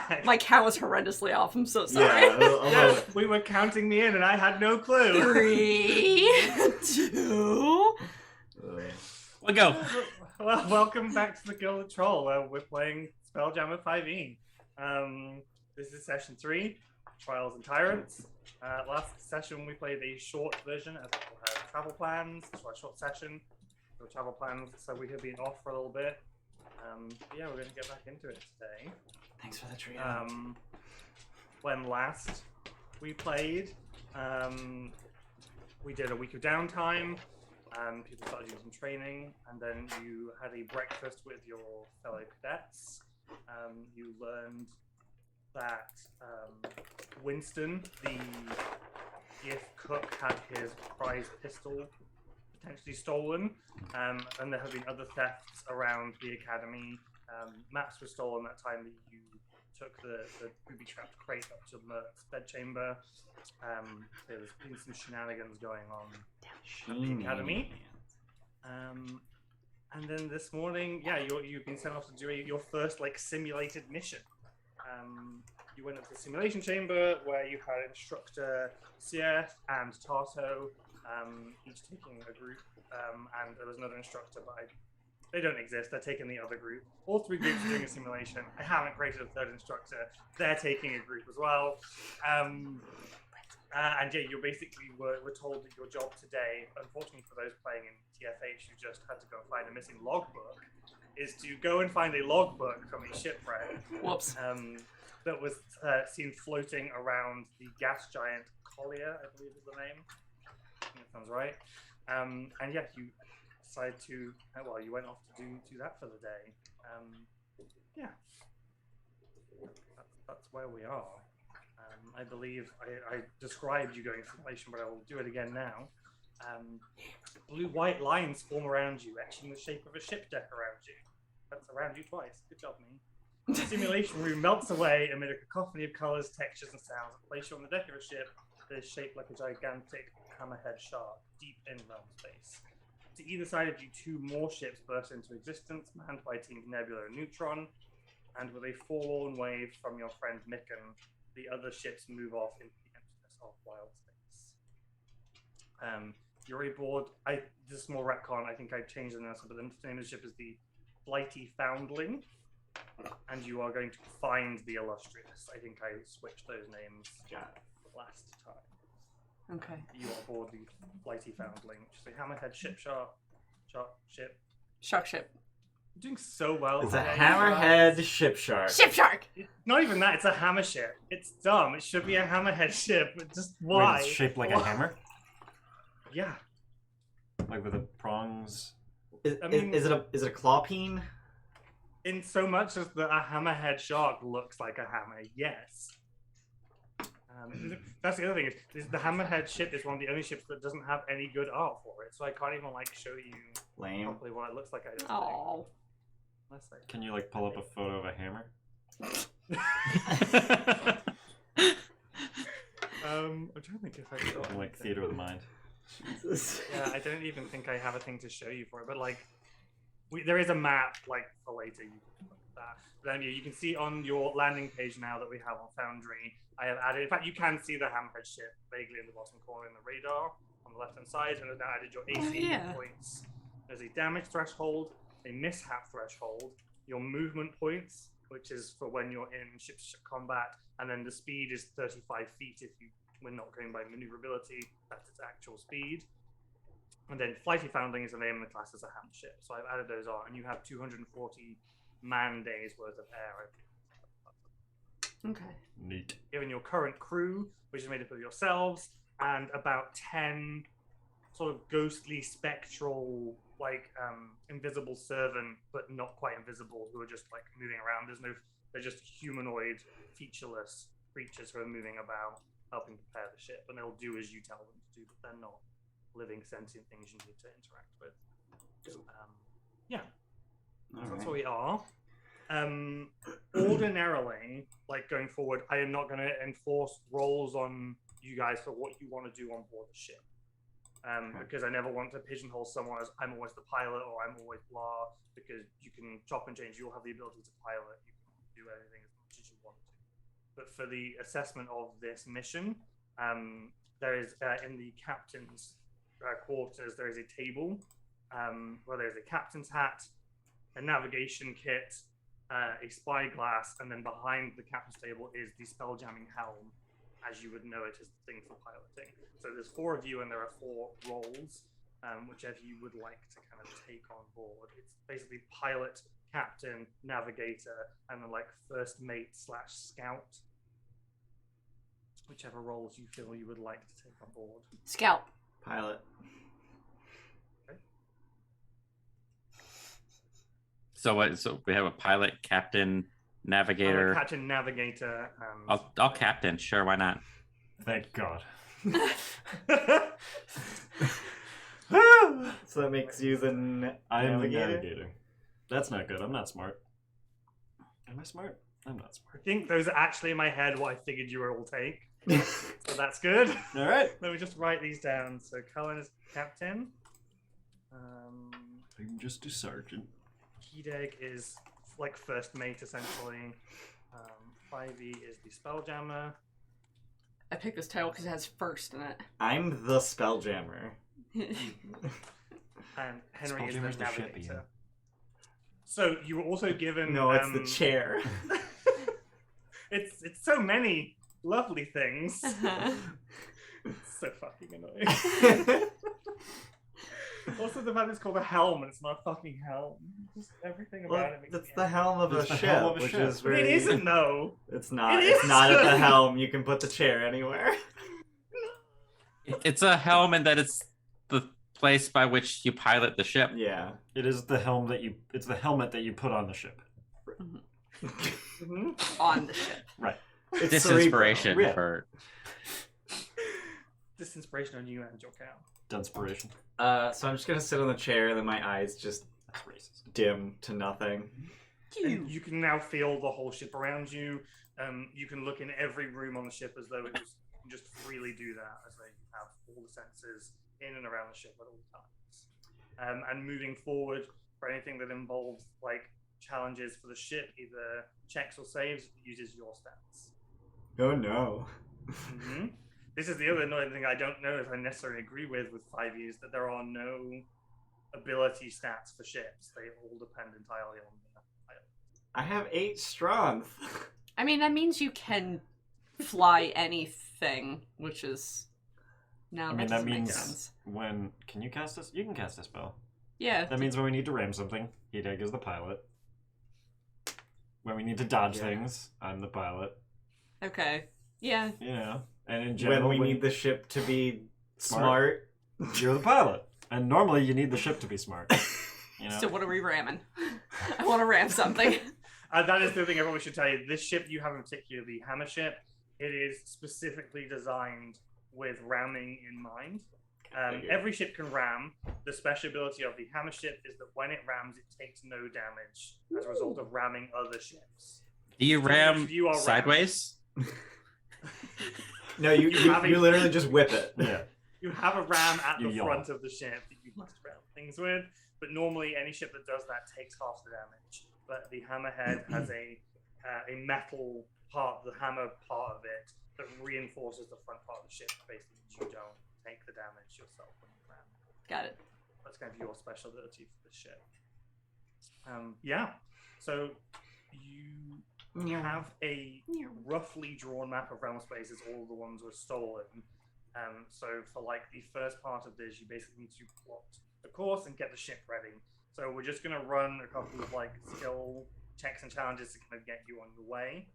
back. My count was horrendously off. I'm so sorry. Yeah, we were counting me in and I had no clue. 3, 2. We'll go. Well, welcome back to the Gilded Troll, where we're playing Spelljammer 5e. This is session 3, Trials and Tyrants. Last session we played a short version as people had travel plans, so a short session for travel plans, so we have been off for a little bit. Yeah, we're going to get back into it today. Thanks for the treat. When last we played, we did a week of downtime. People started doing some training, and then you had a breakfast with your fellow cadets. You learned that Winston, the Giff cook, had his prize pistol potentially stolen, and there have been other thefts around the academy. Maps were stolen that time that you took the booby-trapped crate up to Mert's bedchamber. There's been some shenanigans going on at the academy. And then this morning, yeah, you've been sent off to do your first simulated mission. You went up to the simulation chamber where you had instructor Steph and Tarto, each taking a group, and there was another instructor, but they don't exist. They're taking the other group. All three groups are doing a simulation. I haven't created a third instructor. They're taking a group as well. And yeah, you basically were told that your job today, unfortunately for those playing in TFH who just had to go and find a missing logbook, is to go and find a logbook from a shipwreck. Whoops. That was seen floating around the gas giant Collier, I believe is the name. I think that sounds right. And yeah, you decided to, well, you went off to do that for the day. Yeah, that's where we are. I believe I described you going through simulation, but I will do it again now. Blue-white lines form around you, etching the shape of a ship deck around you. That's around you twice. Good job, me. The simulation room melts away amid a cacophony of colors, textures, and sounds that place you on the deck of a ship that is shaped like a gigantic hammerhead shark, deep in realm space. To either side of you, two more ships burst into existence, manned by Teams Nebula and Neutron, and with a forlorn wave from your friend Micken, the other ships move off into the emptiness of wild space. You're aboard. This is a small retcon. I think I changed the name, but the name of the ship is the Flighty Foundling, and you are going to find the Illustrious. I think I switched those names last time. Okay. You are aboard the Flighty Foundling, which is a hammerhead ship ship. Shark ship. You're doing so well. It's a hammerhead ship shark. Ship shark! Not even that, it's a hammer ship. It's dumb. It should be a hammerhead ship, but just why? Wait, it's shaped like a hammer? Yeah. Like with the prongs? Is it a claw peen? In so much as that a hammerhead shark looks like a hammer, yes. That's the other thing. Is the hammerhead ship is one of the only ships that doesn't have any good art for it, so I can't even show you properly what it looks like. Oh. Can you pull up a photo of a hammer? I'm trying to think if I got theater of the mind. Jesus. Yeah, I don't even think I have a thing to show you for it, but there is a map for later. You can look at that. But then you can see on your landing page now that we have on Foundry, I have added. In fact, you can see the hammerhead ship vaguely in the bottom corner in the radar on the left hand side, and I've now added your AC points. There's a damage threshold, a mishap threshold, your movement points, which is for when you're in ship-to-ship combat, and then the speed is 35 feet if we're not going by maneuverability. That's its actual speed. And then Flighty Foundling is the name of the class as a hammer ship. So I've added those on, and you have 240 man days worth of air. Okay. Neat. Given your current crew, which is made up of yourselves, and about 10 sort of ghostly, spectral, invisible servant, but not quite invisible, who are just moving around. They're just humanoid, featureless creatures who are moving about, helping prepare the ship, and they'll do as you tell them to do, but they're not living sentient things you need to interact with. Yeah. That's where we are. Ordinarily, going forward, I am not going to enforce roles on you guys for what you want to do on board the ship. Because I never want to pigeonhole someone as I'm always the pilot or I'm always blah, because you can chop and change. You'll have the ability to pilot. You can do anything as much as you want to. but for the assessment of this mission, there is in the captain's quarters there is a table where there's a captain's hat, a navigation kit, a spyglass, and then behind the captain's table is the spelljamming helm, as you would know it as the thing for piloting. So there's 4 of you, and there are 4 roles, whichever you would like to kind of take on board. It's basically pilot, captain, navigator, and then like first mate / scout. Whichever roles you feel you would like to take on board. Scout. Pilot. So what? So we have a pilot, captain, navigator. Captain, navigator. I'll captain. Sure, why not? Thank God. So that makes you the I am the navigator? navigator. That's not good. I'm not smart. Am I smart? I'm not I smart. think those are actually in my head what I figured you would all take. So that's good. All right. Let me just write these down. So Quelin is captain. I'm just a sergeant. Hideg is like first mate essentially. 5e is the spelljammer. I picked this title because it has first in it. I'm the Spelljammer. And Henry is Spelljammer's the the ship, navigator. Ian. So you were also given. No, it's the chair. it's so many lovely things. It's so fucking annoying. Also, the fact it's called a helm and it's not a fucking helm. Just everything about Well, it makes that's me the helm of a It's the ship, helm of a which ship. is But very... it isn't though. It's not. It It's is. not at the helm. You can put the chair anywhere. It's a helm, and that it's the place by which you pilot the ship. Yeah. It is the helm that you. It's the helmet that you put on the ship. Mhm. On the ship. Right. It's This cerebral. inspiration Yeah. for This inspiration on you and your cow. Dunspiration. So I'm just gonna sit on the chair and then my eyes just That's racist. dim to nothing. And you can now feel the whole ship around you. You can look in every room on the ship as though it was. You can just freely do that, as though you have all the senses in and around the ship at all times. And moving forward, for anything that involves like challenges for the ship, either checks or saves, it uses your stats. Oh no. hmm This is the other annoying thing I don't know if I necessarily agree with 5e is that there are no ability stats for ships. They all depend entirely on the pilot. I have 8 strength. I mean, that means you can fly anything, which is... No, I mean, that doesn't make means sense. when. Can you cast this? You can cast a spell. Yeah. That means when we need to ram something, Hideg is the pilot. When we need to dodge Yeah. things, I'm the pilot. Okay. Yeah. You know. And in general, When we need the ship to be Smart. smart. you're the pilot. And normally you need the ship to be smart. You know? So what are we ramming? I want to ram something. That is the thing everyone should tell you. This ship you have in particular, the hammer ship, it is specifically designed with ramming in mind. Every ship can ram. The special ability of the hammer ship is that when it rams, it takes no damage as a result of ramming other ships. do you So ram if you are sideways? No, you Having- you literally just whip it. Yeah. You have a ram at You the yawn. front of the ship that you must ram things with, but normally any ship that does that takes half the damage. But the hammerhead has a metal part, the hammer part of it, that reinforces the front part of the ship. Basically, you don't take the damage yourself when you ram. Got it. That's kind of your special ability for the ship. Yeah. So you have a roughly drawn map of realm spaces. All the ones were stolen. So for like the first part of this, you basically need to plot the course and get the ship ready. So we're just gonna run a couple of like skill checks and challenges to kind of get you on your way.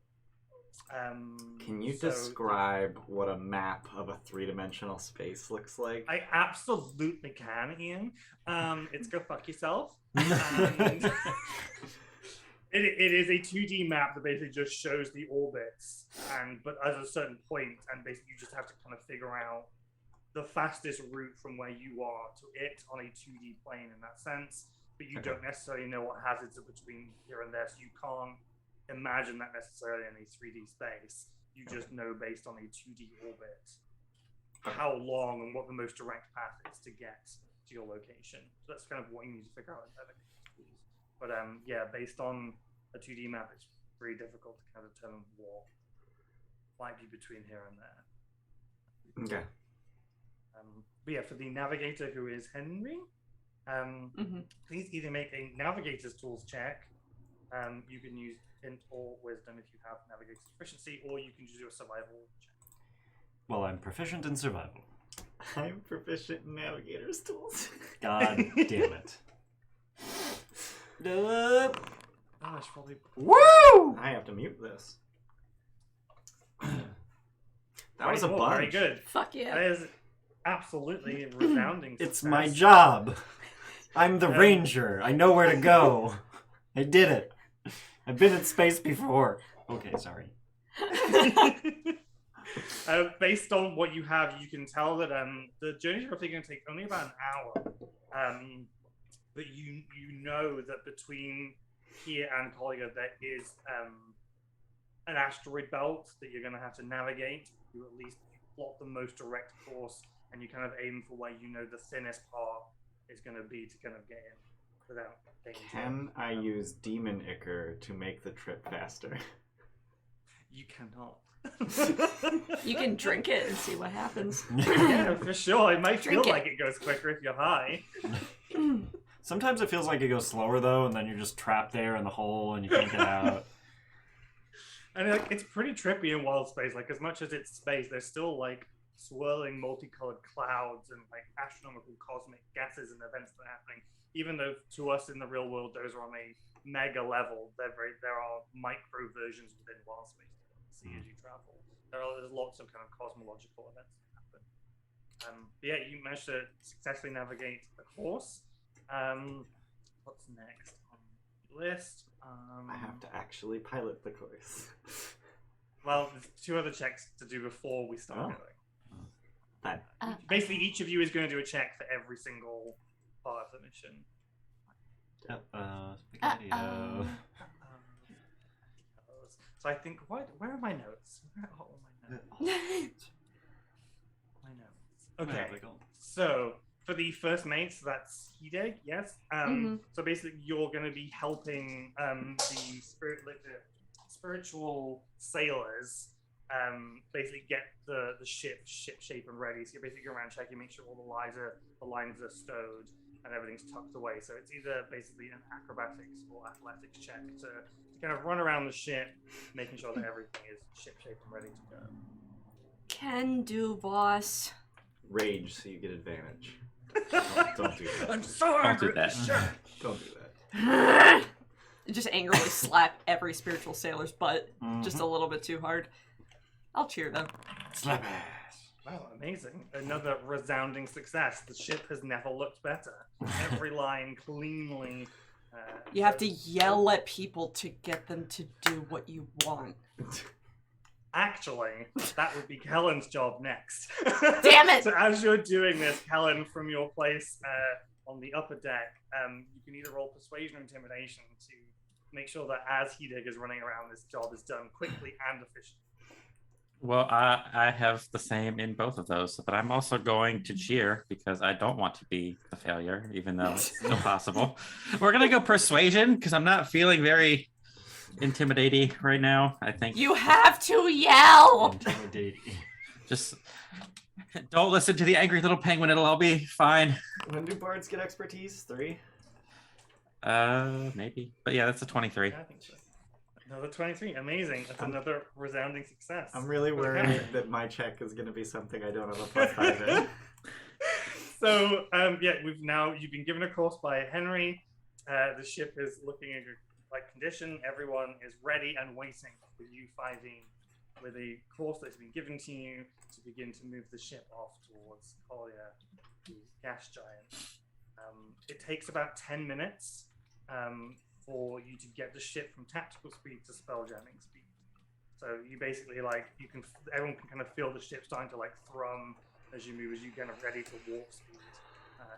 Can you so describe what a map of a 3-dimensional space looks like? I absolutely can, Ian. It's go fuck yourself. And it is a 2D map that basically just shows the orbits, but at a certain point, and basically you just have to kind of figure out the fastest route from where you are to it on a 2D plane in that sense. But you don't necessarily know what hazards are between here and there, so you can't imagine that necessarily in a 3D space. You just know based on a 2D orbit how long and what the most direct path is to get to your location. So that's kind of what you need to figure out. But yeah, based on a 2D map, it's pretty difficult to kind of determine what might be between here and there. Okay. But yeah, for the navigator who is Henry, please either make a navigator's tools check. You can use int or wisdom if you have navigator's proficiency, or you can just do a survival check. Well, I'm proficient in survival. I'm proficient in navigator's tools. God damn it. Oh, I should probably... Woo! I have to mute this. That was a bunch. Very good. Fuck yeah. That is absolutely resounding. It's success. my job. I'm the ranger. I know where to go. I did it. I've been in space before. Okay, sorry. Based on what you have, you can tell that the journey is roughly going to take only about an hour. But you know that between here and Collier there is an asteroid belt that you're going to have to navigate. You at least plot the most direct course, and you kind of aim for where you know the thinnest path is going to be to kind of get in without danger. Can I use Demon Ichor to make the trip faster? You cannot. You can drink it and see what happens. Yeah, for sure. It might Drink feel it. like it goes quicker if you're high. Sometimes it feels like it goes slower though, and then you're just trapped there in the hole and you can't get out. And like, it's pretty trippy in wild space. Like, as much as it's space, there's still like swirling multicolored clouds and like astronomical cosmic gases and events that are happening. Even though to us in the real world, those are on a mega level, there are micro versions within wild space that you see as you travel. There's lots of kind of cosmological events that happen. But yeah, you managed to successfully navigate the course. What's next on the list? I have to actually pilot the course. Well, there's two other checks to do before we start going. That. Basically, each of you is going to do a check for every single part of the mission. Spaghetti-o. So I think, where are my notes? Where are all my notes? My notes. Okay. So for the first mate, so that's Hideg, yes. So basically, you're going to be helping the spiritual sailors basically get the ship shape and ready. So you're basically going around checking, make sure all the lines are stowed and everything's tucked away. So it's either basically an acrobatics or athletics check to kind of run around the ship, making sure that everything is ship shape and ready to go. Can do, boss. Rage, so you get advantage. Don't do that. I'm so angry do that. at the ship. Don't do that. Just angrily slap every spiritual sailor's butt just a little bit too hard. I'll cheer them. Slap ass. Wow, amazing. Another resounding success. The ship has never looked better. Every line cleanly. You have to yell at people to get them to do what you want. Actually, that would be Kellen's job next. Damn it! So as you're doing this, Kellen, from your place on the upper deck, you can either roll persuasion or intimidation to make sure that as Hideg is running around, this job is done quickly and efficiently. Well, I have the same in both of those, but I'm also going to cheer because I don't want to be the failure, even though it's still possible. We're going to go persuasion because I'm not feeling very intimidating right now, I think. You have to yell! Intimidating. Just don't listen to the angry little penguin, it'll all be fine. When do bards get expertise? 3? Maybe. But yeah, that's a 23. I think so. Another 23. Amazing. That's another resounding success. I'm really worried that my check is going to be something I don't have a +5 in. So, yeah, you've been given a course by Henry. The ship is looking at your condition. Everyone is ready and waiting for you 5e with a course that's been given to you to begin to move the ship off towards Collier, the gas giant. It takes about 10 minutes for you to get the ship from tactical speed to spelljamming speed. So you basically everyone can kind of feel the ship starting to thrum as you move, as you kind of ready to warp speed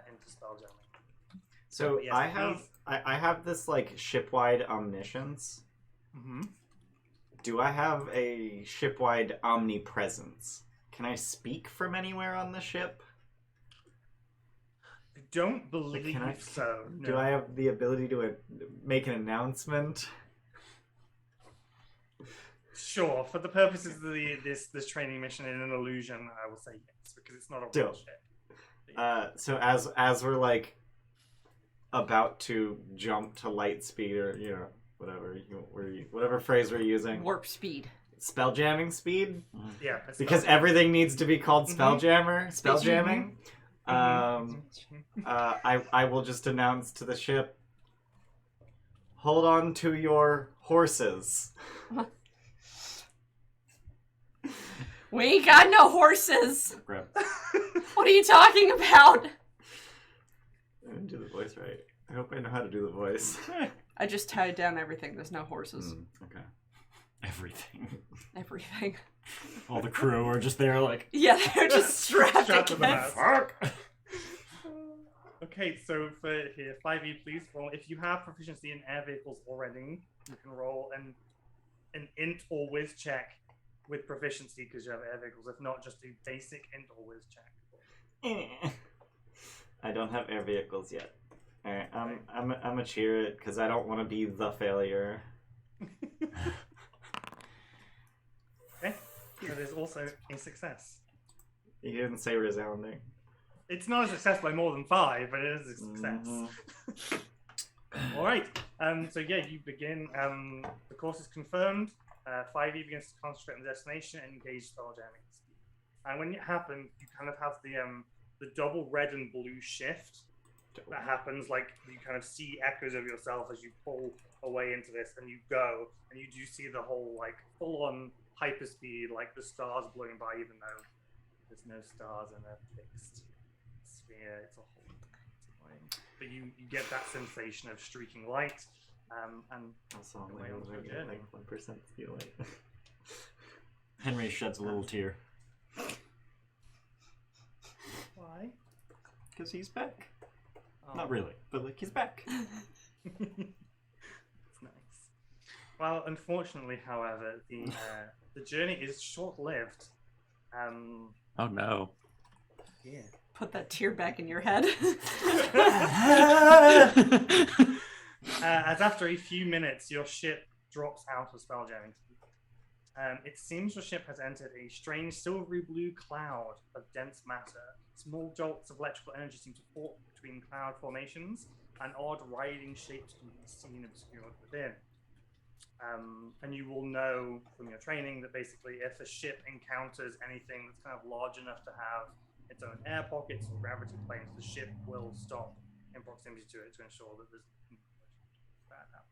into spelljamming. So yes, I have this shipwide omniscience. Mm-hmm. Do I have a shipwide omnipresence? Can I speak from anywhere on the ship? I don't believe so. No. Do I have the ability to make an announcement? Sure, for the purposes of this training mission in an illusion, I will say yes, because it's not a real Dope. ship. So as we're like about to jump to light speed or whatever phrase we're using, Warp speed. spelljamming speed, Yeah, it's because not- everything needs to be called Mhm. spelljamming. Mhm. I will just announce to the ship, hold on to your horses. We ain't got no horses. Grab. What are you talking about? I didn't do the voice right. I hope I know how to do the voice. I just tied down everything. There's no horses. Okay. Everything. Everything. All the crew are just there like, Yeah, they're just strapped Strapped to the again. mast. fuck! Okay, so for here, 5e, please roll. If you have proficiency in air vehicles already, you can roll an int or whiz check with proficiency because you have air vehicles. If not, just do basic int or whiz check. I don't have air vehicles yet. Alright, I'm a cheer it because I don't want to be the failure. Okay, that is also a success. You didn't say resounding. It's not a success by more than 5, but it is a success. All right. So yeah, you begin. The course is confirmed. 5e begins to concentrate on the destination and engage spelljamming. And when it happens, you kind of have the double red and blue shift that happens. Like you kind of see echoes of yourself as you pull away into this, and you go, and you do see the whole like full-on hyperspeed, like the stars blowing by, even though there's no stars in a fixed sphere. It's a whole thing. But you get that sensation of streaking light, and Also, I'm Away on only the journey. like 1% speed away. Henry sheds a little tear. why? Because he's back. Oh. Not really, but like he's back. It's nice. Well, unfortunately, however, the journey is short-lived. Oh no. Yeah. Put that tear back in your head. As after a few minutes, your ship drops out of spelljamming. It seems your ship has entered a strange silvery blue cloud of dense matter. Small jolts of electrical energy seem to fork between cloud formations, and odd writhing shapes can be seen obscured within. And you will know from your training that basically if a ship encounters anything that's kind of large enough to have its own air pockets or gravity planes, the ship will stop in proximity to it to ensure that there's bad happens.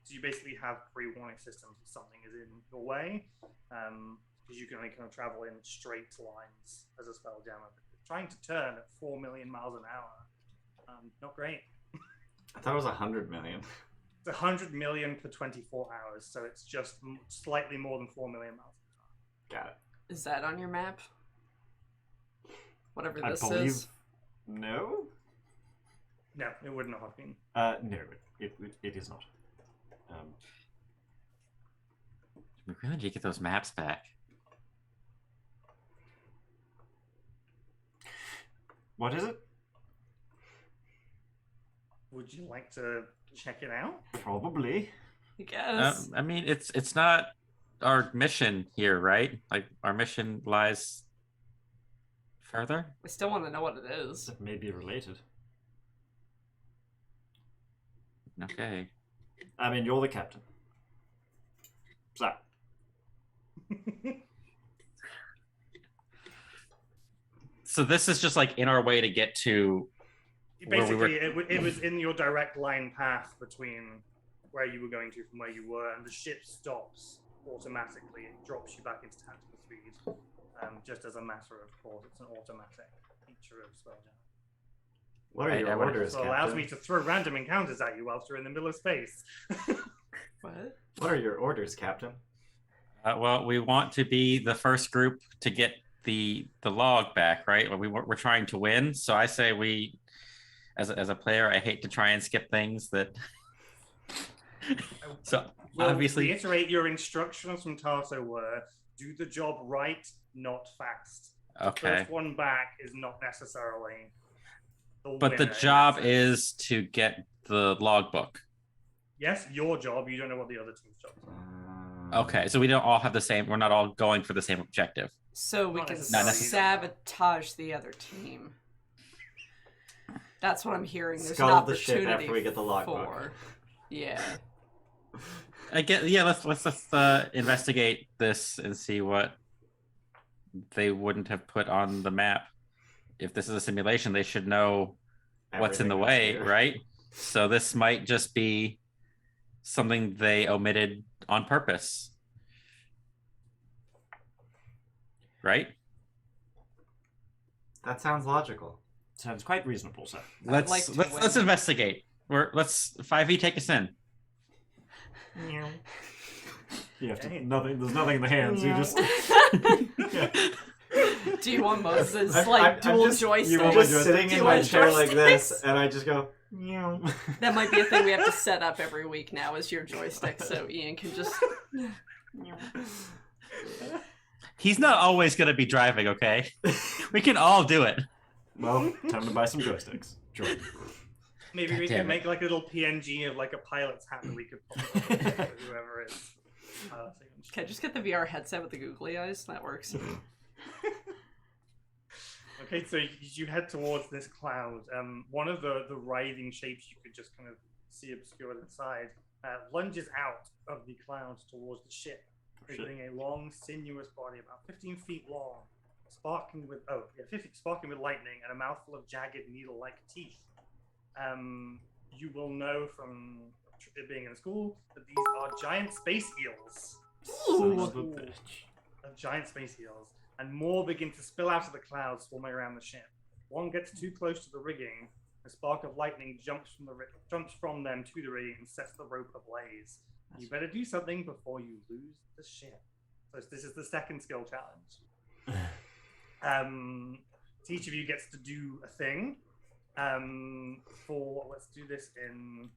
So you basically have pre-warning systems if something is in your way, because you can only kind of travel in straight lines as a spelljammer. Trying to turn at 4 million miles an hour, not great. I thought it was 100 million. It's 100 million per 24 hours, so it's just slightly more than 4 million miles an hour. Got it. Is that on your map? Whatever I this believe. is. No? No, it would not have been. No, it is not. We really need to get those maps back. What is it? Would you like to check it out? Probably. I guess. I mean, it's not our mission here, right? Like our mission lies further. I still want to know what it is. It may be related. Okay. I mean, you're the captain. So, So this is just like in our way to get to where we Basically, were. it was in your direct line path between where you were going to from where you were, and the ship stops automatically. It drops you back into tactical speed, just as a matter of course. It's an automatic feature of Spelljammer. What are I your would- orders, So it Captain? allows me to throw random encounters at you whilst you're in the middle of space. What? What are your orders, Captain? Well, we want to be the first group to get the log back, right? We're trying to win, so I say we, as a player, I hate to try and skip things that. So Well, obviously, reiterate your instructions from Tarso were: do the job right, not fast. okay. First one back is not necessarily. But the winner in job that sense. is to get the logbook. Yes, your job. You don't know what the other team's job is. Okay, so we don't all have the same. We're not all going for the same objective. So we Not can necessarily. sabotage the other team. That's what I'm hearing. There's Scuttle an the ship opportunity after we get the logbook. for. Yeah. I get. Yeah, let's investigate this and see what they wouldn't have put on the map. If this is a simulation, they should know what's in the Everything way, that's here. right? So this might just be something they omitted on purpose, right? That sounds logical. Sounds quite reasonable, sir. Let's like to let's win. investigate. Let's 5e take us in. You have to, Okay. nothing. There's nothing in the hands. You just. Do you want Moses' I'm dual just, joystick? I'm just sitting in Dual my chair like this, joysticks. and I just go. That might be a thing we have to set up every week now is your joystick so Ian can just... He's not always going to be driving, okay? We can all do it. Well, time to buy some joysticks. Sure. Maybe God we damn could it. make like a little PNG of like a pilot's hat that we could put on whoever is piloting. Okay, just get the VR headset with the googly eyes. That works. Okay, so you head towards this cloud. One of the writhing shapes you could just kind of see obscured inside lunges out of the cloud towards the ship, revealing a long, sinuous body about 15 feet long, sparkling with sparkling with lightning and a mouthful of jagged needle-like teeth. You will know from being in school that these are giant space eels. Son of a bitch. Giant space eels, and more begin to spill out of the clouds, swarming around the ship. One gets too close to the rigging. A spark of lightning jumps from them to the rigging and sets the rope ablaze. You better do something before you lose the ship. So this is the second skill challenge. So each of you gets to do a thing. Let's do this in.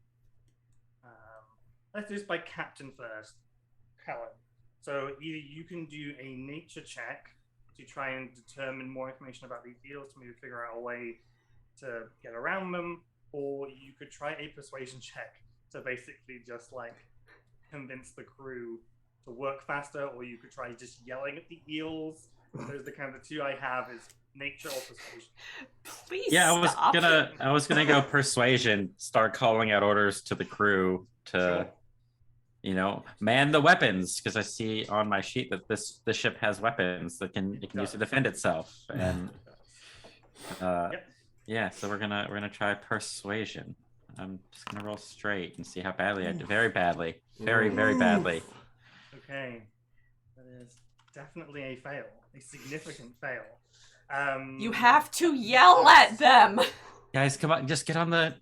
Let's do this by captain first, Helen. So either you can do a nature check to try and determine more information about these eels to maybe figure out a way to get around them, or you could try a persuasion check to basically just like convince the crew to work faster, or you could try just yelling at the eels. Those are the kind of the two I have is nature or persuasion. Please Yeah, stop. I was gonna go persuasion, start calling out orders to the crew to, man the weapons, because I see on my sheet that this ship has weapons that it can use to defend itself, and yeah, so we're gonna try persuasion. I'm just gonna roll straight and see how badly I do. Very badly, very badly. Okay, that is definitely a fail, a significant fail. You have to yell at them. Guys, come on, just get on the,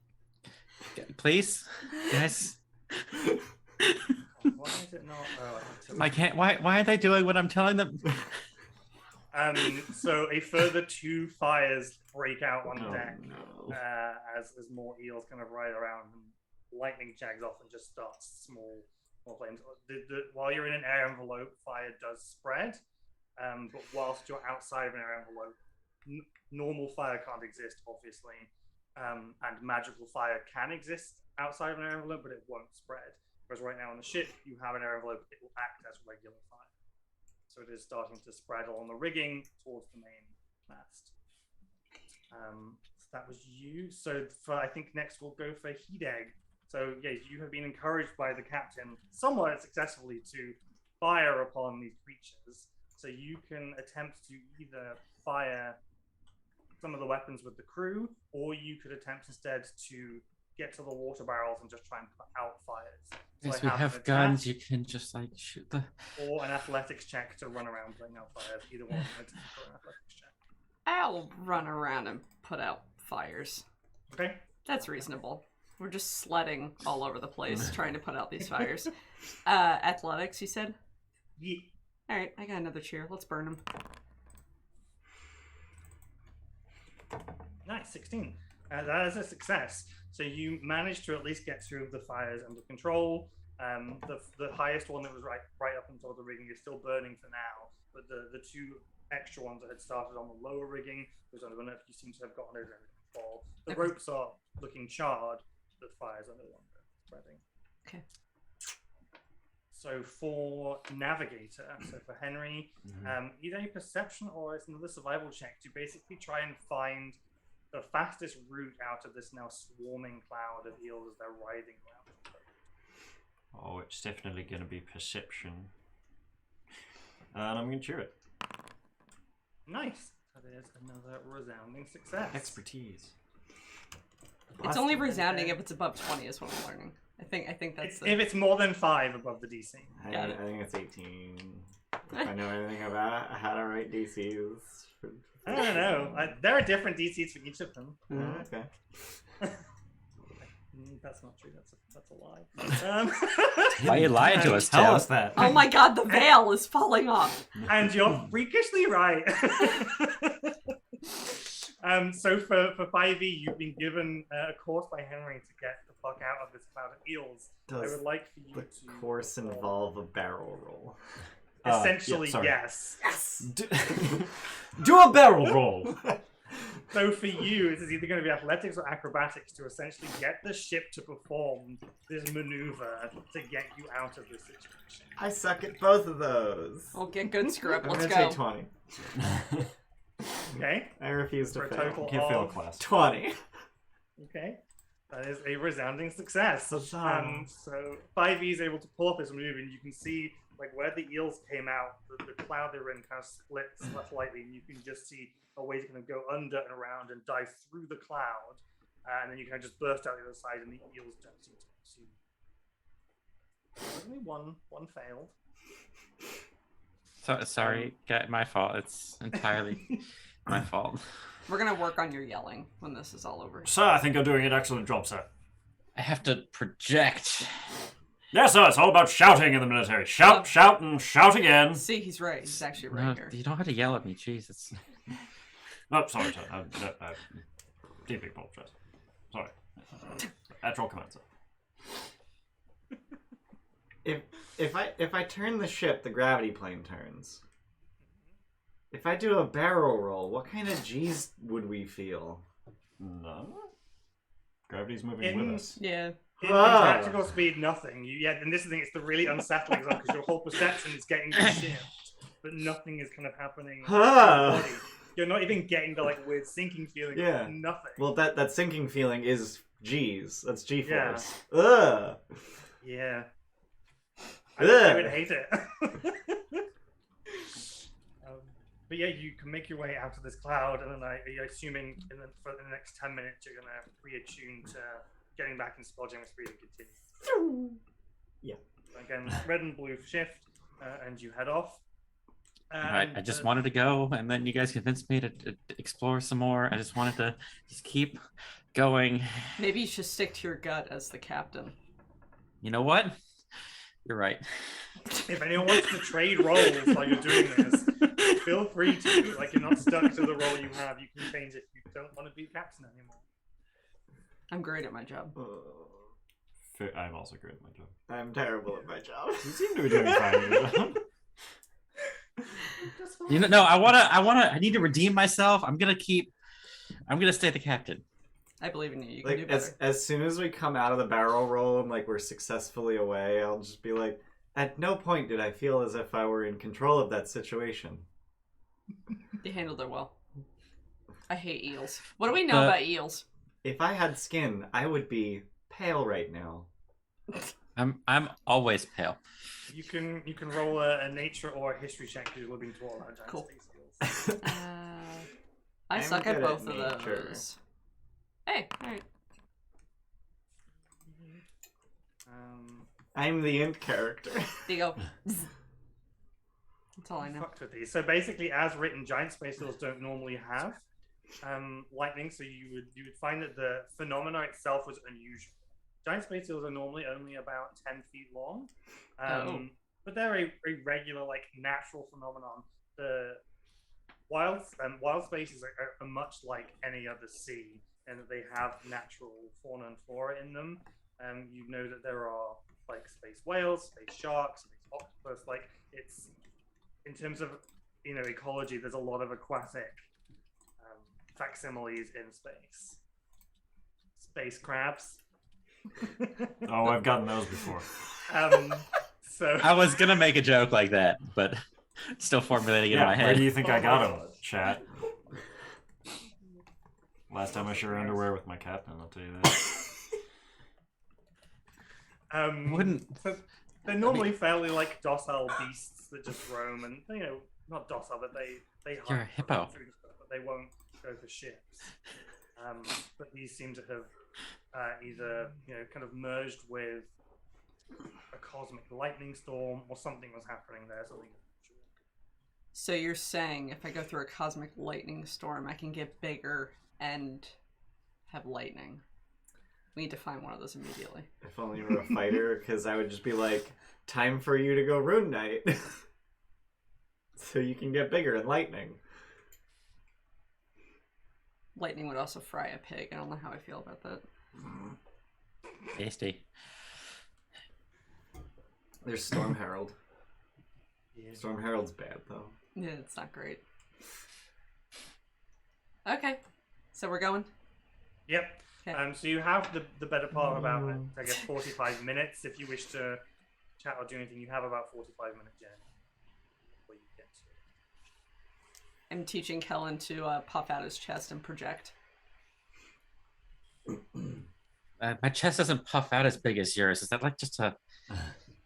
please, guys. Why is it not? Oh, I have to... I can't. Why are they doing what I'm telling them? So a further 2 fires break out on Oh, deck no. as more eels kind of ride around, and lightning jags off and just starts small flames. While you're in an air envelope, fire does spread, but whilst you're outside of an air envelope, normal fire can't exist, obviously, and magical fire can exist outside of an air envelope, but it won't spread. Whereas right now on the ship, you have an air envelope, it will act as regular fire. So it is starting to spread along the rigging towards the main mast. So that was you. So I think next we'll go for Hideg. So yeah, you have been encouraged by the captain somewhat successfully to fire upon these creatures. So you can attempt to either fire some of the weapons with the crew, or you could attempt instead to get to the water barrels and just try and put out fires. So Yes, I we an have attack guns. You can just like shoot the. or an athletics check to run around putting out fires. Either one. Attempt for an athletics check. I'll run around and put out fires. Okay. That's reasonable. We're just sledding all over the place trying to put out these fires. Athletics, you said? Yeah. Alright, I got another cheer. Let's burn them. Nice, 16. That is a success. So you managed to at least get through the fires under control. The highest one that was right up until the rigging is still burning for now, but the 2 extra ones that had started on the lower rigging, those I don't know if you seem to have gotten over under control. The Okay. ropes are looking charred, the fires are no longer spreading. Okay. So for navigator, so for Henry, either a perception or it's another survival check to basically try and find the fastest route out of this now swarming cloud of eels as they're riding around. Oh, it's definitely going to be perception. And I'm going to cheer it. Nice. That is another resounding success. Expertise. It's only resounding if it's above 20 is what I'm learning. I think that's If it's more than 5 above the DC. I Got it. think it's 18. If I know anything about how to write DCs. I don't know. There are different DCs for each of them. Okay. That's not true. That's a lie. Why are you lying to us, Tim? Tell us that. Oh my god, the veil is falling off. And you're freakishly right. So for 5e, you've been given a course by Henry to get the fuck out of this cloud of eels. I Does would like for you the to course involve a barrel roll? essentially yeah, sorry. yes. Do a barrel roll. So for you, it is either going to be athletics or acrobatics to essentially get the ship to perform this maneuver to get you out of this situation. I suck at both of those. Well, get good, screw up. I'm Let's gonna go. say 20. Okay. I refuse to For a fail. total Can't fail a of class. 20. Okay. That is a resounding success. Huzzah. So 5e is able to pull up this move, and you can see like where the eels came out, the cloud they were in kind of splits slightly, and you can just see a way to kind of go under and around and dive through the cloud, and then you kind of just burst out the other side, and the eels don't seem to pursue you. Only one failed. So, sorry, my fault. It's entirely my fault. We're gonna work on your yelling when this is all over. Sir, I think you're doing an excellent job, sir. I have to project. Yes, sir, it's all about shouting in the military. Shout, shout, and shout again. See, he's right. He's actually right No, here. you don't have to yell at me. Jesus. Oh, sorry, sir. I deeply apologize. Sorry. Astral command, sir. If I turn the ship, the gravity plane turns. If I do a barrel roll, what kind of G's would we feel? No. Gravity's moving with us. Yeah. In Ah. practical speed, nothing. And this is the thing, it's the really unsettling zone because your whole perception is getting to shift, but nothing is kind of happening in your Ah. body. You're not even getting the like weird sinking feeling. Yeah. Nothing. Well, that sinking feeling is G's. That's G-force. Yeah. Ugh. Yeah. I Ugh. would hate it. But yeah, you can make your way out of this cloud, and then are you assuming for the next 10 minutes you're going to reattune to getting back in Spelljammer speed and continue? Yeah. Again, red and blue shift, and you head off. I just wanted to go, and then you guys convinced me to explore some more. I just wanted to just keep going. Maybe you should stick to your gut as the captain. You know what? You're right. If anyone wants to trade roles while you're doing this, feel free to. Like, you're not stuck to the role you have. You can change if you don't want to be captain anymore. I'm great at my job. I'm also great at my job. I'm terrible at my job. You seem to be doing fine at your job. You know, no, I need to redeem myself. I'm gonna stay the captain. I believe in you. You can do Like better. as soon as we come out of the barrel roll and like we're successfully away, I'll just be like, at no point did I feel as if I were in control of that situation. You handled it well. I hate eels. What do we know about eels? If I had skin, I would be pale right now. I'm always pale. You can roll a nature or a history check to living to all our giant Cool. space skills. I I'm suck at good both at of nature. those. Hey, alright. I'm the int character. There you go. That's all I know. Fucked with these. So basically, as written, giant space eels don't normally have lightning. So you would find that the phenomena itself was unusual. Giant space eels are normally only about 10 feet long, but they're a regular, like, natural phenomenon. The wild spaces are much like any other sea, and that they have natural fauna and flora in them. You know that there are like space whales, space sharks, space octopus. Like, it's in terms of ecology, there's a lot of aquatic facsimiles in space. Space crabs. Oh, I've gotten those before. So I was gonna make a joke like that, but still formulating it in my Yeah, head. where do you think I Oh got my him, God. chat? Last time I shared underwear with my captain, I'll tell you that. Wouldn't So they're normally fairly like docile beasts that just roam, and not docile, but they hunt You're a for hippo. food and stuff, but they won't go for ships. But these seem to have either kind of merged with a cosmic lightning storm, or something was happening there. Something. So you're saying if I go through a cosmic lightning storm, I can get bigger and have lightning? We need to find one of those immediately. If only you were a fighter, because I would just be like, time for you to go Rune Knight. So you can get bigger and lightning. Lightning would also fry a pig. I don't know how I feel about that. tasty. There's Storm Herald. Yeah. Storm Herald's bad, though. Yeah, it's not great. Okay, so we're going. Yep. Okay. So you have the better part of about, I guess, 45 minutes. If you wish to chat or do anything, you have about 45 minutes, Jen. Before you get to it. I'm teaching Kellen to puff out his chest and project. My chest doesn't puff out as big as yours. Is that like just an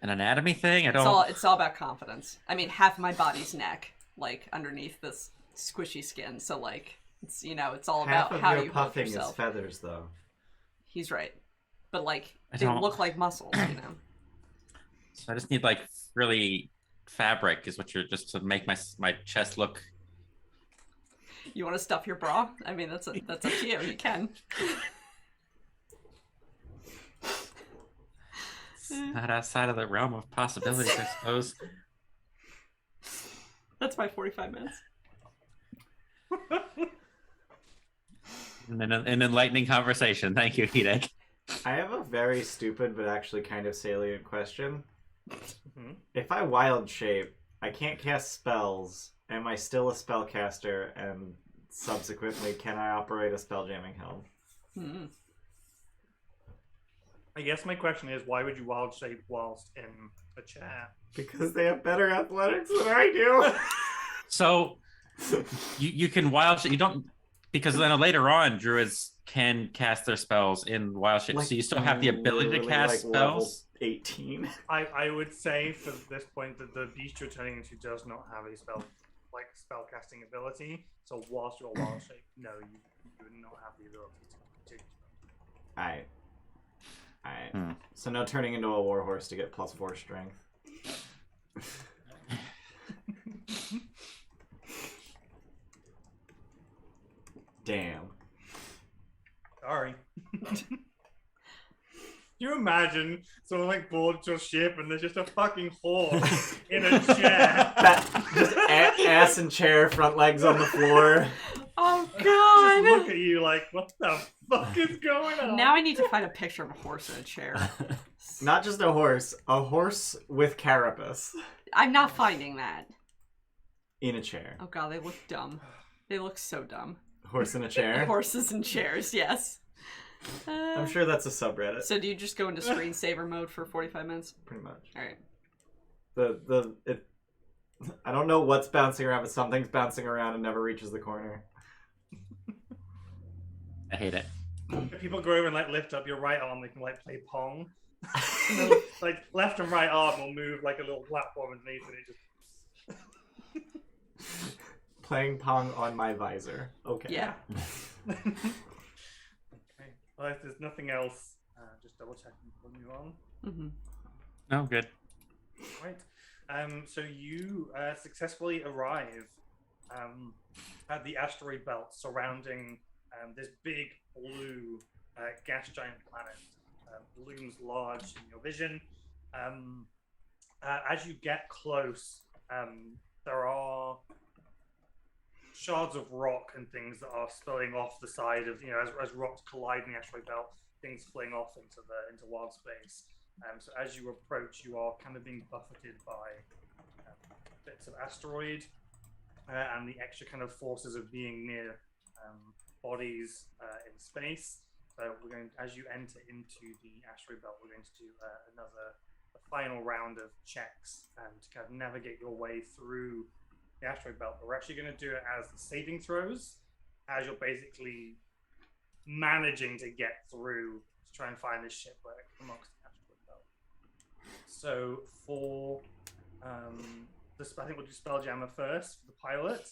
anatomy thing? I It's don't. all about confidence. I mean, half my body's neck, like underneath this squishy skin. So like, it's it's all Half about of how your you hold puffing is yourself. feathers, though. He's right, but like I they don't- look like muscles, So I just need like really fabric is what you're just to make my chest look. You want to stuff your bra? I mean, that's up to you. You can. Not outside of the realm of possibilities, I suppose. That's my 45 minutes. And then an enlightening conversation. Thank you, Hideg. I have a very stupid but actually kind of salient question. Mhm. If I wild shape, I can't cast spells. Am I still a spellcaster? And subsequently, can I operate a spelljamming helm? Hmm. I guess my question is, why would you wild shape whilst in a chair? Because they have better athletics than I do. So you can wild shape. You don't, because then later on, druids can cast their spells in wild shape. So you still have the ability to literally, cast like, level spells. 18. I would say for this point that the beast you're turning into does not have a spell casting ability. So whilst you're wild shape, no, you would not have the ability to continue. Alright. So no turning into a warhorse to get +4 strength. Damn. Sorry. Can you imagine someone like boards your ship and there's just a fucking horse in a chair? Just ass and chair, front legs on the floor. Oh Just god! look at you like, what the fuck is going on? Now I need to find a picture of a horse in a chair. Not just a horse with carapace I'm not finding that. in a chair. Oh god, they look dumb. They look so dumb. Horse in a chair. Horses and chairs, yes. I'm sure that's a subreddit. So do you just go into screensaver mode for 45 minutes? Pretty much. Alright. I don't know what's bouncing around, but something's bouncing around and never reaches the corner. I hate it. If people go over and like lift up your right arm, they can like play Pong. And then, like left and right arm will move like a little platform underneath and it just Playing Pong on my visor. Okay. Yeah. Okay. Well, if there's nothing else, just double checking before we move on. Mm-hmm. No, good. Right. So you successfully arrive at the asteroid belt surrounding this big blue gas giant planet. Looms large in your vision. As you get close, there are shards of rock and things that are spilling off the side of, as rocks collide in the asteroid belt, things fling off into wild space. So as you approach, you are kind of being buffeted by bits of asteroid and the extra kind of forces of being near bodies in space. So we're going, as you enter into the asteroid belt, we're going to do another the final round of checks to kind of navigate your way through the asteroid belt. But we're actually going to do it as saving throws, as you're basically managing to get through to try and find this shipwreck amongst the asteroid belt. So for this, I think we'll do Spelljammer first for the pilot.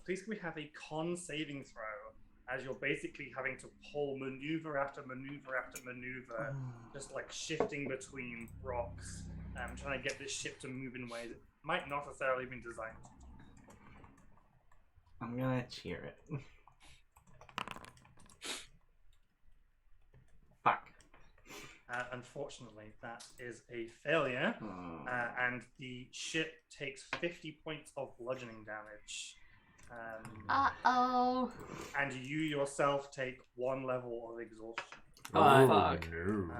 Please can we have a con saving throw, as you're basically having to pull maneuver after maneuver after maneuver, just like shifting between rocks, trying to get this ship to move in ways it might not necessarily been designed to. I'm gonna cheer it. Fuck. Unfortunately, that is a failure, and the ship takes 50 points of bludgeoning damage. Uh-oh. And you yourself take 1 level of exhaustion. Oh, fuck. No.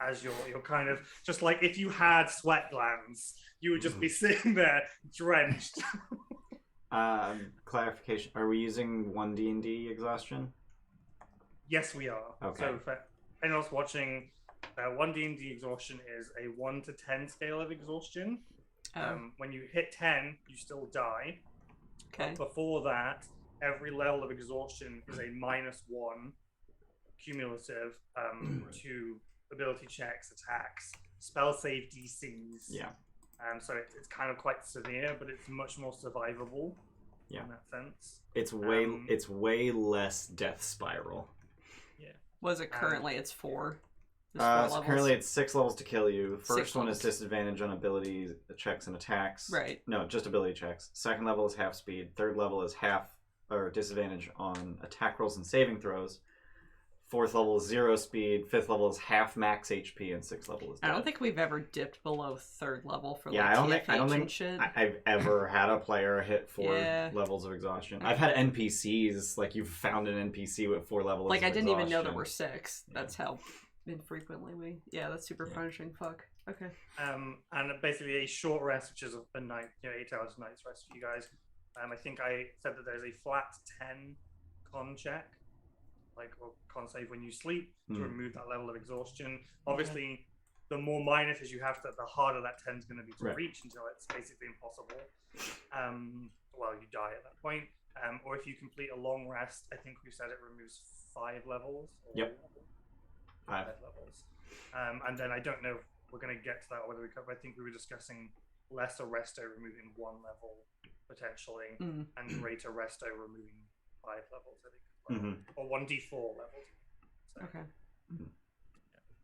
As you're kind of just like if you had sweat glands, you would just be sitting there drenched. Clarification: are we using 1D&D exhaustion? Yes, we are. Okay. So for anyone else watching, 1D&D exhaustion is a 1 to 10 scale of exhaustion. When you hit 10, you still die. Okay. Before that, every level of exhaustion is a -1 cumulative to ability checks, attacks, spell save DCs. Yeah. So it's kind of quite severe, but it's much more survivable. Yeah. In that sense. It's way less death spiral. Yeah. Was it currently? It's 4. There's 4 So levels. currently it's 6 levels to kill you. The 6 first one is levels. disadvantage on abilities, checks, and attacks. Right. No, just ability checks. Second level is half speed. Third level is half or disadvantage on attack rolls and saving throws. Fourth level is 0 speed. Fifth level is half max HP, and sixth level is dead. I don't think we've ever dipped below 3rd level for Yeah, like I don't TFH think and shit. I've ever had a player hit 4 Yeah. levels of exhaustion. I've had NPCs, like you've found an NPC with 4 levels Like of I didn't even know exhaustion. there were 6. That's how infrequently we. Yeah, that's super punishing. Fuck. Okay. And basically a short rest, which is a night, 8 hours of night's rest for you guys. I think I said that there's a flat 10 con check, or con save when you sleep to remove that level of exhaustion. Obviously, the more minuses you have, the harder that 10 is going to be to reach until it's basically impossible. Well, you die at that point. Or if you complete a long rest, I think we said it removes 5 levels. Yep. 5 levels. And then I don't know if we're going to get to that or whether we cover. I think we were discussing lesser resto removing 1 level potentially, and greater resto removing 5 levels, I think. Or 1d4 levels. So, Okay.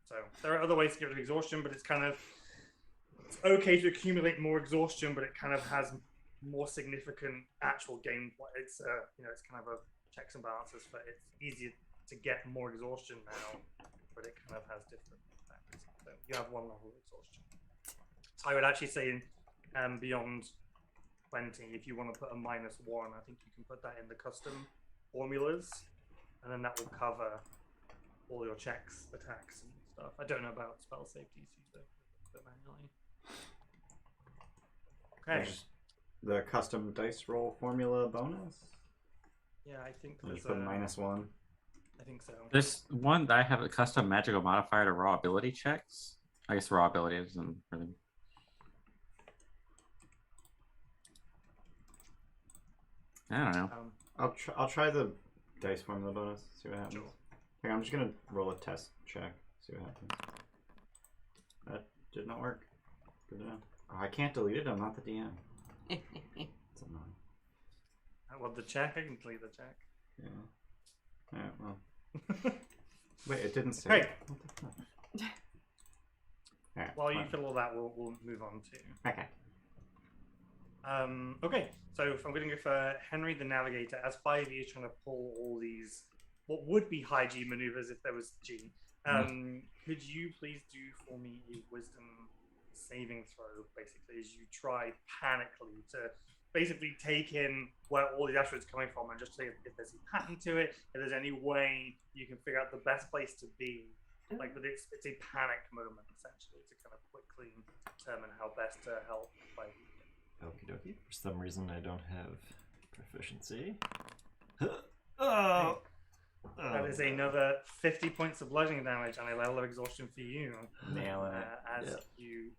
so there are other ways to get rid of exhaustion, but it's okay to accumulate more exhaustion, but it kind of has more significant actual gameplay. It's it's kind of a checks and balances, but it's easier to get more exhaustion now, but it kind of has different factors. So you have 1 level of exhaustion. So I would actually say beyond 20, if you want to put a -1, I think you can put that in the custom formulas, and then that will cover all your checks, attacks, and stuff. I don't know about spell safety, so put it manually. Okay. The custom dice roll formula bonus? Yeah, I think I'll there's just put -1. I think so. There's one that I have a custom magical modifier to raw ability checks. I guess raw ability isn't really. I don't know. I'll try the dice formula bonus. See what happens. Sure. Hang on, I'm just gonna roll a test check. See what happens. That did not work. Good to know. Oh, I can't delete it. I'm not the DM. It's annoying. Well, the check. I can delete the check. Yeah. Alright, well. Wait, it didn't say. Great. What the fuck? Alright, While you well. fill all that, we'll move on to. Okay. Okay, so if I'm going to go for Henry the Navigator, as 5e is trying to pull all these, what would be high G maneuvers if there was G, could you please do for me a wisdom saving throw, basically, as you try panically to basically take in where all the asteroids are coming from and just see if there's a pattern to it, if there's any way you can figure out the best place to be. Like, but it's a panic moment, essentially, to kind of quickly determine how best to help 5e. Okie dokie. For some reason, I don't have proficiency. Oh! That is another 50 points of bludgeoning damage and a level of exhaustion for you. Nail it. As you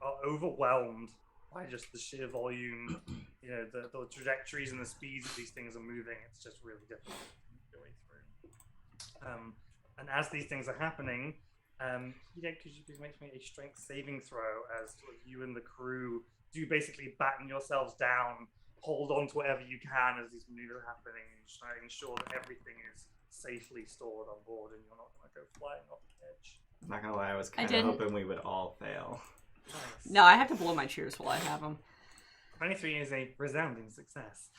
are overwhelmed by just the sheer volume, the trajectories and the speeds that these things are moving. It's just really difficult to make your way through. And as these things are happening, could you please make me a strength saving throw as sort of you and the crew do basically batten yourselves down, hold on to whatever you can as these maneuvers are happening, and try to ensure that everything is safely stored on board and you're not going to go flying off the edge. I'm not gonna lie, I was kind of hoping we would all fail. Nice. No, I have to blow my cheers while I have them. 23 is a resounding success.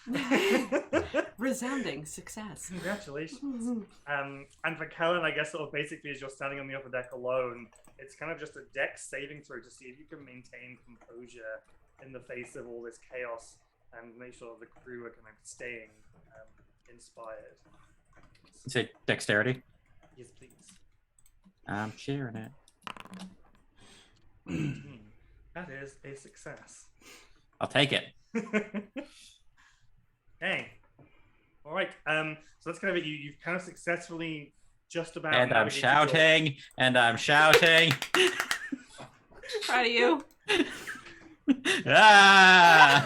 Resounding success. Congratulations. And for Quelin, I guess sort of basically as you're standing on the upper deck alone, it's kind of just a deck saving throw to see if you can maintain composure in the face of all this chaos and make sure the crew are kind of staying inspired. Say dexterity. Yes, please. I'm cheering it. That is a success. I'll take it. Hey. All right. So that's kind of it. You've kind of successfully just about. And I'm navigated shouting, and I'm shouting. Proud of you. Ah!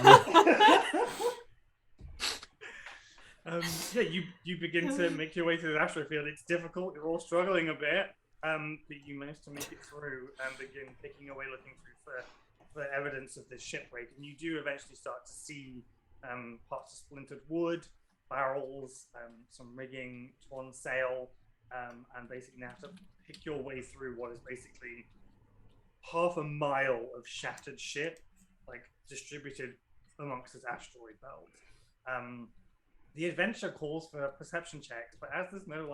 You begin to make your way through the astral field. It's difficult. You're all struggling a bit, but you manage to make it through and begin picking away, looking through for evidence of this shipwreck. And you do eventually start to see parts of splintered wood, barrels, some rigging, torn sail, and basically now have to pick your way through what is basically half a mile of shattered ship, like distributed amongst this asteroid belt. The adventure calls for perception checks, but as there's no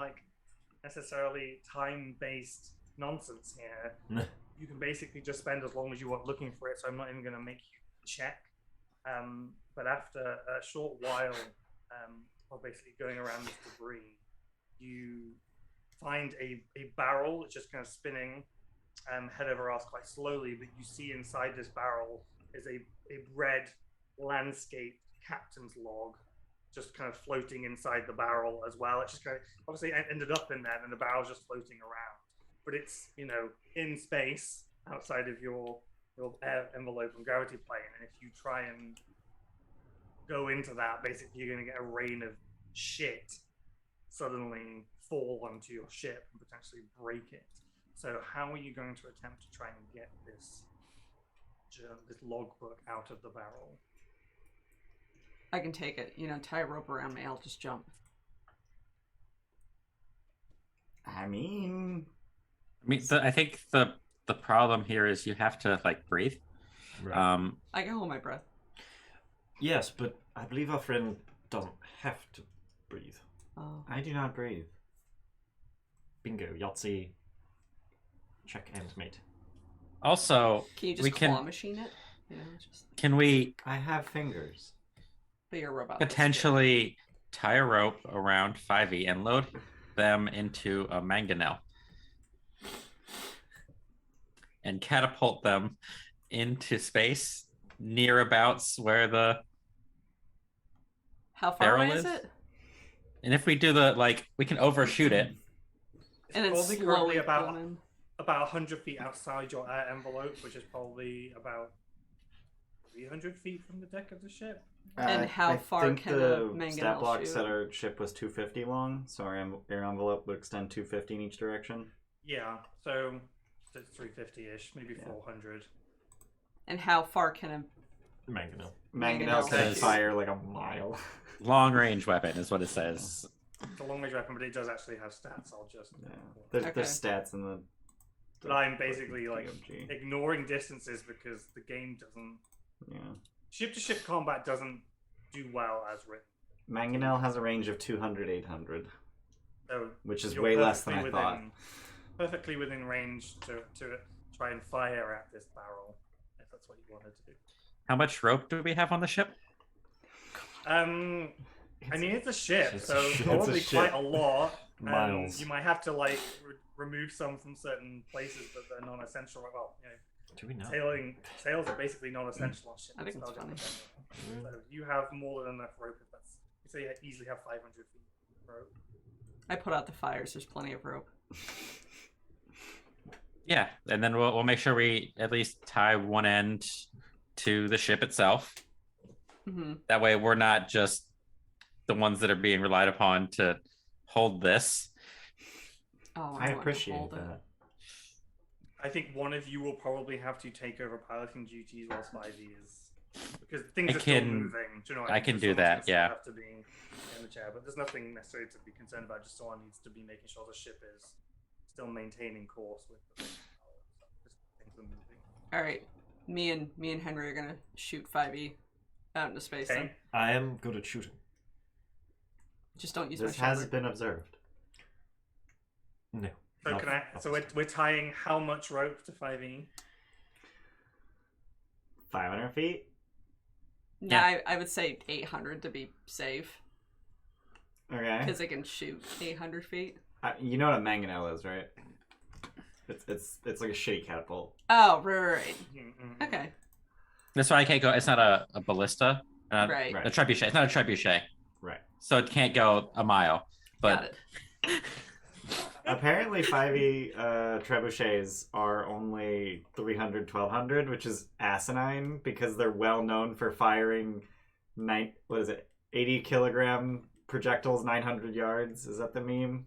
necessarily time-based nonsense here, you can basically just spend as long as you want looking for it. So I'm not even going to make you check. But after a short while of basically going around this debris, you find a barrel that's just kind of spinning head over ass quite slowly. But you see inside this barrel is a red landscape captain's log, just kind of floating inside the barrel as well. It just kind of obviously ended up in there, and the barrel's just floating around. But it's in space outside of your air envelope and gravity plane, and if you try and go into that, basically you're going to get a rain of shit suddenly fall onto your ship and potentially break it. So how are you going to attempt to try and get this logbook out of the barrel? I can take it. Tie a rope around me. I'll just jump. I mean, I think the problem here is you have to breathe. Right. I can hold my breath. Yes, but I believe our friend doesn't have to breathe. Oh. I do not breathe. Bingo, Yahtzee. Check and mate. Also, Can you just we claw machine it? can we I have fingers. But you're a robot. potentially tie a rope around 5e and load them into a mangonel and catapult them into space near abouts where the How far barrel away is is? it? and if we do we can overshoot it. It's And it's probably slowly currently about pulling. 100 feet outside your air envelope, which is probably about 300 feet from the deck of the ship. And how I far think can a the mangonel stat block shoot? said our ship was 250 long, so our air envelope would extend 250 in each direction. Yeah, so it's 350-ish, maybe 400. And how far can a Mangonel. Mangonels can Says- fire like a mile. Long range weapon is what it says. It's a long range weapon, but it does actually have stats. I'll just. Yeah. There's stats in the. But I'm basically DMG. ignoring distances because the game doesn't. Yeah. Ship-to-ship combat doesn't do well as written. Mangonel has a range of 200, 800, So which is you're way less than I perfectly thought. Perfectly within range to try and fire at this barrel, if that's what you wanted to do. How much rope do we have on the ship? I mean, it's a ship, it's so a ship. probably It's a ship. quite a lot. Miles. You might have to remove some from certain places, but they're non-essential. Well, Do we know? sails are basically non-essential on ships. I think it's Spelljammer funny. generally. So you have more than enough rope. If that's, you say you easily have 500 feet of rope. I put out the fires. There's plenty of rope. Yeah, and then we'll make sure we at least tie one end to the ship itself. Mm-hmm. That way, we're not just the ones that are being relied upon to hold this. Oh, I want to appreciate hold it. that. I think one of you will probably have to take over piloting duties whilst 5e is because things are still moving. Do you know what I mean? can So do someone's that, gonna still yeah. Have to be in the chair, but there's nothing necessarily to be concerned about. Just someone needs to be making sure the ship is still maintaining course with the things are moving. All right, me and Henry are gonna shoot 5e out into space. Okay. Then. I am good at shooting. Just don't use This my has shoulder. been observed. No. So not- can I? not So we're tying how much rope to 5e? 500 feet. No, I would say 800 to be safe Okay. because it can shoot 800 feet. You know what a mangonel is, right? It's like a shitty catapult. Oh, right. Mm-hmm. Okay. That's why I can't go. It's not a ballista. Right. A trebuchet. It's not a trebuchet. Right. So it can't go a mile. Got But it. Apparently 5e trebuchets are only 300, 1200, which is asinine because they're well known for firing 80 kilogram projectiles 900 yards. Is that the meme?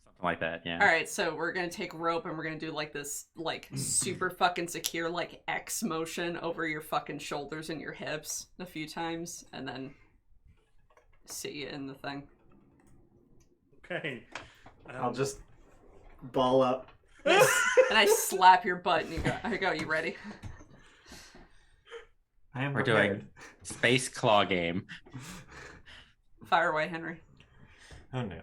something like that, yeah. All right, so we're gonna take rope and we're gonna do like this, like super fucking secure, like X motion over your fucking shoulders and your hips a few times, and then sit you in the thing. Okay. I'll just ball up. And I slap your butt and I go, you ready? I am We're prepared. doing space claw game. Fire away, Henry. Oh no.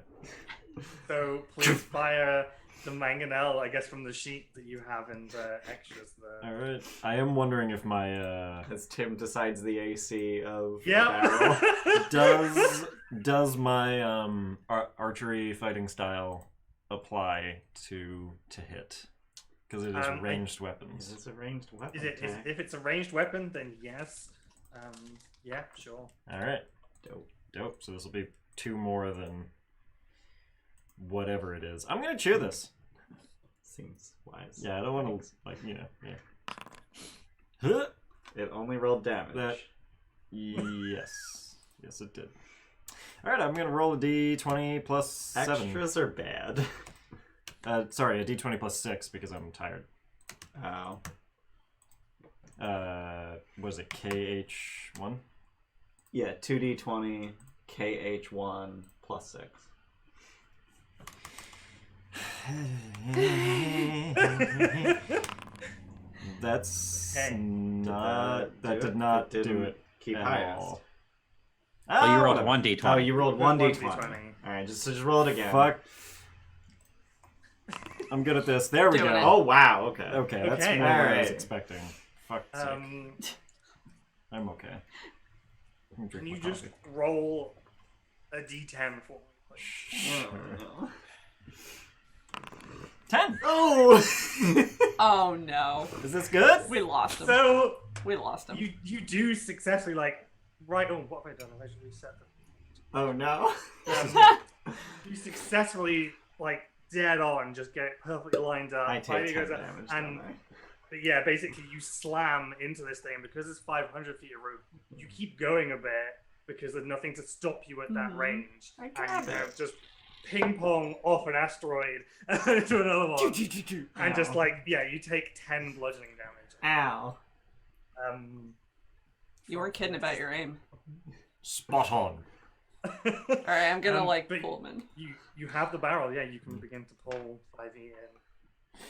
So please fire the mangonel, I guess, from the sheet that you have in the extras there. All right. I am wondering if my As Tim decides the AC of the Yeah. barrel. does my archery fighting style apply to hit, because it is ranged weapons. It's a ranged weapon. If it's a ranged weapon, then yes. Yeah, sure. All right. Dope. So this will be 2 more than whatever it is. I'm gonna chew this. Seems wise. Yeah, I don't want to Huh? It only rolled damage. That. Yes, it did. All right, I'm gonna roll a d20 plus 7. Extras are bad. Sorry, a d20 plus 6 because I'm tired. Oh. What is it? KH1? Yeah, 2d20, KH1 plus 6. That's Okay. not. That did it? not It didn't do it keep at highest. all. Oh, you rolled whatever. 1d20. Oh, you rolled 1d20. 1d20. Alright, just roll it again. Fuck. I'm good at this. There we Doing go. it. Oh, wow, okay. Okay, that's Okay. more than I was Alright. expecting. Fuck's sake. I'm okay. Let me Can drink you my just coffee. roll a d10 for me? Oh. 10! Oh! Oh no. Is this good? We lost him. So We lost him. you do successfully right. Oh, what have I done? I've actually reset them. Oh, no. You successfully dead on, just get it perfectly lined up. I take Finally 10 goes up, damage, and don't I? but yeah, basically you slam into this thing because it's 500 feet of rope. You keep going a bit because there's nothing to stop you at that Mhm. range, I and grab you kind it. of just ping pong off an asteroid into another one, and just Ow. you take 10 bludgeoning damage. Ow. You weren't kidding about your aim. Spot on. All right, I'm gonna but pull him in. You have the barrel, yeah. You can begin to pull 5e in.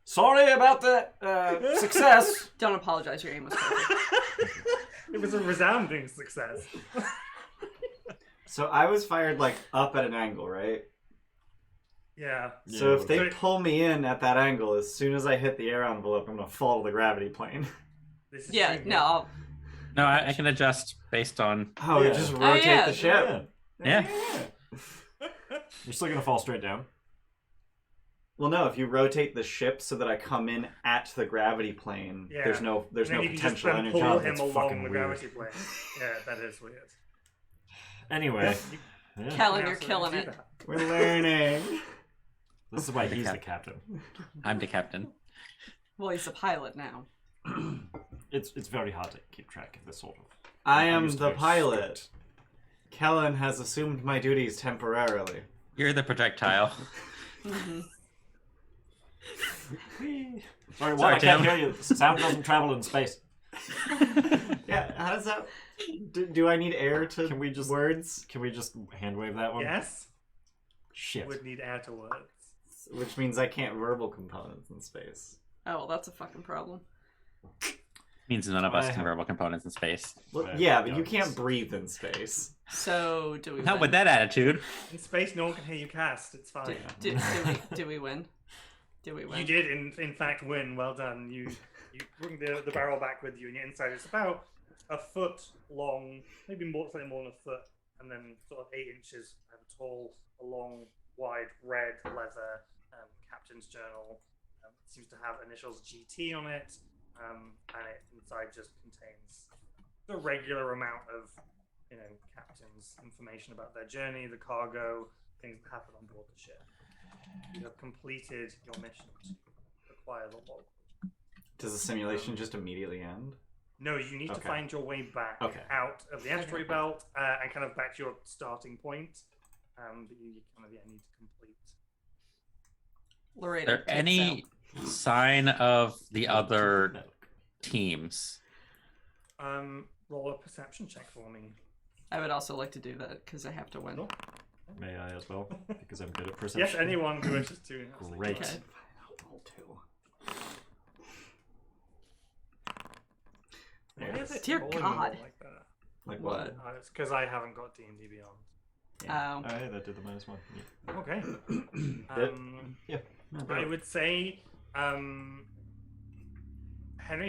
Sorry about that success. Don't apologize. Your aim was perfect. It was a resounding success. So I was fired up at an angle, right? Yeah. So if they So- pull me in at that angle, as soon as I hit the air envelope, I'm gonna fall to the gravity plane. This is Yeah. true. No. No, I can adjust based on. Oh, Yeah. just Oh, rotate yeah. the ship. Yeah. You're still gonna fall straight down. Well, no. If you rotate the ship so that I come in at the gravity plane, Yeah. there's no And then you can just potential then energy. pull Oh, him that's along fucking the weird. gravity plane. Yeah, that is weird. Anyway, Yeah. Kellen, Now, you're so killing do it. that. We're learning. This is why he's the captain. I'm the captain. Well, he's a pilot now. It's very hard to keep track of this sort of. I am used to the be pilot. strict. Kellen has assumed my duties temporarily. You're the projectile. Mhm. Sorry, what? Sorry, I can't Tim. hear you. Sound doesn't travel in space. Yeah, how does that... Do I need air to Can we just- words? Can we just hand wave that one? Yes, Shit. would need air to words. Which means I can't verbal components in space. Oh, well, that's a fucking problem. Means none of us I can have- verbal components in space. Well, I yeah, have but you guns. can't breathe in space. So, do we Not win? with that attitude. In space, no one can hear you cast. It's fine. Do we win? Do we win? You did, in fact, win. Well done. You bring the barrel back with you, and you're inside. It's about a foot long, maybe slightly more than a foot, and then sort of 8 inches tall, a long, wide red leather captain's journal. It seems to have initials GT on it, and it inside just contains the regular amount of, captain's information about their journey, the cargo, things that happen on board the ship. You have completed your mission to acquire the log. Does the simulation just immediately end? No, you need to Okay. find your way back Okay. out of the asteroid belt and kind of back to your starting point. But you kind of need to complete. Laredo, Are there takes any sign of the other teams? Roll a perception check for me. I would also like to do that because I have to win. Sure. May I as well? Because I'm good at perception. Yes, anyone who wishes to. Great. Okay. Roll 2. Why There it is is. it Dear rolling God. like that? Like What? It's because I haven't got D&D Beyond. Oh. Oh, yeah, that did the -1. Yeah. Okay. No, I would say Henry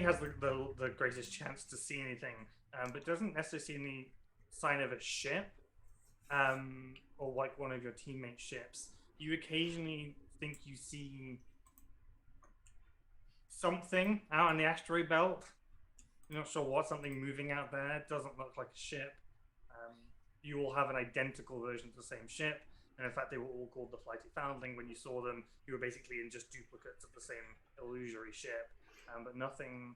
has the greatest chance to see anything, but doesn't necessarily see any sign of a ship or like one of your teammates' ships. You occasionally think you see something out on the asteroid belt. You're not sure what, something moving out there. It doesn't look like a ship. You all have an identical version of the same ship. And in fact, they were all called the Flighty Foundling. When you saw them, you were basically in just duplicates of the same illusory ship. But nothing,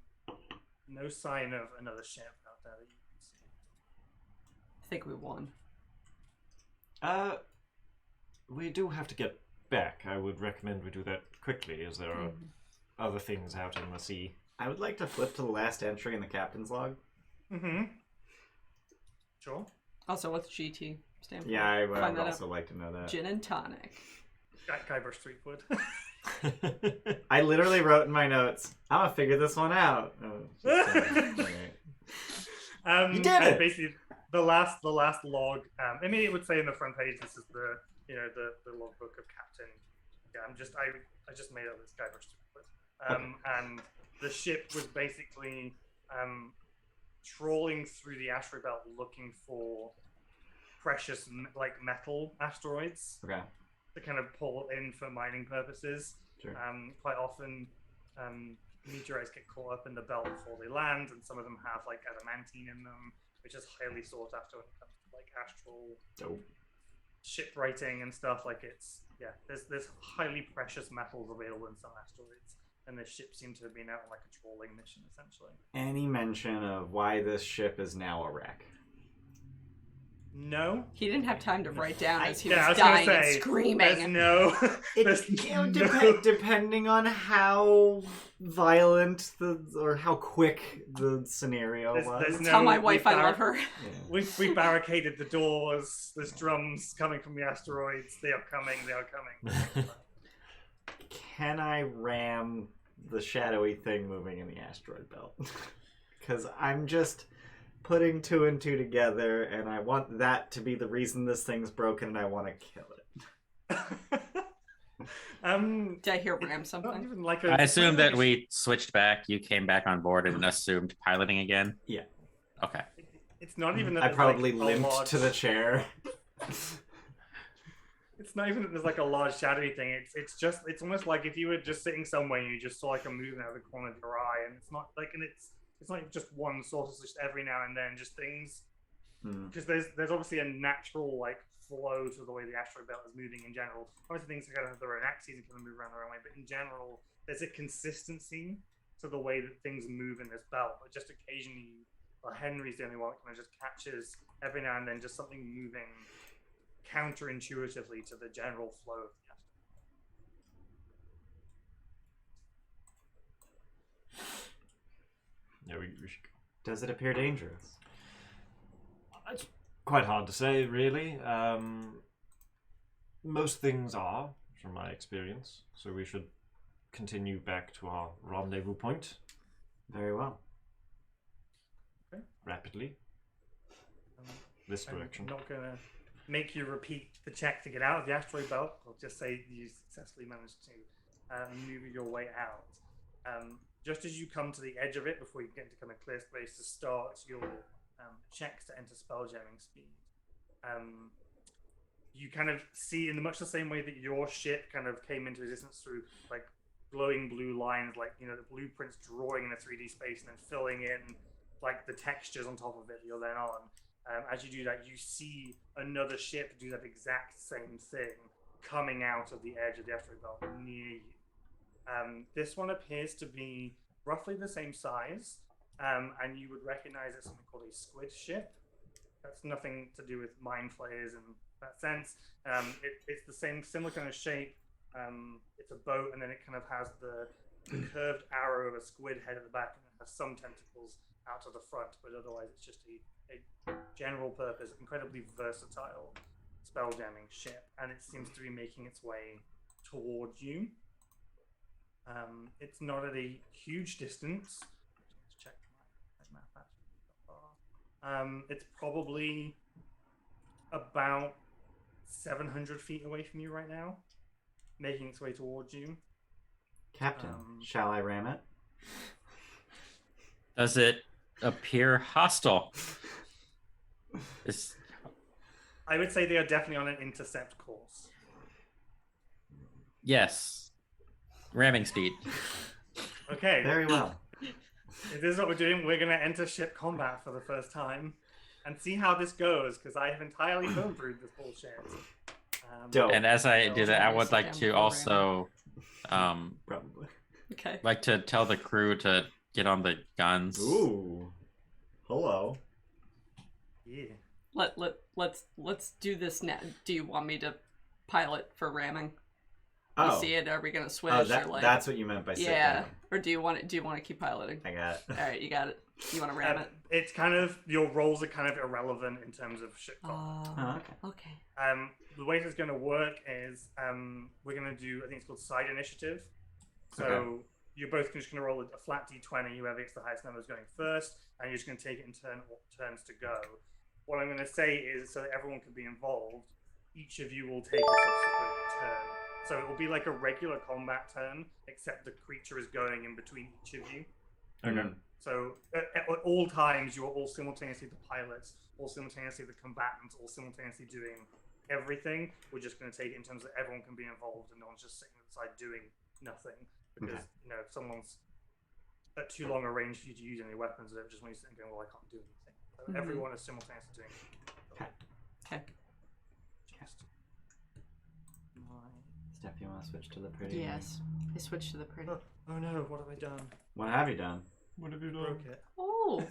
no sign of another ship out there that you can see. I think we won. We do have to get back. I would recommend we do that quickly, as there are other things out in the sea. I would like to flip to the last entry in the captain's log. Mm-hmm. Sure. Also, what's GT stand for? Yeah, I would Find that also like to know that. Gin and tonic. Kyber Streetwood. I literally wrote in my notes, I'm gonna figure this one out. Oh, You did and it! Basically, the last log. I mean, it would say in the front page, this is the logbook of Captain. Yeah, I just made up this Kyber Streetwood. And the ship was basically trawling through the asteroid belt looking for precious metal asteroids Okay. to kind of pull in for mining purposes. Sure. Quite often meteorites get caught up in the belt before they land, and some of them have adamantine in them, which is highly sought after when it comes to astral Dope. shipwriting and stuff. There's highly precious metals available in some asteroids, and this ship seemed to have been out on a trawling mission essentially. Any mention of why this ship is now a wreck? No. He didn't have time to write down as he I was was gonna dying and say, screaming. There's no. There's no. Depending on how violent or how quick the scenario There's was. no- Tell my we wife I bar- love her. Yeah. We barricaded the doors. There's drums coming from the asteroids. They are coming. They are coming. Can I ram the shadowy thing moving in the asteroid belt? Because I'm just putting 2 and 2 together, and I want that to be the reason this thing's broken, and I want to kill it. Did I hear ram not something? even like I assumed that we switched back. You came back on board and assumed piloting again. Yeah. Okay. It's not even that I there's, probably a limped large- to the chair. It's not even that there's a large shadowy thing. It's almost like if you were just sitting somewhere and you just saw a movement out of the corner of your eye, and it's not just one source. It's just every now and then just things. Hmm. Because there's obviously a natural flow to the way the asteroid belt is moving in general. Obviously, things kind of have their own axes and kind of move around their own way, but in general, there's a consistency to the way that things move in this belt. But just occasionally, well, Henry's the only one that kind of just catches every now and then just something moving counterintuitively to the general flow of the asteroid. Yeah, we should go. Does it appear dangerous? It's quite hard to say, really. Most things are, from my experience. So we should continue back to our rendezvous point Very well. rapidly. This direction. I'm not going to make you repeat the check to get out of the asteroid belt. I'll just say you successfully managed to move your way out. Just as you come to the edge of it, before you get into kind of clear space to start your checks to enter spelljamming speed, you kind of see in much the same way that your ship kind of came into existence through like glowing blue lines, like, you know, the blueprints drawing in a 3D space and then filling in like the textures on top of it that you're then on. As you do that, you see another ship do that exact same thing coming out of the edge of the asteroid belt near you. This one appears to be roughly the same size, and you would recognize it's something called a squid ship. That's nothing to do with mind flayers in that sense. It's the same, similar kind of shape. It's a boat, and then it kind of has the curved arrow of a squid head at the back, and it has some tentacles out to the front, but otherwise it's just a general purpose, incredibly versatile spelljamming ship, and it seems to be making its way towards you. It's not at a huge distance. Let's check my map actually. It's probably about 700 feet away from you right now, making its way towards you. Captain, shall I ram it? Does it appear hostile? I would say they are definitely on an intercept course. Yes. Ramming speed. Okay. Very well. If this is what we're doing, we're going to enter ship combat for the first time and see how this goes, because I have entirely homebrewed this bullshit. Dope. And as I do that, I would like to also Probably. Okay. like to tell the crew to get on the guns. Ooh. Hello. Yeah. Let's do this now. Do you want me to pilot for ramming? Oh. You see it? Are we gonna switch? Oh, or like... that's what you meant by sit yeah. down. Or do you want to keep piloting? I got it. All right, you got it. You want to ram it? It's kind of, your roles are kind of irrelevant in terms of ship combat. Oh, Okay. The way it's going to work is we're going to do, I think it's called side initiative. So Okay. you're both just going to roll a flat d20, whoever gets the highest number is going first, and you're just going to take it in turns to go. What I'm going to say is, so that everyone can be involved, each of you will take a subsequent turn. So it will be like a regular combat turn, except the creature is going in between each of you. Okay. So at all times, you are all simultaneously the pilots, all simultaneously the combatants, all simultaneously doing everything. We're just going to take it in terms that everyone can be involved and no one's just sitting outside doing nothing. Because, you know, if someone's at too long a range for you to use any weapons, they're just when you're sitting going, well, I can't do anything. So everyone is simultaneously doing Okay. just Steph, you want to switch to the pretty? Yes. I switched to the pretty. Oh no, what have I done? What have you done? What have you done? Broke it. Oh.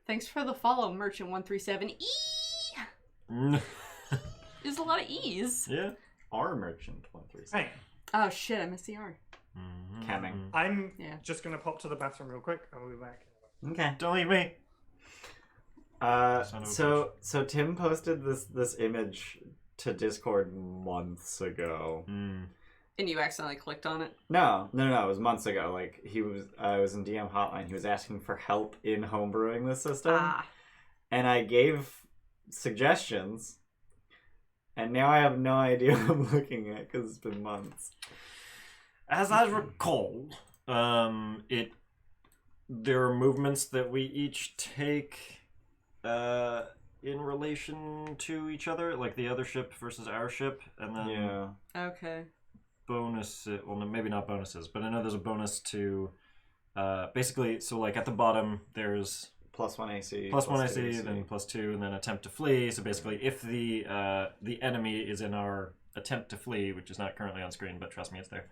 Thanks for the follow, Merchant137. There's a lot of E's. Yeah. Our merchant 136. Hey, Oh shit! I missed the R. Camming. I'm Yeah. just going to pop to the bathroom real quick. I'll be back. Okay. Don't leave me. So Tim posted this image to Discord months ago. And you accidentally clicked on it. No, it was months ago. Like I was in DM Hotline. He was asking for help in homebrewing the system, and I gave suggestions. And now I have no idea what I'm looking at because it's been months. As I recall, there are movements that we each take in relation to each other, like the other ship versus our ship, and then Yeah. Okay. bonuses. Well, no, maybe not bonuses, but I know there's a bonus to basically. So, like at the bottom, there's +1 AC. +1 2 AC, then +2, and then attempt to flee. So basically, if the enemy is in our attempt to flee, which is not currently on screen, but trust me, it's there.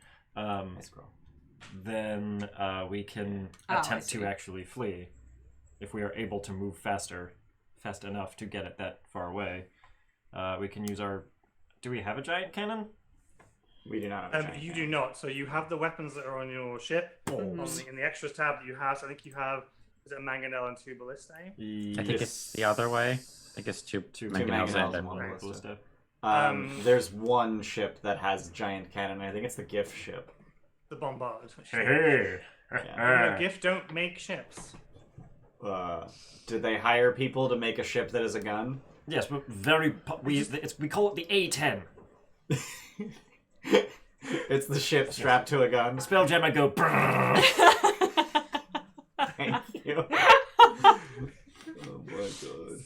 Then we can attempt to actually flee if we are able to move fast enough to get it that far away. We can use our... Do we have a giant cannon? We do not have a giant You cannon. do not. So you have the weapons that are on your ship. In the extras tab that you have, so I think you have... Is it a mangonel and 2 ballistae? I think it's the other way. I think it's two mangonels mangonels and and then one ballista. There's one ship that has giant cannon. I think it's the Giff ship. The Bombard. Yeah. Giff don't make ships. Did they hire people to make a ship that is a gun? Yes, but we call it the A10. It's the ship strapped to a gun. Spelljammer go. Brrr. Thank you. Oh my god.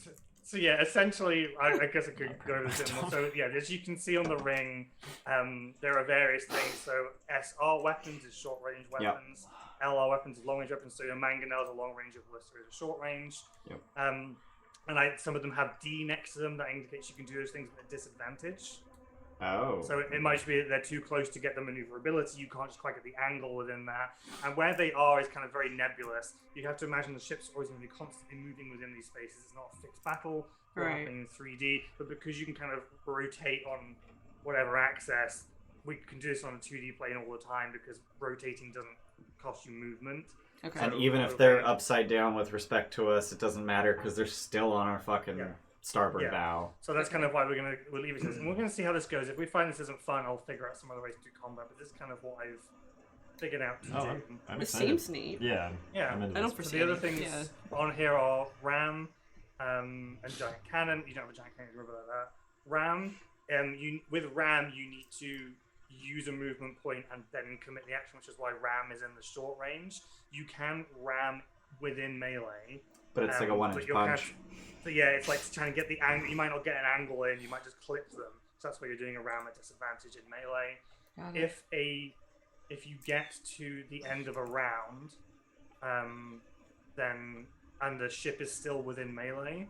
So yeah, essentially, I guess I could go over this a bit more. So yeah, as you can see on the ring, there are various things. So SR weapons is short range weapons. LR weapons is long range weapons. So your mangonels are long range, your ballista is a short range. Yep. And some of them have D next to them that indicates you can do those things at a disadvantage. Oh. So it might just be that they're too close to get the maneuverability. You can't just quite get the angle within that. And where they are is kind of very nebulous. You have to imagine the ship's always going to be constantly moving within these spaces. It's not a fixed battle. It's happening in 3D. But because you can kind of rotate on whatever axis, we can do this on a 2D plane all the time because rotating doesn't cost you movement. Okay. And even if they're upside down with respect to us, it doesn't matter because they're still on our fucking starboard bow. So that's kind of why we'll leave it as, and we're gonna see how this goes. If we find this isn't fun, I'll figure out some other ways to do combat. But this is kind of what I've figured out to do. I'm It excited. seems neat. Yeah. I'm into I don't this. foresee So the other any- things on here are ram and giant cannon. You don't have a giant cannon, remember that. Ram, with ram you need to use a movement point and then commit the action, which is why ram is in the short range. You can ram within melee. But it's like a 1-inch punch. So yeah, it's like trying to get the angle. You might not get an angle in. You might just clip them. So that's why you're doing a ram at disadvantage in melee. Got it. If you get to the end of a round, then and the ship is still within melee,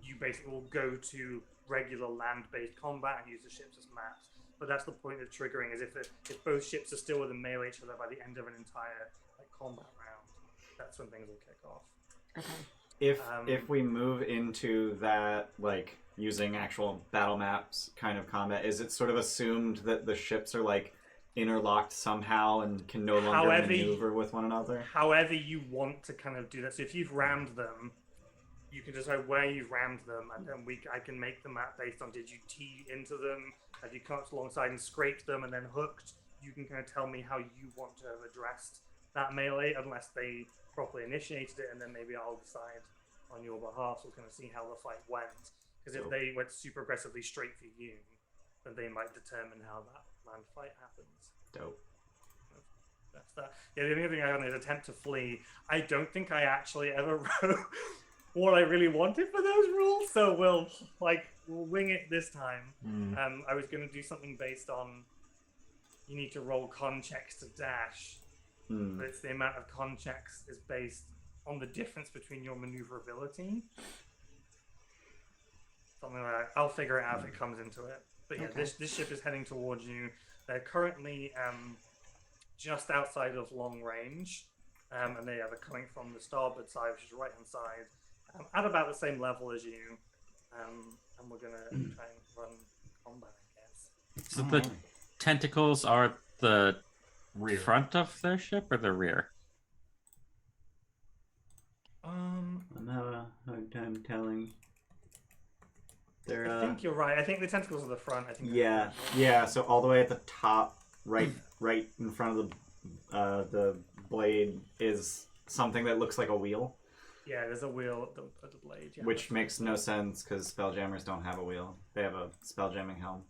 you basically will go to regular land-based combat and use the ships as maps. But that's the point of triggering, is if both ships are still within melee each other by the end of an entire combat round, that's when things will kick off. Okay. If we move into that, like, using actual battle maps kind of combat, is it sort of assumed that the ships are, like, interlocked somehow and can no longer maneuver with one another? However you want to kind of do that. So if you've rammed them, you can decide where you've rammed them, and then I can make the map based on, did you tee into them, have you come up alongside and scraped them and then hooked? You can kind of tell me how you want to have addressed that melee, unless they properly initiated it, and then maybe I'll decide on your behalf. So we'll kind of see how the fight went. Because if they went super aggressively straight for you, then they might determine how that land fight happens. Dope. That's that. Yeah, the only thing I have is attempt to flee. I don't think I actually ever wrote what I really wanted for those rules, so we'll wing it this time. I was going to do something based on you need to roll con checks to dash, but it's the amount of con checks is based on the difference between your maneuverability. Something like that. I'll figure it out if it comes into it. But yeah, this ship is heading towards you. They're currently just outside of long range, and they're coming from the starboard side, which is right hand side, at about the same level as you. And we're gonna try and run combat, I guess. So the tentacles are the Rear. front of their ship or the rear? I'm having a hard time telling. They're, I think you're right. I think the tentacles are the front. I think. yeah. So all the way at the top, right in front of the blade is something that looks like a wheel. Yeah, there's a wheel at the blade. Yeah, Which makes no sense because spelljammers don't have a wheel. They have a spelljamming helm.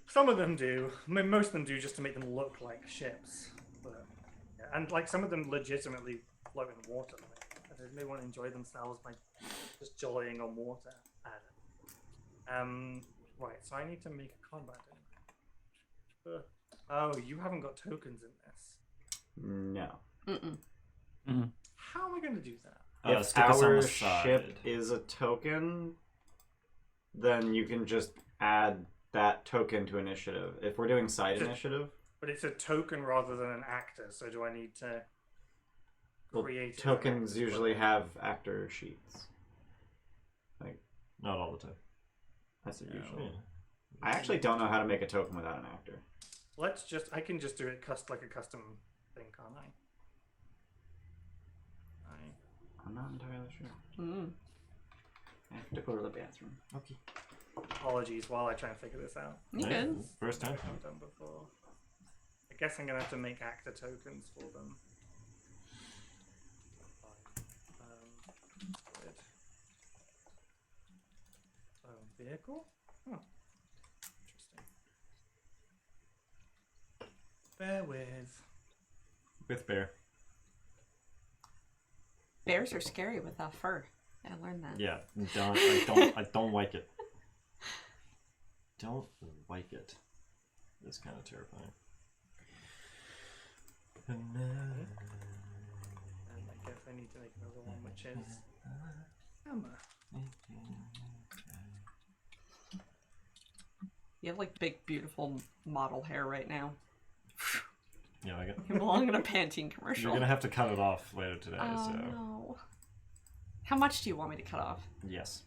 some of them do. I mean, most of them do just to make them look like ships. But, yeah. And some of them legitimately float in water. They may want to enjoy themselves by just jollying on water. Right, so I need to make a combat. Oh, you haven't got tokens in this. No. Mm-mm. How am I going to do that? If stick us on our the side. ship is a token, then you can just add that token to initiative. If we're doing side initiative, But it's a token rather than an actor, so do I need to create it as an tokens actor? usually have actor sheets. Not all the time. That's it Yeah. usually. I actually don't know how to make a token without an actor. I can just do it like a custom thing, can't I? I'm not entirely sure. Mm. I have to go to the bathroom. Okay. Apologies while I try and figure this out. You Yeah, good? First time. I've done before. I guess I'm gonna have to make actor tokens for them. Good. Vehicle? Huh. Interesting. Bear with. Bear. Bears are scary without fur. I learned that. Yeah. I don't like it. Don't like it. It's kind of terrifying. And I guess I need to make another one, which is hammer. You have like big, beautiful model hair right now. Yeah, I get. You belong in a Pantene commercial. You're gonna have to cut it off later today. Oh so no. How much do you want me to cut off? yes.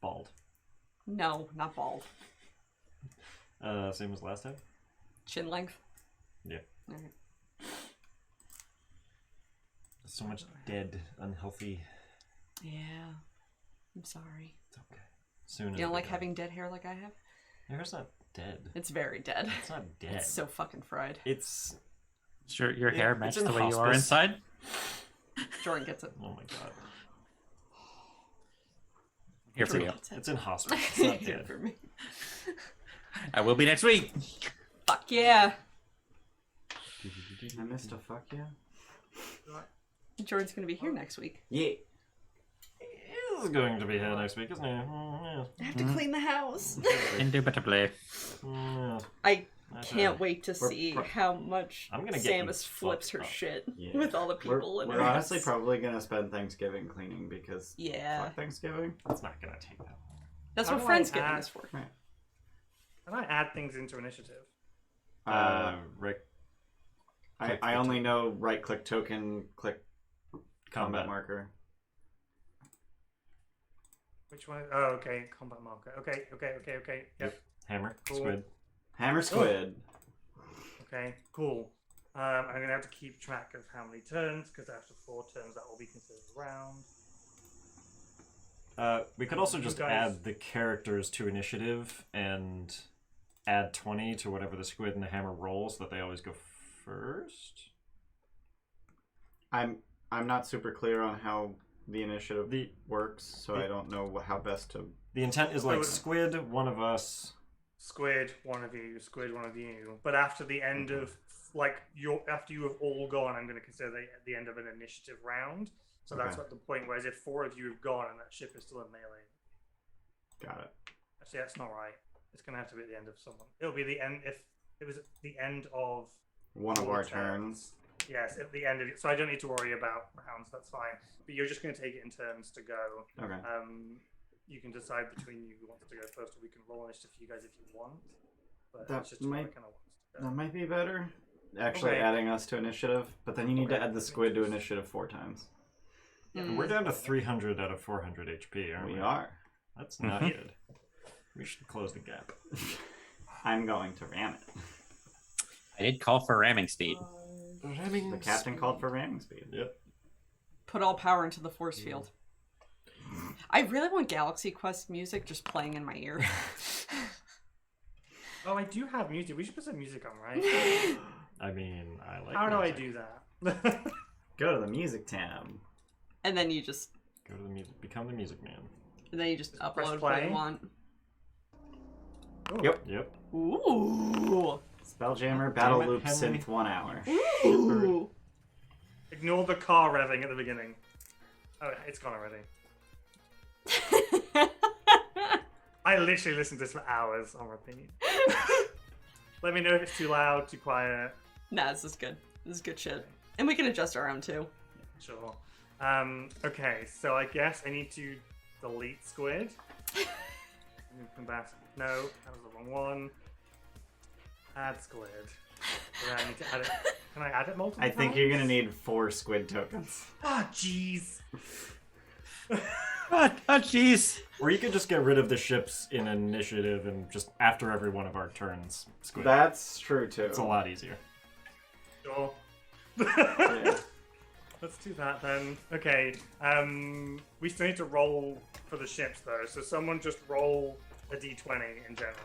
Bald. No, not bald. Same as last time. Chin length? Yeah. Alright. So much dead, unhealthy. Yeah. I'm sorry. It's okay. Soon. You don't like having dead hair like I have? Hair's not dead. It's very dead. It's not dead. It's so fucking fried. It's. Sure, your hair It's matches in the way you are hospice. inside. Jordan gets it. Oh my god. Here for you. Jordan gets it. It's in hospital. It's not Here dead. for me. I will be next week. Fuck yeah. I missed a fuck yeah. Jordan's gonna be here next week. Yeah. He's going to be here next week, isn't he? I have to clean the house. Indubitably. I can't wait to We're see pro- how much I'm gonna get you Samus flips her fucked up. shit Yeah. with all the people in We're her honestly house. probably gonna spend Thanksgiving cleaning because Yeah. fuck Thanksgiving. It's not gonna take that long. That's How what do I Friendsgiving add- is for. Can I add things into initiative? Rick, I only know right click token, click combat combat. marker. Which one? Oh, okay. Combat marker. Okay. Yep. Hammer, Cool. squid. Hammer squid. Okay. Cool. I'm gonna have to keep track of how many turns because after 4 turns that will be considered a round. We could also You just guys- add the characters to initiative and add 20 to whatever the squid and the hammer roll so that they always go first. I'm not super clear on how the initiative The works, so I don't know how best to. the intent is like So- squid, one of us. Squid, one of you. Squid, one of you. But after the end of after you have all gone, I'm going to consider the end of an initiative round. So that's Okay. what the point. Whereas if 4 of you have gone and that ship is still in melee, Got it. actually that's not right. It's going to have to be at the end of someone. It'll be the end if it was at the end of One of your our turns. Yes, at the end of it. So I don't need to worry about rounds. That's fine. But you're just going to take it in turns to go. Okay. You can decide between you who wants to go first, or we can roll initiative for you guys if you want. But That it's just who might- kind of wants to go. That might be better. Actually, Okay. adding us to initiative, but then you need Okay. to add the squid to initiative 4 times. Mm. We're down to 300 out of 400 HP, aren't we? We are. That's not good. We should close the gap. I'm going to ram it. I did call for ramming speed. The captain called for ramming speed. Yep. Put all power into the force field. I really want Galaxy Quest music just playing in my ear. Oh, I do have music. We should put some music on, right? I mean, I like. How do I music. do that? Go to the music tab. And then you just Go to the music. Become the music man. just press upload what play. you want. Ooh. Yep. Yep. Ooh. Spelljammer battle Damn it, loop Henry. synth 1 hour. Ooh. Ignore the car revving at the beginning. Oh, it's gone already. I literally listened to this for hours on repeat. Let me know if it's too loud, too quiet. Nah, this is good. This is good shit. And we can adjust our own too. Sure. Okay, so I guess I need to delete squid. Combat. No, that was the wrong one. Add squid. Then I need to add it. Can I add it multiple I times? think you're gonna need 4 squid tokens. Ah, jeez. Oh, jeez. Or you could just get rid of the ships in initiative and just after every one of our turns, squid. That's true too. It's a lot easier. Sure. Yeah. Let's do that then. Okay. We still need to roll for the ships though, so someone just roll a d20 in general.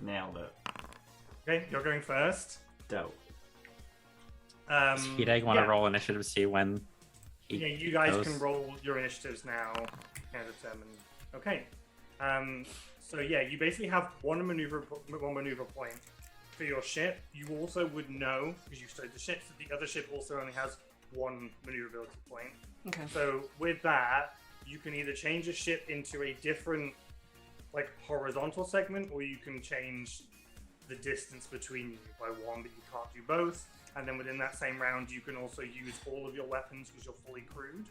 Nailed it. Okay, you're going first. Dope. Does Hideg want to yeah. roll initiative to see when he Yeah, you guys goes? can roll your initiatives now and determine. Okay. So yeah, you basically have one maneuver point for your ship. You also would know, because you studied the ships, that the other ship also only has one maneuverability point. Okay. So with that, you can either change a ship into a different, like, horizontal segment, or you can change the distance between you by one, but you can't do both. And then within that same round, you can also use all of your weapons because you're fully crewed.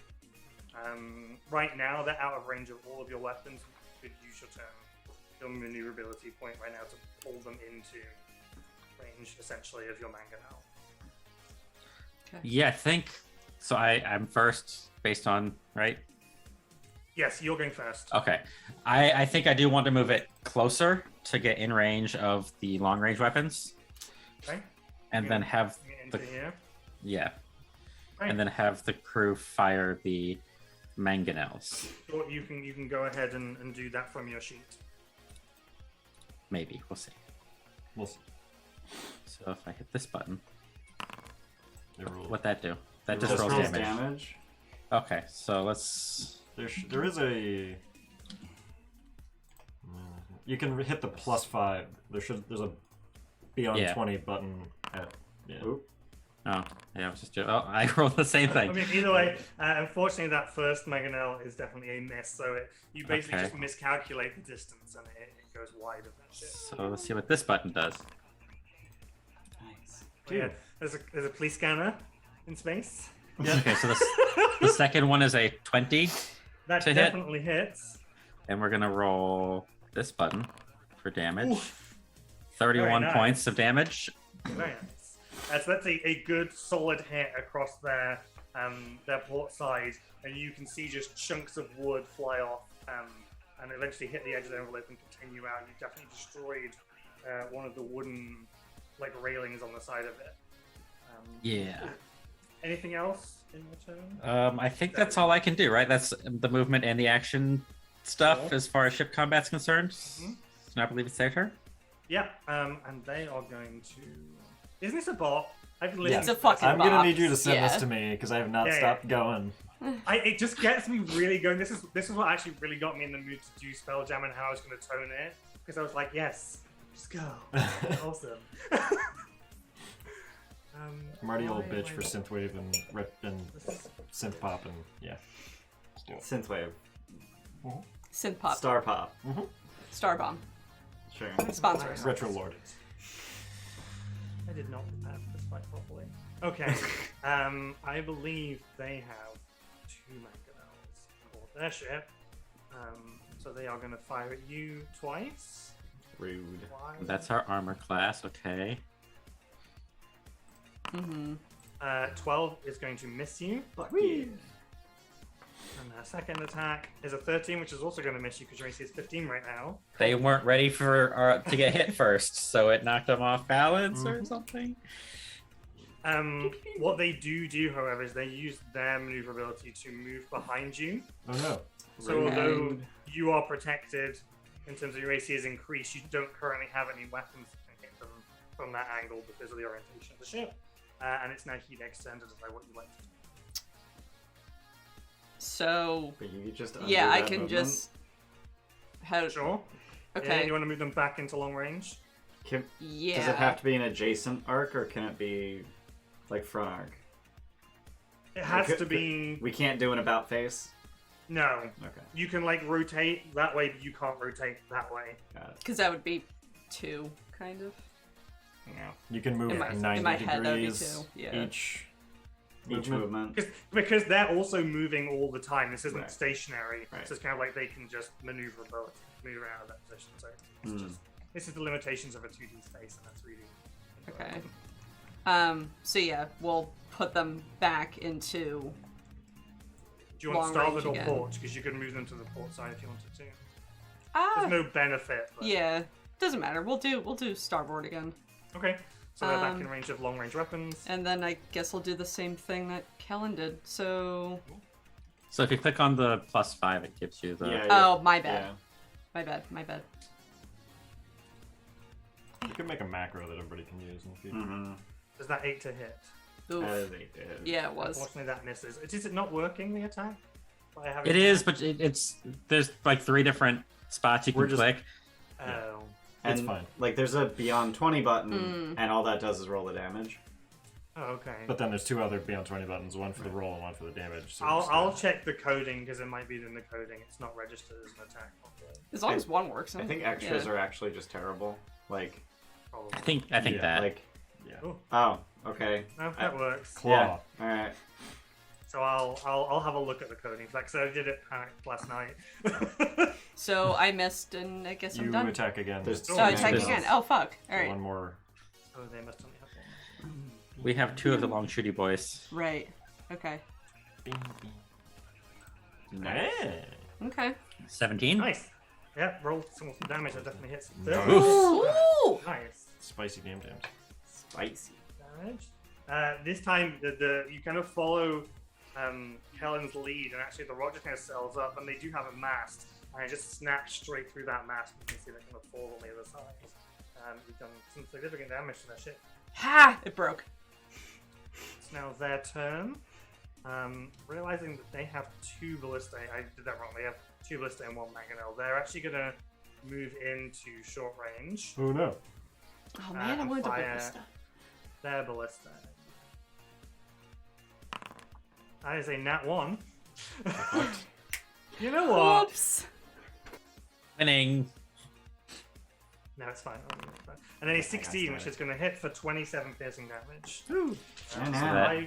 Right now, they're out of range of all of your weapons. You could use your maneuverability point right now to pull them into range, essentially, of your mangonel. Yeah, I think so. I'm first based on right. Yes, you're going first. Okay, I think I do want to move it closer to get in range of the long range weapons, Okay. and then have Into the here. yeah, Right. and then have the crew fire the mangonels. Or you can go ahead and do that from your sheet. Maybe we'll see. We'll see. So if I hit this button, They roll. what'd that do? That It just rolls rolls damage. Okay, so let's. There is a. You can hit the +5. There's a Beyond Yeah. 20 button at. Yeah. Oop. Oh, yeah, I was just. Oh, I rolled the same thing. I mean, either way, unfortunately, that first mangonel is definitely a miss. So you basically Okay. just miscalculate the distance, and it goes wide of that shit. So let's see what this button does. Nice. But yeah, there's a police scanner in space. Okay, so the second one is a 20, That To hit. definitely hits. and we're gonna roll this button for damage. Oof. 31 Very nice. points of damage. Very nice. So that's a good solid hit across their port side, and you can see just chunks of wood fly off and eventually hit the edge of the envelope and continue out. You definitely destroyed one of the wooden railings on the side of it. Yeah. Anything else in your turn? I think that's all I can do, right? That's the movement and the action stuff Cool. as far as ship combat's concerned. Mhm. So I believe it's their turn. Yeah, and they are going to. Isn't this a bot? I've been Yeah. listening. It's a fucking I'm gonna box. need you to send this Yeah. to me because I have not Yeah, stopped going. It just gets me really going. This is what actually really got me in the mood to do Spelljammer and how I was going to tone it, because I was like, yes, just go. Awesome. I'm already a why little bitch am I for not- synthwave and This is- synth pop and yeah. Synthwave. Synth pop. Star Pop. Star bomb. Sure. Sponsor us. Retro Lord. I did not prepare for this fight properly. Okay. I believe they have 2 mangonels aboard their ship. So they are going to fire at you twice. Rude. Why? That's our armor class, okay. Mm-hmm. 12 is going to miss you. Fuck you. And their second attack is a 13, which is also going to miss you because your AC is 15 right now. They weren't ready for to get hit first, so it knocked them off balance or something. What they do, however, is they use their maneuverability to move behind you. Oh no. So although you are protected in terms of your AC is increased, you don't currently have any weapons that can hit them from that angle because of the orientation of the ship. And it's now Hideg's turn to decide what you like to do. So But you just yeah, undo I that can movement. just. How? Sure. Yeah, Okay. you want to move them back into long range? Yeah. Does it have to be an adjacent arc, or can it be like front arc? It has could- to be. We can't do an about face. No. Okay, You can rotate that way, but you can't rotate that way. got it. Because that would be 2, kind of. You can move In my 90 head, that would be degrees 2, yeah. each Each movement. Because they're also moving all the time. This isn't Right. stationary, Right. so it's kind of like they can just maneuver both, move out of that position. So it's just this is the limitations of a 2D space, and that's really Okay. So yeah, we'll put them back into. Do you want Long starboard range or again. port? Because you could move them to the port side if you wanted to. Ah, There's no benefit. But... yeah, doesn't matter. We'll do starboard again, Okay. So they're back in range of long range weapons. and then I guess we'll do the same thing that Quelin did. So, So if you click on the +5, it gives you the. Yeah. oh my bad, Yeah. my bad. You can make a macro that everybody can use in the future. Mm-hmm. Is that 8 to hit? Oof. Yeah, it was. Unfortunately, that misses. Is it not working, the attack? By having It is, but it's there's like 3 different spots you We're can just- click. Oh. It's And fine. like there's a Beyond 20 button, and all that does is roll the damage. Oh, okay. But then there's 2 other Beyond 20 buttons, one for the roll and one for the damage. So I'll check the coding because it might be in the coding. It's not registered as an attack. As long as one works. I think extras are actually just terrible. Like, Probably. I think Yeah, that. like, Yeah. Oh, oh, okay. no, that works. Claw. Yeah. All right. So I'll have a look at the coding. Like, so I did it last night. So I missed, and I guess I'm You done. attack again. There's Oh, I attack There's- again. Oh fuck! All So right, one more. Oh, they must only have one. We have 2 of the long shooty boys. right. Okay. Nice. Hey. Okay. 17. Nice. Yeah, roll some damage. That definitely hits. Nice. Ooh! Nice Spicy game jams. Spicy. damage. This time, the you kind of follow Quelin's lead, and actually the rock just kind of sells up, and they do have a mast, and it just snaps straight through that mast. You can see that kind of fall on the other side. You've done some significant damage to their ship. Ha! It broke. It's now their turn. Realizing that they have 2 ballista, I did that wrong. They have 2 ballista and 1 mangonel. They're actually gonna move into short range. Oh no. Oh man, I and wanted to fire break this stuff. Their ballista. That is a nat 1. You know what? Oops. Winning. No, it's fine. And then a 16, which is going to hit for 27 piercing damage. Yeah, So now. that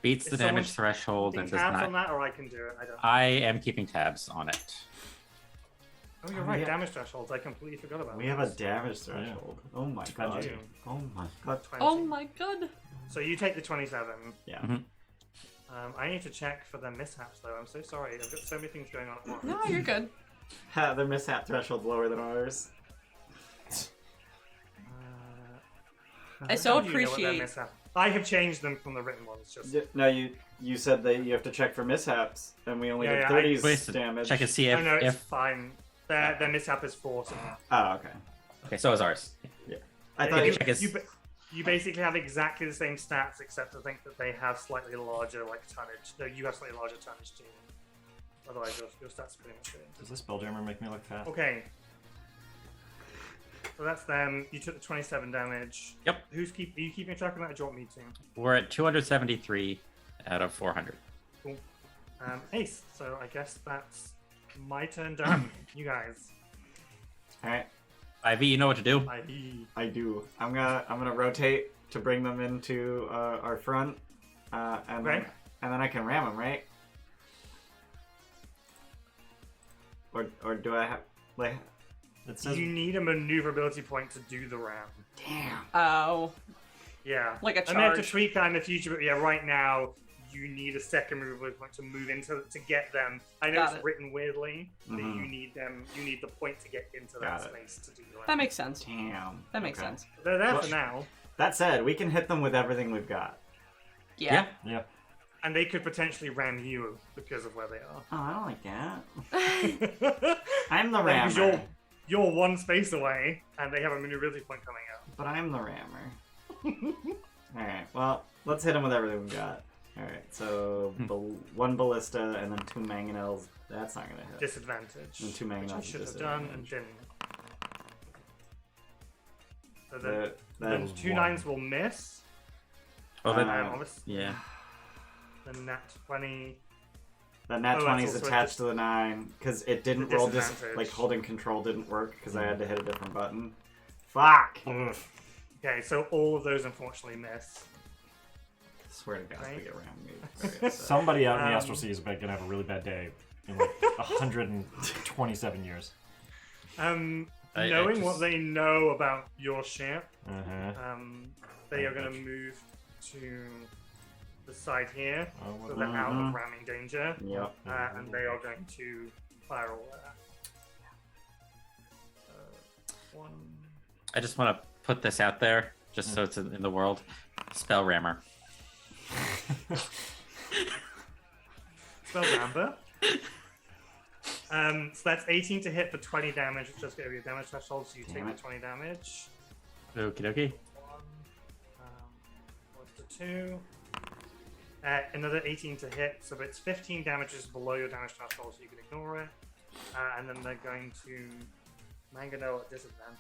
beats the Is someone damage threshold and Keeping does tabs on not. that, or I can do it. I don't. I am keeping tabs on it. Oh, you're right. Damage thresholds. I completely forgot about. We have a damage threshold. Oh my god. Twenty. Oh my god. 20. Oh my god. So you take the 27. Yeah. Mhm. I need to check for their mishaps, though. I'm so sorry. I've got so many things going on at once. No, you're good. Ha, their mishap threshold's lower than ours. I so how do you know what their appreciate- mishap- I have changed them from the written ones. Just No, you said that you have to check for mishaps, and we only Yeah, have yeah, 30s Wait, so damage. check and see I know it's if. fine. Their mishap is 40. Oh, okay. Okay, so is ours. I thought you you, check his- You basically have exactly the same stats, except I think that they have slightly larger like tonnage. No, you have slightly larger tonnage too. Otherwise, your stats are pretty much good. Does this Spelljammer make me look fat? Okay. So that's them. You took the 27 damage. Yep. Are you keeping track of that, or do you want me to? We're at 273 out of 400. Cool. Ace. So I guess that's my turn done. You guys. Alright, IV, you know what to do. I do. I'm gonna rotate to bring them into our front, and Okay. then I can ram them, right? Or do I have like? It says You need a maneuverability point to do the ram. Damn. Oh. Yeah. Like a I may have to charge. tweak that in the future, but yeah, right now you need a second maneuverability point to move into to get them. I know Got it's it. written weirdly, but Mhm. you need them. You need the point to get into Got that it. space to do the ram. That makes sense. Damn. That makes Okay. sense. They're there Well- for now, That said, we can hit them with everything we've got. Yeah. yeah. and they could potentially ram you because of where they Oh, I don't like that. are. I'm the Because rammer. you're one space away, and they have a maneuverability point coming up. But I'm the rammer. Alright, well, let's hit them with everything we got. Alright, so one ballista and then 2 mangonels. That's not gonna hit. Disadvantage. And 2 Which I mangonels. should is have done and disadvantage. didn't. So the That- 2 9s will miss. Well, then, Obviously, yeah. the nat 20. The nat Oh, 20 that's is also attached to the 9 because it didn't The roll. disadvantage. Like holding control didn't work because I had to hit a different button. Fuck. Okay, so all of those unfortunately miss. Swear to God, Right. we get rammed. Very upset. Somebody out in the Astral Sea is gonna have a really bad day in like 127 years. Knowing what they know about your ship, Uh-huh. they are going to move to the side here, Oh, so what they're out of ramming danger, Yep. and they are going to fire all that. One. I just want to put this out there, just so it's in the world. Spelljammer. Spelljammer. So that's 18 to hit for 20 damage, which is going to be a damage threshold, so you take Damn the it. 20 damage. Okie dokie. One, what's the 2? Another 18 to hit, so it's 15 damage is below your damage threshold, so you can ignore it. And then they're going to Mangonel at disadvantage.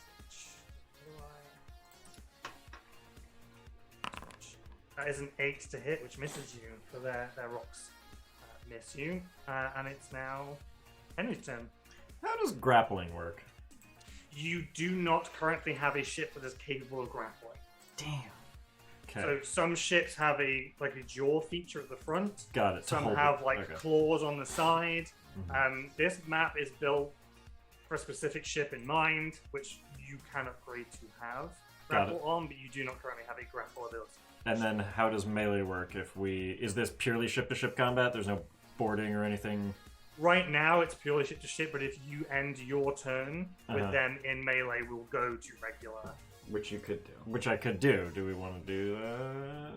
That is an 8 to hit, which misses you, so their rocks miss you. And it's now Henry's turn. How does grappling work? You do not currently have a ship that is capable of grappling. Damn. Okay, So some ships have a jaw feature at the front. got it. to Some hold have it. like Okay. claws on the side. Mhm. This map is built for a specific ship in mind, which you can upgrade to have Got grapple on, but you do not currently have a grapple ability. And then how does melee work if is this purely ship-to-ship combat? There's no boarding or anything? Right now, it's purely ship to ship, but if you end your turn with Uh-huh. them in melee, we'll go to regular. Which you could do. Which I could do. Do we want to do that?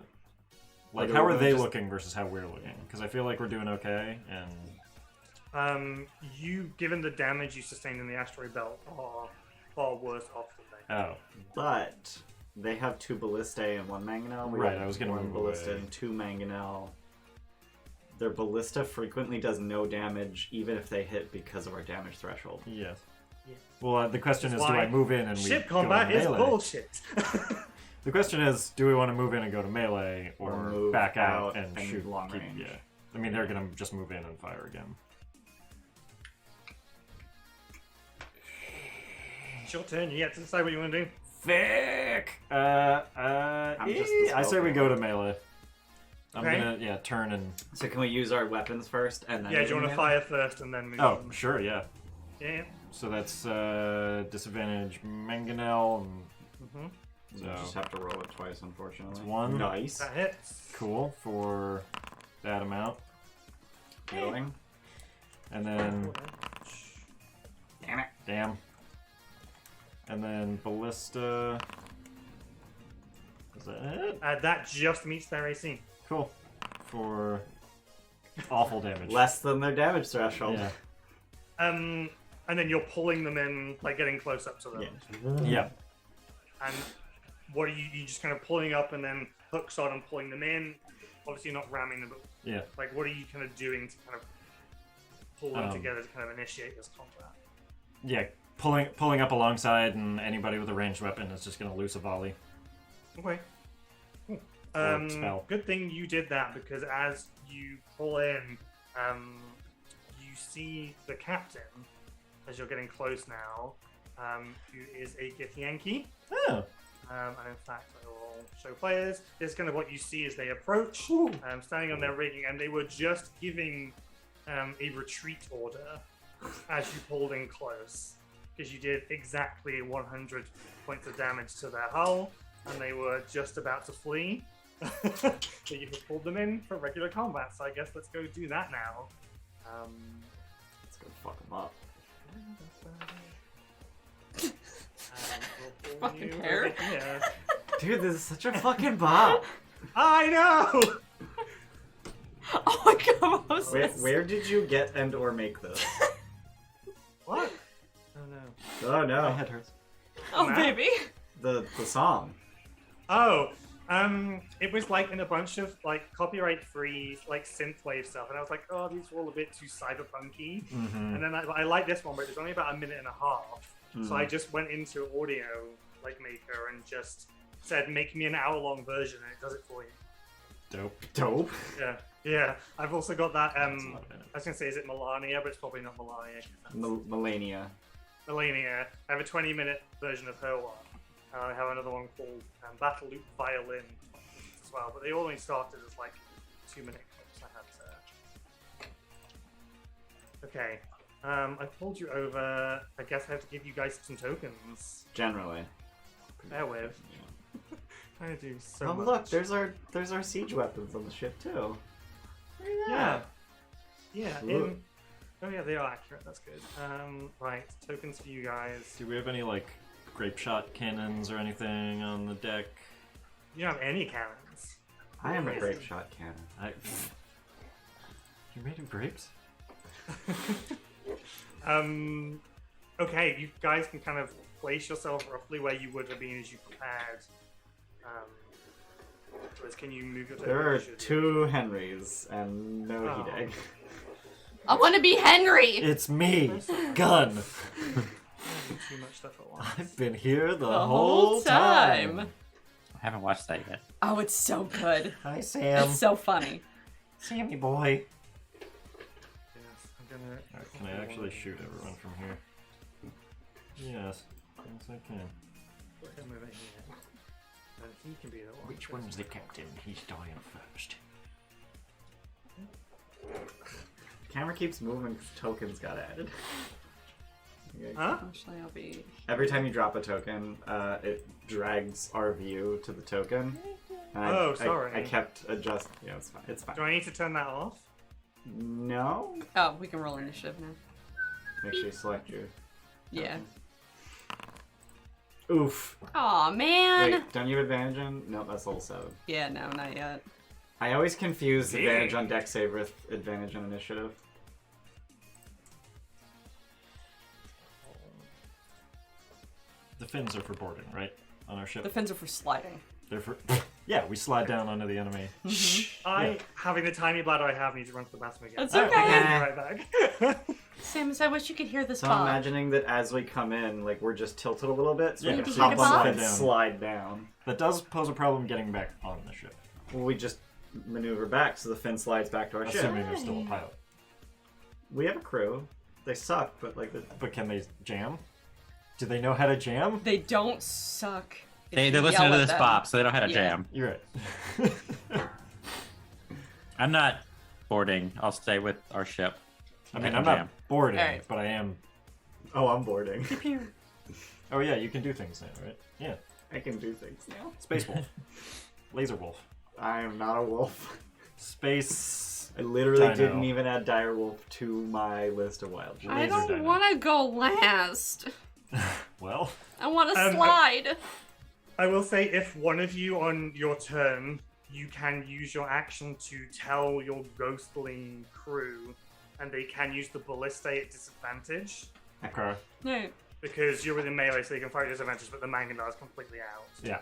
Like, do how we are wanna they just- looking versus how we're looking? Because I feel like we're doing okay, and You, given the damage you sustained in the asteroid belt, are far worse off than they. oh, But they have 2 Ballistae and 1 Mangonel. We Right, have I was gonna 1 move Ballista away. and 2 Mangonel. Their Ballista frequently does no damage, even if they hit because of our damage threshold. yes. Yeah. Well, the question Which is, is do I why move in and we Ship go combat to is melee? bullshit. The question is, do we want to move in and go to melee, or move back out out and and shoot long keep- range. Yeah. I mean, they're gonna just move in and fire again. It's your turn. You get to decide what you want to do. Thick. I'm just the I say we spell go to melee. I'm Okay. gonna turn and. So can we use our weapons first and then? Yeah, do you want to melee? fire first and then move? Oh, on? sure, yeah. Yeah. So that's disadvantage Mangonel, and Mm-hmm. You so just have to roll it twice, unfortunately. it's 1. Nice. That hits. Cool for that amount, Healing. and then Damn it. damn, and then ballista. Is that it? That just meets their AC. Cool for awful damage. Less than their damage threshold. Yeah. And then you're pulling them in, like getting close up to them. Yeah. Yeah. And what are you just kind of pulling up and then hooks on and pulling them in? Obviously, you're not ramming them, but Yeah. like, what are you kind of doing to kind of pull them Um, together to kind of initiate this combat? Yeah. Pulling up alongside, and anybody with a ranged weapon is just gonna loose a volley. Okay. Cool. Or spell. Good thing you did that, because as you pull in, you see the captain as you're getting close now, who is a Giff Yankee. Oh. And in fact, I will show players. This is kind of what you see as they approach, standing on their rigging, and they were just giving a retreat order as you pulled in close, because you did exactly 100 points of damage to their hull, and they were just about to flee. So you have pulled them in for regular combat, so I guess let's go do that now. Let's go fuck them up. We'll pull Fucking you hair. over here. Dude, this is such a fucking bop. I know! Oh my god, Moses. Where did you get and or make this? What? Oh no. Oh My no. head hurts. Oh, Matt? baby. The song. Oh, it was like in a bunch of like copyright-free like synthwave stuff, and I was like, oh, these are all a bit too cyberpunky. Mm-hmm. And then I like this one, but it's only about a minute and a half. So I just went into Audio like Maker and just said, make me an hour-long version, and it does it for you. Dope. Dope. Yeah. I've also got that. That's a lot of minutes. I was gonna say, is it Melania? But it's probably not Melania. Melania. Melania. I have a 20-minute version of her one. And I have another one called Battle Loop Violin. as well, but they all only started as like 2-minute clips. I had to. Okay. I pulled you over. I guess I have to give you guys some tokens. Generally. Bear with. I do so Oh much. look, there's our siege weapons on the ship too. Yeah. Yeah. Look. Oh yeah, they are accurate. That's good. Right, tokens for you guys. Do we have any like grape shot cannons or anything on the deck? You don't have any cannons. I am a Amazing. grape shot cannon. You made of grapes? Okay, you guys can kind of place yourself roughly where you would have been as you prepared. Liz, can you move your There are tokens? 2 Henrys and no Oh. Hideg. I want to be Henry. It's me, Gun. Too much stuff at once. I've been here the The whole time. I haven't watched that yet. Oh, it's so good. Hi, Sam. It's so funny. Sammy boy. Yes, I'm gonna. Alright, can I actually shoot everyone from here? Yes. Yes, I can. Put him over here. And he can be the one. Which one's the captain? He's dying first. Camera keeps moving because tokens got added. Okay. Huh? Actually, I'll be. Every time you drop a token, it drags our view to the token. And Oh, sorry. I kept adjusting. Yeah, it's fine. It's fine. Do I need to turn that off? No. Oh, we can roll initiative now. Make sure you select your. Yeah. Oof. Aw, man. Wait, don't you have advantage on? No, that's level 7. Yeah, no, not yet. I always confuse advantage on deck save with advantage on initiative. The fins are for boarding, right? On our ship. The fins are for sliding. They're for. Yeah, we slide down onto the enemy. Having the tiny bladder I have, need to run to the bathroom again. That's So okay. I'll be right back. Samus, I wish you could hear this So I'm pod. imagining that as we come in, like we're just tilted a little bit, so Yeah, we can so hop you can on slide and down. slide down. That does pose a problem getting back on the ship. Well, we just maneuver back so the fin slides back to our ship. Assuming there's still a pilot. We have a crew. They suck, but like But can they jam? Do they know how to jam? They don't suck. if They're you listening yell to at this them. bop, so they don't know how to Yeah. jam. You're right. I'm not boarding. I'll stay with our ship. I mean, can I'm not jam. boarding, Alright. but I am. oh, I'm boarding. Oh yeah, you can do things now, right? Yeah. I can do things now. Space Wolf. Laser Wolf. I am not a wolf. Space. I literally Dino. didn't even add dire wolf to my list of wild. I Laser don't dino. want to go last. Well, I want to Um, slide. I will say, if one of you on your turn, you can use your action to tell your ghostling crew, and they can use the ballista at disadvantage, okay. No. because you're within melee, so they can fight at disadvantage, but the Manganar is completely out. Yeah.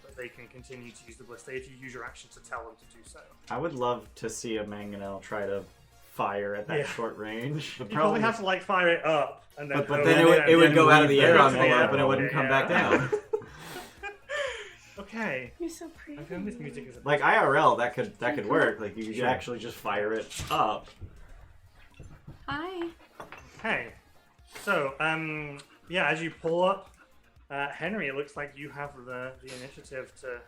But they can continue to use the ballista if you use your action to tell them to do so. I would love to see a mangonel try to fire at that Yeah. short range. The You probably problem have to like fire it up, and then But then it would go out of the leave air the- envelope and it Yeah. wouldn't come back down. Okay. You're so pretty. I feel this music is a Like IRL, that could work. Like you could Sure. actually just fire it up. Hi. Okay. So, yeah, as you pull up, Henry, it looks like you have the initiative to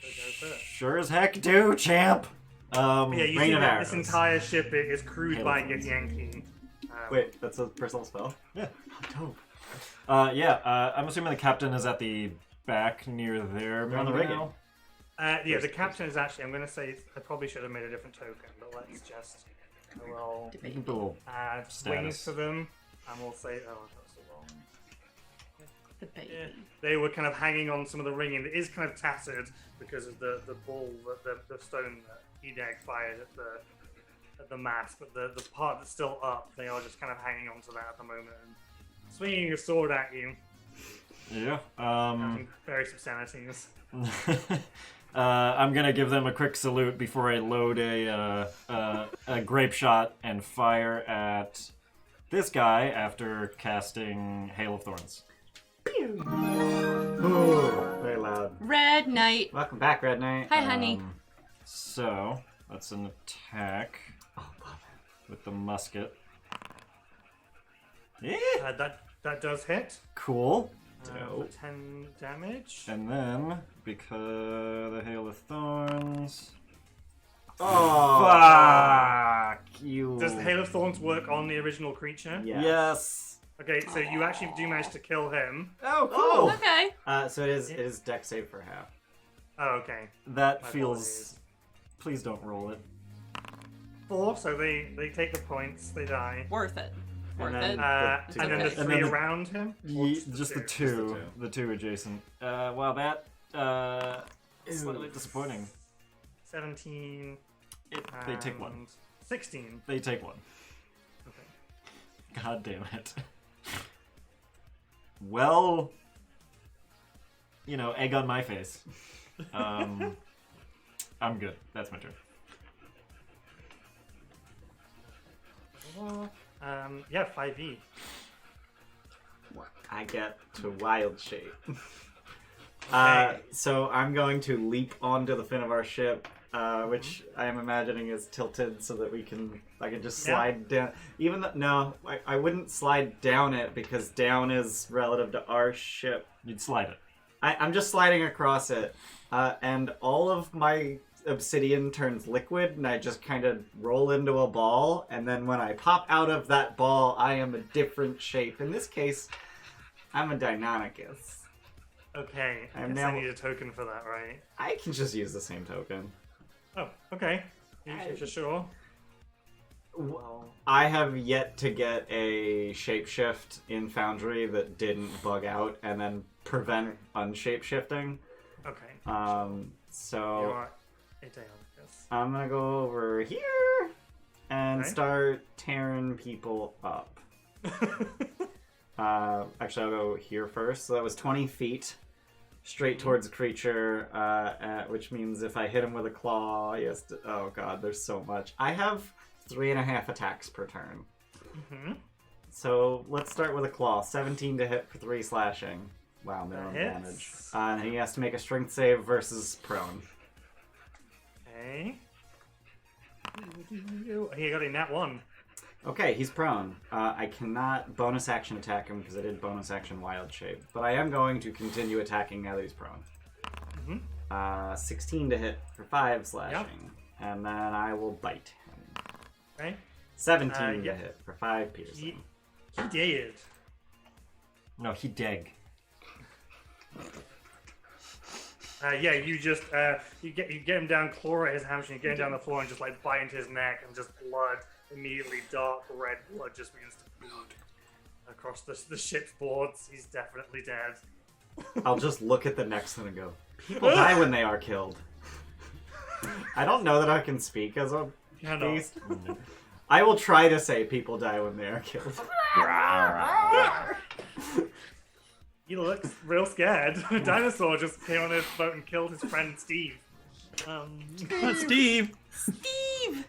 go first. Sure as heck do, champ. Yeah, you Rain see of that this arrows. entire ship is crewed Hail by of Gith Yankee. Wait, that's a personal spell? Yeah. Dope. I'm assuming the captain is at the back near there. They're on the maybe rigging. now? Yeah, the captain is actually, I'm going to say, I probably should have made a different token, but let's just roll You can put a little add wings Status. to them, and we'll say, oh, that's the wrong. The baby. Yeah. They were kind of hanging on some of the ringing. It is kind of tattered because of the ball, the stone that Hideg fired at the mast, but the part that's still up, they are just kind of hanging on to that at the moment and swinging a sword at you. Yeah. Having various obscenities. I'm gonna give them a quick salute before I load a grape shot and fire at this guy after casting Hail of Thorns. Ooh, very loud. Red Knight. Welcome back, Red Knight. Hi, honey. So that's an attack Oh, love with the musket. Yeah. That does hit. Cool. Dope. 10 damage. And then, because the Hail of Thorns... Oh, Fuck you. Does the Hail of Thorns work on the original creature? Yes. Okay, so you actually do manage to kill him. Oh, cool. Okay. So it is deck save for half. Oh, okay. That My feels... apologies. Please don't roll it. 4, so they take the points, they die. Worth it. Worth then- it. The And then the Okay. 3 And then the- around him? Or Just the two? two. Just The two adjacent. Well, that is slightly disappointing. 17. They take one. and 16. They take one. Okay. God damn it. Well, egg on my face. I'm good. That's my turn. Yeah, 5e. I get to wild shape. Okay. So I'm going to leap onto the fin of our ship, which I am imagining is tilted so that I can just slide down. Even though, no, I wouldn't slide down it because down is relative to our ship. You'd slide it. I'm just sliding across it, and all of my obsidian turns liquid, and I just kind of roll into a ball, and then when I pop out of that ball, I am a different shape. In this case, I'm a Deinonychus. Okay, I I'm guess I now- need a token for that, right? I can just use the same token. Oh, okay. You're sure? Well, I have yet to get a shapeshift in Foundry that didn't bug out and then prevent unshapeshifting. okay. So You are a Deinonychus. I'm gonna go over here and Okay. start tearing people up. Actually, I'll go here first. So that was 20 feet straight towards a creature, which means if I hit him with a claw, yes. Oh god, there's so much. I have 3.5 attacks per turn. Mm-hmm. So let's start with a claw. 17 to hit for 3 slashing. Wow, minimum That damage. hits. And he has to make a strength save versus prone. Okay. He got a nat 1. Okay, he's prone. I cannot bonus action attack him because I did bonus action wild shape, but I am going to continue attacking now that he's prone. Mm-hmm. 16 to hit for 5 slashing, and then I will bite him. Okay. 17 yeah. to hit for 5 piercing. He did. No, Hideg. Yeah, you just you get him down, claw at his hamstring, you get him down the floor, and just like bite into his neck, and just blood immediately, dark red blood just begins to flood across the ship's boards. He's definitely dead. I'll just look at the next one and go, people die when they are killed. I don't know that I can speak as a Cannot. beast. I will try to say people die when they are killed. He looks real scared. A dinosaur just came on his boat and killed his friend Steve. Steve! Steve!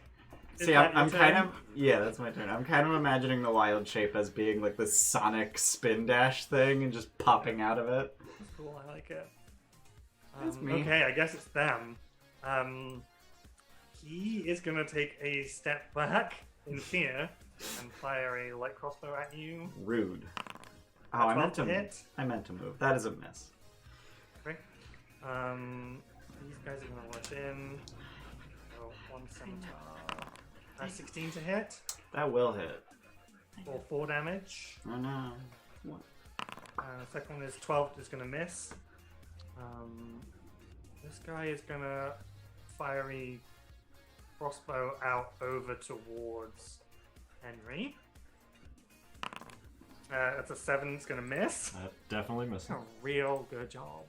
See, I'm kind of... Yeah, that's my turn. I'm kind of imagining the wild shape as being like this sonic spin dash thing and just popping out of it. Cool, I like it. That's me. Okay, I guess it's them. He is gonna take a step back in fear and fire a light crossbow at you. Rude. Oh, I meant 12 to hit. I meant to move. That is a miss. Okay. These guys are gonna rush in. Oh, one scimitar. 16 to hit. That will hit. For 4 damage. Oh no. Second one is 12, is gonna miss. This guy is gonna fire a crossbow out over towards Henry. That's a 7, it's gonna miss. That definitely missed. A real good job.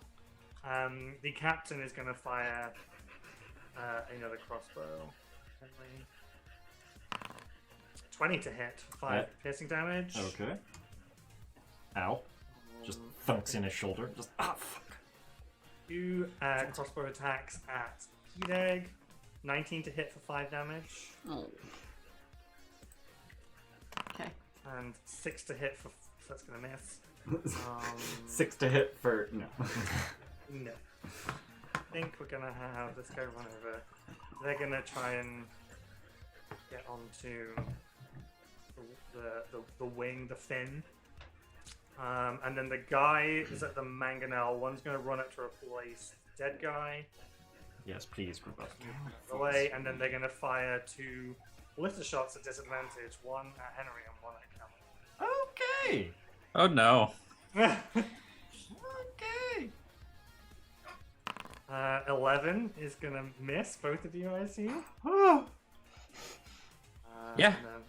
The captain is gonna fire another crossbow. Henry. 20 to hit, 5 That- piercing damage. Okay. Ow. Just thunks in his shoulder. Just, fuck. 2 crossbow attacks at Hideg. 19 to hit for 5 damage. Oh. Okay. And 6 to hit for... So that's going to miss. 6 to hit for... No. No. I think we're going to have this guy run over. They're going to try and get onto the wing, the fin. And then the guy is at the mangonel. One's going to run up to replace the dead guy. Yes, please, Provost. Away, and then they're going to fire 2 ballista shots at disadvantage. One at Henry and one at Cameron. Okay. Oh no. Okay. 11 is going to miss both of you, I assume. Yeah. And then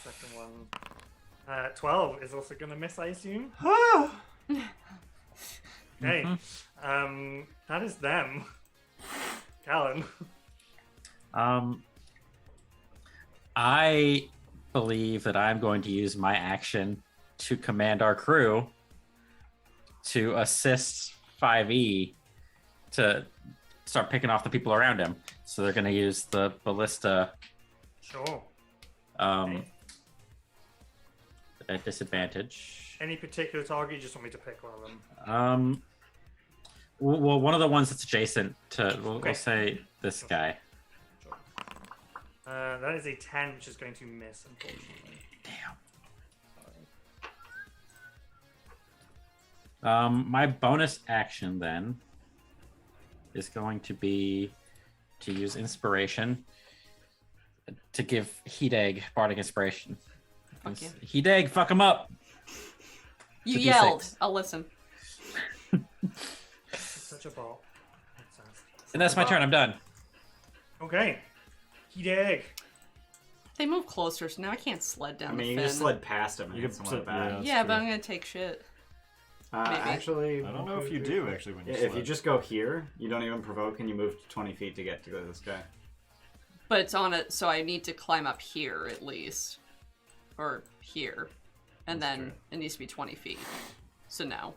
second one. 12 is also going to miss, I assume. Okay. That is them. Callan. I believe that I'm going to use my action to command our crew to assist 5e to start picking off the people around him. So they're going to use the ballista Sure. at disadvantage. Any particular target? You just want me to pick one of them? Well, one of the ones that's adjacent to, we'll Okay. say this guy. Sure. That is a 10, which is going to miss, unfortunately. Damn. My bonus action then is going to be to use inspiration to give Hideg bardic inspiration. Fuck you. Hideg, fuck him up. You It's a yelled. D6. I'll listen. Such a ball. And that's my turn. I'm done. Okay. Hideg. They move closer, so now I can't sled down I mean, the you fin. just slid past him and You hit could someone slip- back. That's Yeah, but true. I'm gonna take shit. maybe. Actually, I don't know if you do actually when you if you slide. just go here, you don't even provoke, and you move 20 feet to get to this guy. But it's on it, so I need to climb up here at least. Or here. And That's then true. it needs to be 20 feet. So no.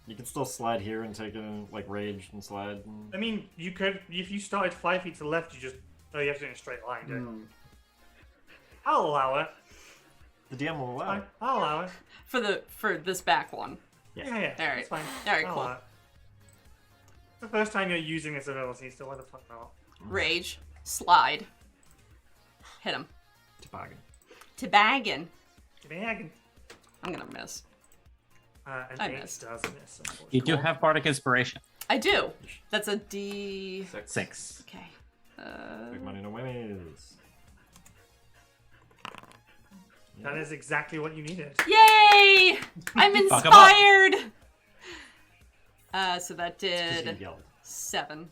You can still slide here and take a like rage and slide. I mean, you could, if you started 5 feet to the left, you just, oh, you have to do it in a straight line, don't you? I'll allow it. The DM will allow. Fine. it. I'll allow it. For this back one. Yeah, Yeah. yeah. All It's fine. All right, I'll cool. allow it. It's the first time you're using this ability, so why the fuck not? Rage. Slide. Hit him. Toboggan. Toboggan. Give me a hand. I'm gonna miss. And I 8 missed. does miss, unfortunately. You do have bardic inspiration. I do. That's a D. 6. Okay. Big money, no whammies. That is exactly what you needed. Yay! I'm 'em up. inspired. So that Because you did yelled. 7.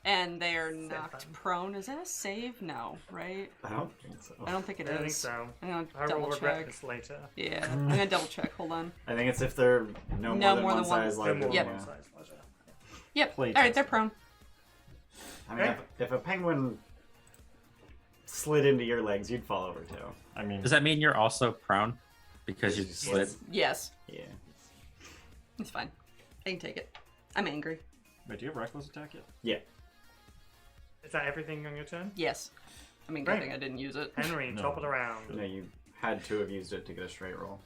And they are knocked 7. prone. Is that a save? No, right? I don't think so. I don't think it I is. don't think so. I'm gonna I will double regret check. this later. Yeah, I'm gonna double check. Hold on. I think it's if they're no more than one size They're larger. more Yep. than Yeah. one size larger. Yep. Play All right, test. they're prone. I mean, Okay. if a penguin slid into your legs, you'd fall over too. I mean, Does that mean you're also prone? Because you Yes. slid? Yes, Yeah. it's fine. I can take it. I'm angry. wait, do you have reckless attack yet? Yeah. Is that everything on your turn? Yes. I mean, Great. good thing I didn't use it. Henry, No. top of the round. No, you had to have used it to get a straight roll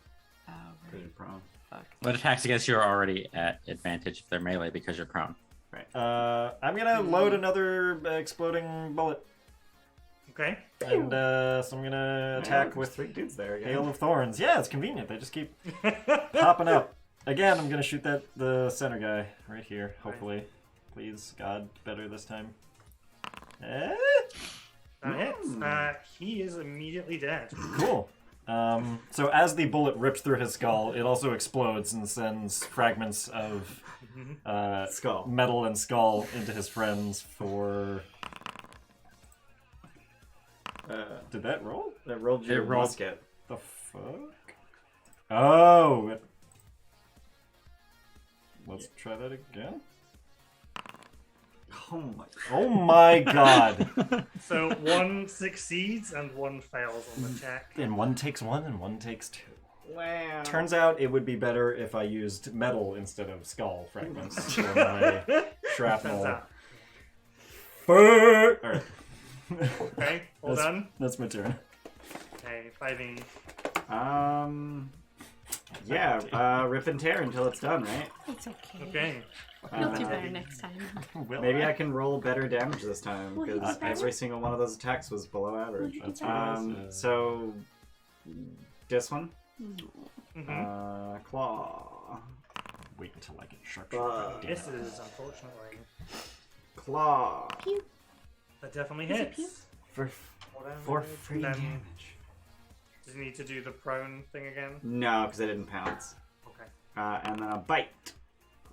Oh, because you're prone. fuck. But attacks against you are already at advantage if they're melee because you're prone. I'm gonna load another exploding bullet, Okay. and so I'm gonna attack Yeah, with 3 dudes there again. hail of thorns. Yeah, it's convenient. They just keep popping up. Again, I'm gonna shoot the center guy right here. Hopefully, please, God, better this time. That hits. He is immediately dead. Cool. So as the bullet rips through his skull, it also explodes and sends fragments of Skull. metal and skull into his friends for. Did that roll? That rolled your It rolled- musket. The fuck? Oh. Let's try that again. Oh my. Oh my god. So 1 succeeds and 1 fails on the check. And one takes 1 and one takes 2. Wow. Turns out it would be better if I used metal instead of skull fragments for my Turns shrapnel. out. Alright. Okay, all done. That's my turn. Okay, 5e. Yeah, rip and tear until it's done, right? It's okay. Okay. You'll Uh, do better next time. Will Maybe I can roll better damage this time Will you because do better? every single one of those attacks was below average. Will you do That's better? what it is. So this one Claw. Wait until I get sharp. Misses, unfortunately. Claw. That definitely Is it hits. For free Then- damage. Does he need to do the prone thing again? No, because I didn't pounce. Okay. And then a bite.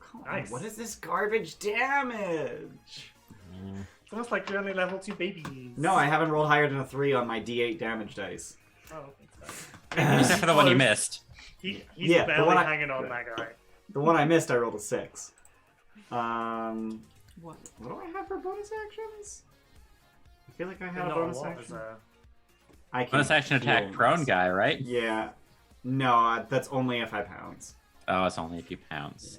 Come on, Nice. what is this garbage damage? It's almost like you're only level 2 babies. No, I haven't rolled higher than a 3 on my D8 damage dice. Oh, that's Except for the one you missed. He's Yeah, the barely one hanging on, that guy. The one I missed, I rolled a 6. What? What do I have for bonus actions? I feel like I had a Not bonus lot, action. is there? I can Bonus action attack heal prone myself. guy, right? Yeah. No, that's only if I pounce. Oh, it's only a few pounds.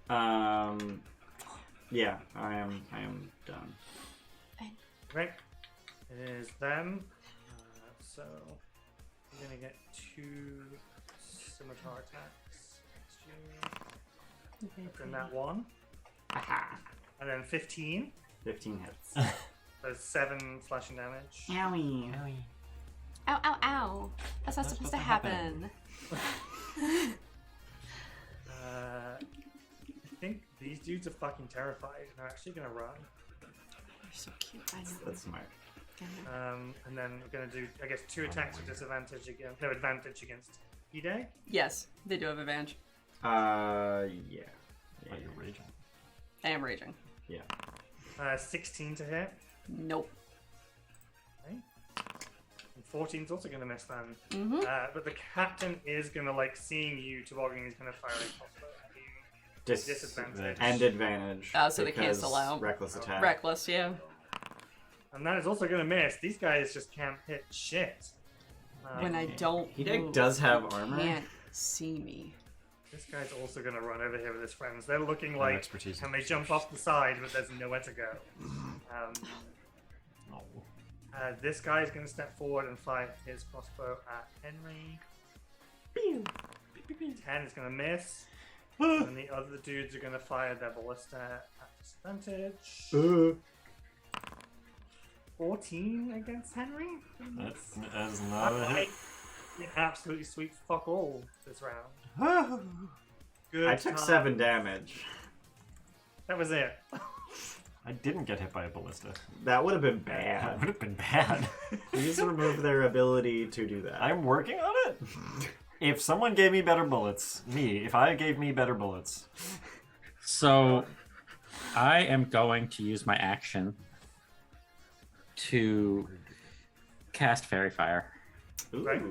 Yeah. Yeah, I am done. Okay. It is them. So we're gonna get 2 scimitar attacks next year. Then that one. Aha. And then 15. 15 hits. There's 7 slashing damage. Owie. Ow, ow, ow. That's not supposed to happen. I think these dudes are fucking terrified and they're actually gonna run. You're so cute. I know. That's smart. And then we're gonna do, I guess, 2 attacks with disadvantage against, no, advantage against Hideg. Yes, they do have advantage. Yeah. Oh, you're raging. I am raging. 16 to hit. Nope. Okay. And 14's also gonna miss then. Mm-hmm. But the captain is gonna, like, seeing you, tobogganing, is gonna fire a crossbow at you. Disadvantage. And advantage. Oh, so they because cancel out. Reckless attack. Reckless, yeah. And that is also gonna miss. These guys just can't hit shit. When I don't Hideg move, does have you armor. can't see me. This guy's also gonna run over here with his friends. They're looking No like, expertise. can they jump off the side, but there's nowhere to go. No. This guy is gonna step forward and fire his crossbow at Henry. 10 is gonna miss. And the other dudes are gonna fire their ballista at disadvantage. 14 against Henry? That is not a hit. Absolutely sweet fuck all this round. Good I took time. 7 damage. That was it. I didn't get hit by a ballista. That would have been That bad. would have been bad. Please remove their ability to do that. I'm working on it. If someone gave me better bullets, if I gave me better bullets. So, I am going to use my action to cast Fairy Fire. Ooh. Right.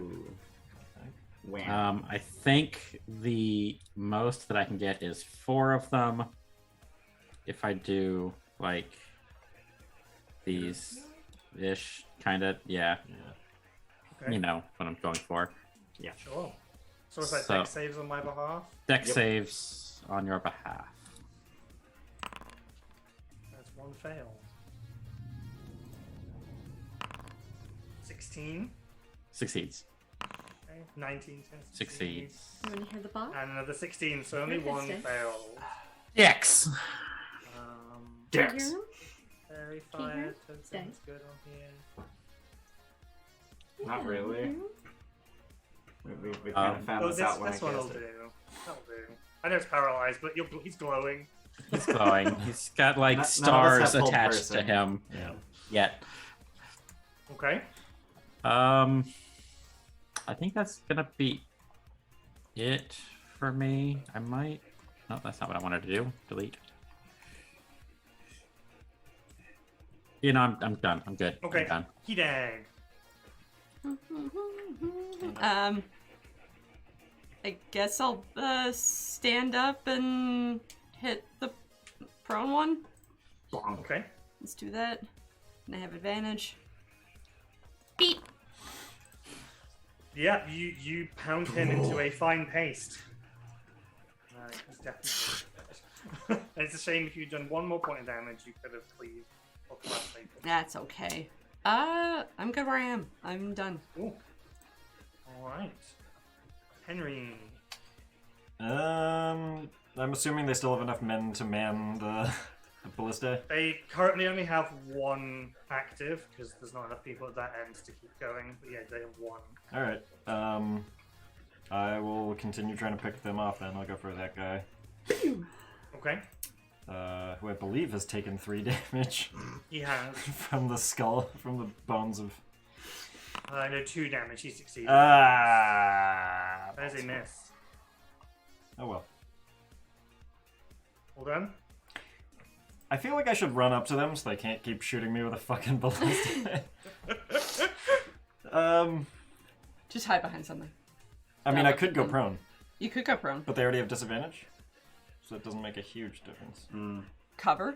Wham. I think the most that I can get is 4 of them. If I do like these ish, kind of, yeah. Okay. You know what I'm going for. Yeah. Sure. So it's like So- deck saves on my behalf. Deck Yep. saves on your behalf. That's 1 fail. 16. Succeeds. Okay. 19 Succeeds. You want to hear the boss? And another 16, so only Where's 1 this? failed. X. Dex. Fairy Can you hear fire him? sounds good on here. Not really. We Um, kind of found Oh, this out when I this one will cast do. it. That'll do. I know it's paralyzed, but he's glowing. He's glowing. He's got like None of us stars have pulled attached to person. him. Yeah. Yet. Okay. I think that's gonna be it for me. I might. No, that's not what I wanted to do. Delete. You know, I'm done. I'm good. Okay. I'm done. Hideg. I guess I'll stand up and hit the prone one. Bonk. Okay. Let's do that. And I have advantage. Beat. Yeah, you pound him into a fine paste. He's definitely. It's a shame if you'd done 1 more point of damage, you could have cleaved. Or collapsed later. That's okay. I'm good where I am. I'm done. Ooh. Alright. Henry. I'm assuming they still have enough men to man the ballista. They currently only have 1 active, because there's not enough people at that end to keep going. But yeah, they have 1. All right. I will continue trying to pick them off then. I'll go for that guy. Okay. Who I believe has taken 3 damage He has. from the skull, from the bones of... No, 2 damage. He succeeded. Ah! There's a miss. Oh well. All done? I feel like I should run up to them so they can't keep shooting me with a fucking ballista. Just hide behind something. I mean, I could go prone, You could go prone. but they already have disadvantage, so it doesn't make a huge difference. Cover?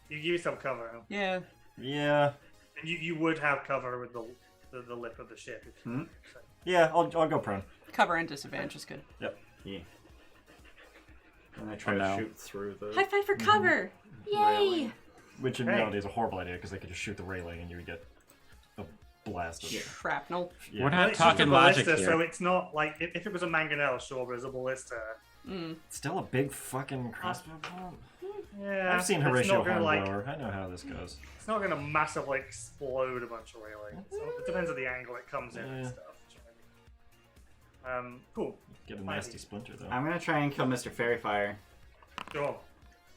You give yourself cover. Yeah. Yeah, And you would have cover with the lip of the ship. If you so. yeah, I'll go prone. Cover and disadvantage is good. Yep. Yeah. And I try Oh, to no. shoot through the. High five for cover! Yay! Railing. Which in Hey. reality is a horrible idea because they could just shoot the railing and you would get a blast of Shrapnel. Yeah. We're Well, not it's just talking a logic ballista, here. So it's not like if it was a mangonel, sure, but it's a ballista. Still a big fucking crossbow bolt. Yeah, I've seen it's Horatio not gonna, like, Hornblower. I know how this goes. It's not going to massively explode a bunch of railing. So it depends on the angle it comes in and Yeah. stuff. Cool. Get a nasty splinter though. I'm gonna try and kill Mr. Fairy Fire. Sure.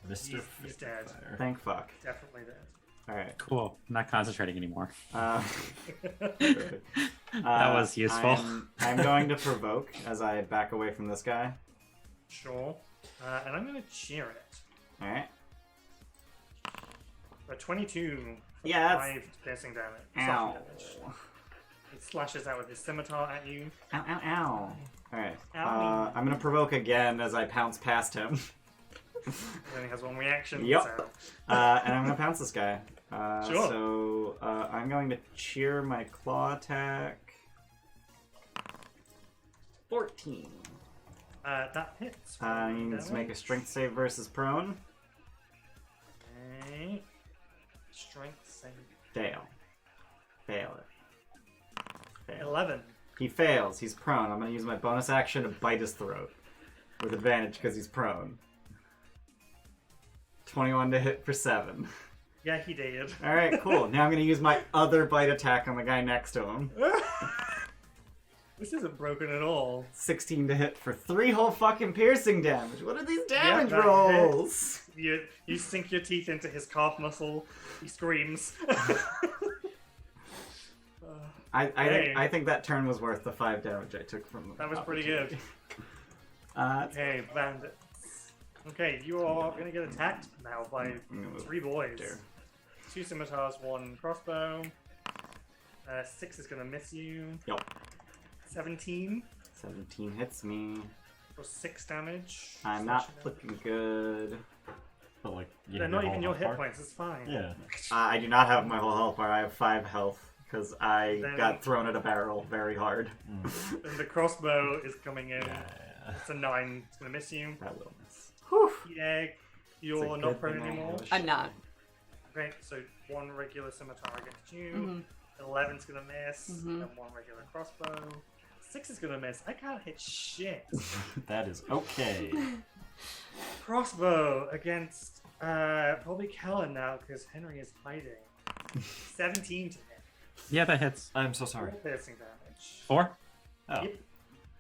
Mr. He's dead. Fire. Thank fuck. Definitely dead. Alright. Cool. I'm not concentrating anymore. Perfect. That was useful. I'm going to provoke as I back away from this guy. Sure. And I'm going to cheer it. Alright. A 22. Yeah, that's... 5 piercing damage. Ow. Slashing damage. He slashes out with his scimitar at you. Ow, ow, ow. Alright. Ow. I'm gonna provoke again as I pounce past him. He only has 1 reaction. Yep. So. And I'm gonna pounce this guy. Sure. So I'm going to cheer my claw attack. 14. That hits. I need to make a strength save versus prone. Okay. Strength save. Fail. Fail it. Fail. 11. He fails. He's prone. I'm going to use my bonus action to bite his throat. With advantage because he's prone. 21 to hit for 7. Yeah, he did. Alright, cool. Now I'm going to use my other bite attack on the guy next to him. This isn't broken at all. 16 to hit for 3 whole fucking piercing damage. What are these damage that rolls? You sink your teeth into his calf muscle. He screams. I think that turn was worth the 5 damage I took from them. That was pretty good. Okay, bandits. Okay, you are gonna get attacked now by 3 boys. Dear. 2 scimitars, 1 crossbow. 6 is gonna miss you. Yep. 17 17 hits me. for 6 damage. I'm not looking good. But like, you They're have not whole even your health hit bar? points, it's fine. Yeah. I do not have my whole health bar. I have 5 health because I Then- got thrown at a barrel very hard. And the crossbow is coming in. Yeah. It's a 9. It's gonna miss you. That will miss. Yeah, It's you're a not good prone thing I anymore. have a I'm not. Okay, so 1 regular scimitar against you. Mhm. 11's gonna miss. Mhm. And 1 regular crossbow. 6 is gonna miss. I can't hit shit. That is okay. Crossbow against probably Quelin now because Henry is hiding. 17 to hit. Yeah, that hits. I'm so 4 sorry. piercing damage. 4? Oh, Yep.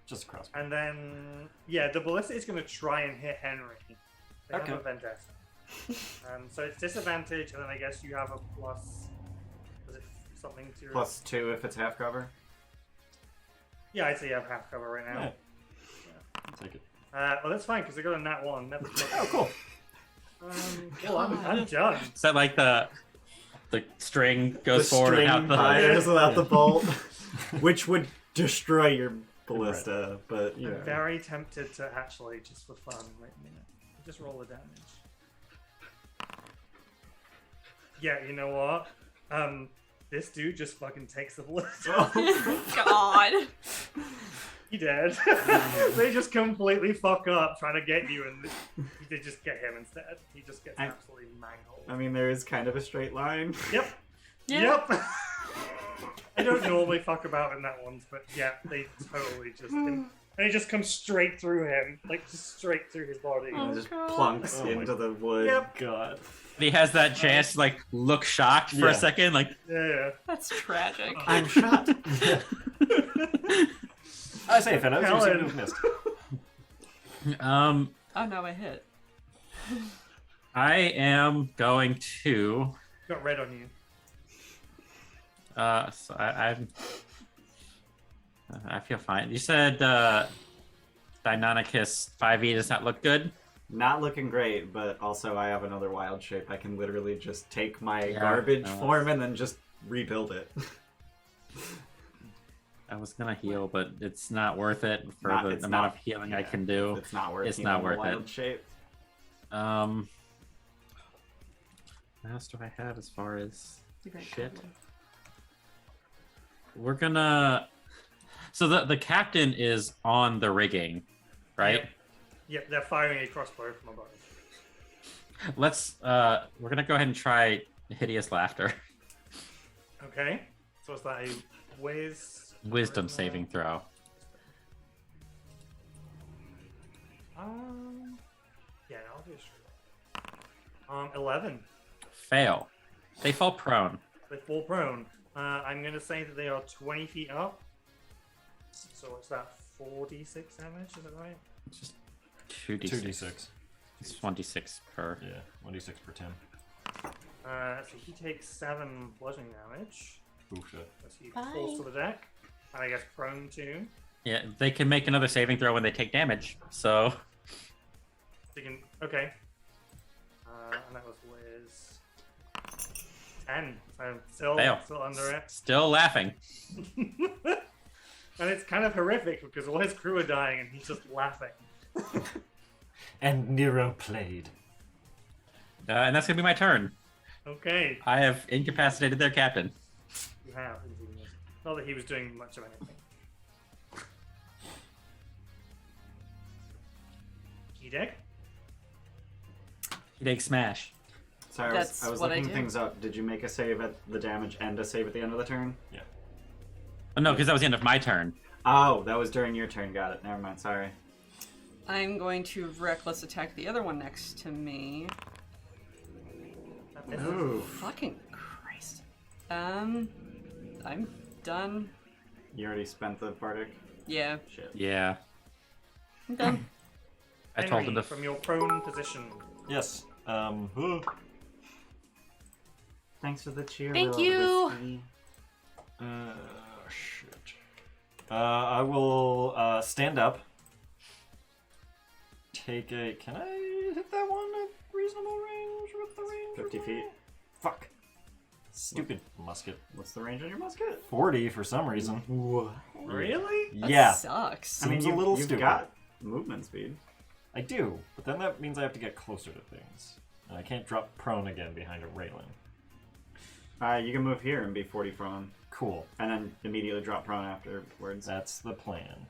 just a crossbow. And then, yeah, the ballista is going to try and hit Henry. They Okay. have a vendetta. So it's disadvantage, and then I guess you have a plus. Was it something to your. +2 if it's half cover. Yeah, I'd say you have half cover right now. Yeah. I'll take it. Well, that's fine because they got a nat 1. Never Oh, cool. Well, I'm done. Is that like the string goes The forward and out string the fires without the bolt, which would destroy your ballista, but you know. I'm very tempted to actually, just for fun, wait a minute. Just roll the damage. Yeah, you know what? This dude just fucking takes the ballista. God. He dead. They just completely fuck up trying to get you, and they just get him instead. He just gets absolutely mangled. I mean, there is kind of a straight line. Yep. Yeah. Yep. I don't normally fuck about in that ones, but yeah, they totally just. And he just comes straight through him, like just straight through his body. Oh, And just God. plunks Oh my into the wood. Yep. God. He has that chance to like look shocked for Yeah. a second, like Yeah. That's tragic. I'm shot. I say fellows, you seem to Helen. have missed. Oh no, I hit. I am going to. Got red on you. So I feel fine. You said Deinonychus 5e does not look good. Not looking great, but also I have another wild shape. I can literally just take my Yeah, garbage no. form and then just rebuild it. I was gonna heal, but it's not worth it for Not- the it's amount not- of healing I yeah, can do. It's not worth. It's healing not a worth wild it. shape. What else do I have as far as shit? We're gonna. So the captain is on the rigging, right? Yep, they're firing a crossbow from above. Let's. We're gonna go ahead and try hideous laughter. Okay. So what's that? A Wisdom saving throw. Yeah, I'll do it. 11. Fail. They fall prone. They fall prone. I'm going to say that they are 20 feet up. So what's that? 46 damage, is that right? It's just 2d6. 2d6. It's 1d6 per. Yeah, 1d6 per 10. So he takes 7 bludgeoning damage. Oh shit. As he falls to the deck. And I guess prone too. Yeah, they can make another saving throw when they take damage. So So you can, okay. And that was Wiz. 10. So Fail. still under it. still laughing. And it's kind of horrific because all his crew are dying and he's just laughing. And Nero played. And that's gonna be my turn. Okay, I have incapacitated their captain. you have. Indeed. Not that he was doing much of anything. Hideg? Hideg smash. Sorry, That's I was what I looking do. things up. Did you make a save at the damage and a save at the end of the turn? Oh no, because that was the end of my turn. Oh, that was during your turn. Got it. Never mind. Sorry. I'm going to reckless attack the other one next to me. Ooh. Fucking Christ. I'm done. You already spent the Bardic? Yeah, Shit. Yeah. I'm done. I told Henry, him to. from your prone position. Yes. Thanks for the cheer. Thank Will. you. Risky. Shit. I will stand up. Take a. Can I hit that one at reasonable range with the range? 50 of feet. my- Fuck. Stupid musket. What's the range on your musket? 40 for some reason. Really? That Yeah, sucks. I mean, Seems a little you've stupid. got movement speed. I do. But then that means I have to get closer to things. And I can't drop prone again behind a railing. You can move here and be 40 prone, Cool. and then immediately drop prone afterwards. That's the plan.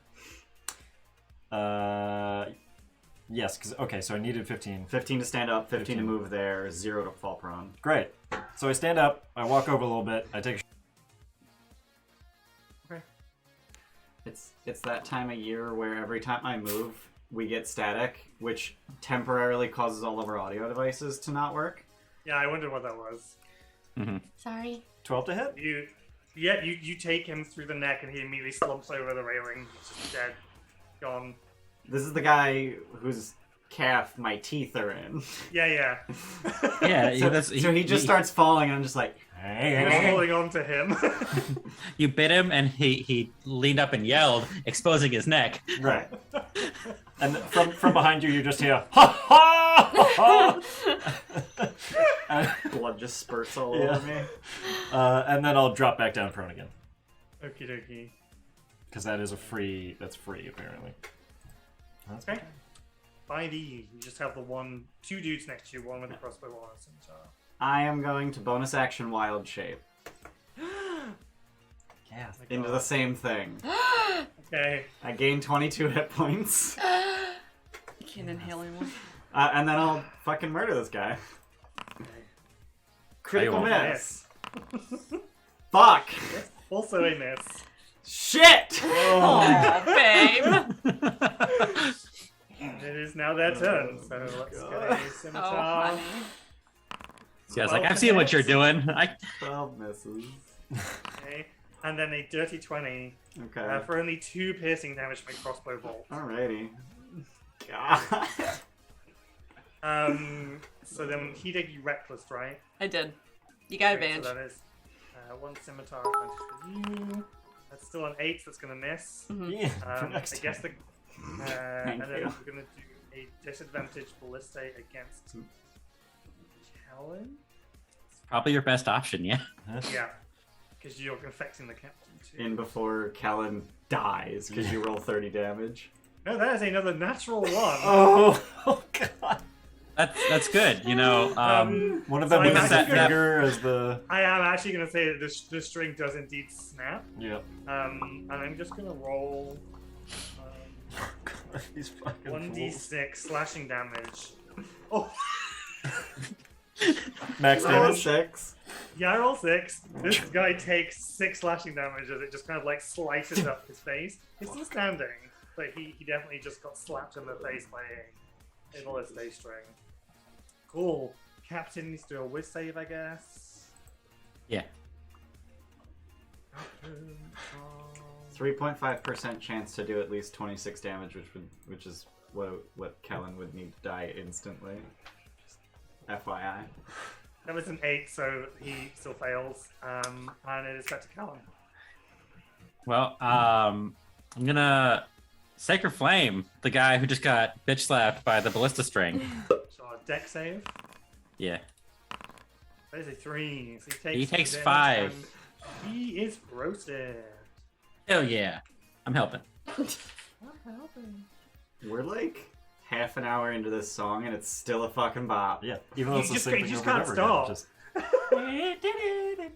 Yes, because, okay, so I needed 15. 15 to stand up, 15 to 15. move there, 0 to fall prone. Great. So I stand up, I walk over a little bit, I take a It's that time of year where every time I move, we get static, which temporarily causes all of our audio devices to not work. Yeah, I wondered what that was. Sorry. 12 to hit? You take him through the neck and he immediately slumps over the railing. He's just dead. Gone. This is the guy whose calf my teeth are in. Yeah. Yeah, So, that's, so he just starts falling, and I'm just like, You're just holding on to him. You bit him, and he leaned up and yelled, exposing his neck. Right. And from behind you, you just hear, ha ha ha! And, blood just spurts all Yeah. over me. and then I'll drop back down prone again. Okie dokie. Because that's free, apparently. That's Okay. 5e, you just have two dudes next to you, one with a crossbow, one with a scimitar. I am going to bonus action wild shape Yeah. into the same thing. Okay. I gain 22 hit points, You can't inhale anymore. and then I'll fucking murder this guy. Critical won't. miss. Fuck. Also a miss. Shit. Oh, babe. It is now their turn, so let's get a Oh, scimitar. honey. So I was like, I've seen what you're doing. 12 misses. Okay. and then a dirty 20 Okay. for only 2 piercing damage from a crossbow bolt. Alrighty. God. So then Hideg, you reckless, right? I did. You got Okay, advantage. so that is 1 scimitar advantage for you. That's still an 8, so that's going to miss. Yeah, for I next guess time. and then you. we're going to do a disadvantage ballista against Quelin. Probably your best option, yeah. Yeah, because you're infecting the captain too. In before Callan dies because you roll 30 damage. No, that is another natural 1. Oh God. That's good. You know, One of So them I'm uses actually that gonna- finger as the. I am actually going to say that the string does indeed snap. Yep. And I'm just going to roll These fucking 1d6 slashing damage. Oh, Max Oh, damage. 6. yeah, I roll 6. This guy takes 6 slashing damage as it just kind of like slices up his face. He's still standing, but he definitely just got slapped in the face by a ballista string. Cool. Captain needs to do a whiz save, I guess. yeah. 3.5% chance to do at least 26 damage, which is what Callan would need to die instantly. FYI. That was an 8, so he still fails. And it is back to Callan. Well, I'm gonna Sacred Flame the guy who just got bitch slapped by the ballista string. So a deck save. Yeah. That is a 3. So He takes damage 5. and He is roasted. Hell yeah. I'm helping. What happened? We're like half an hour into this song and it's still a fucking bop. Yeah, even though it's the just- same you thing just over and can't over again. stop. Just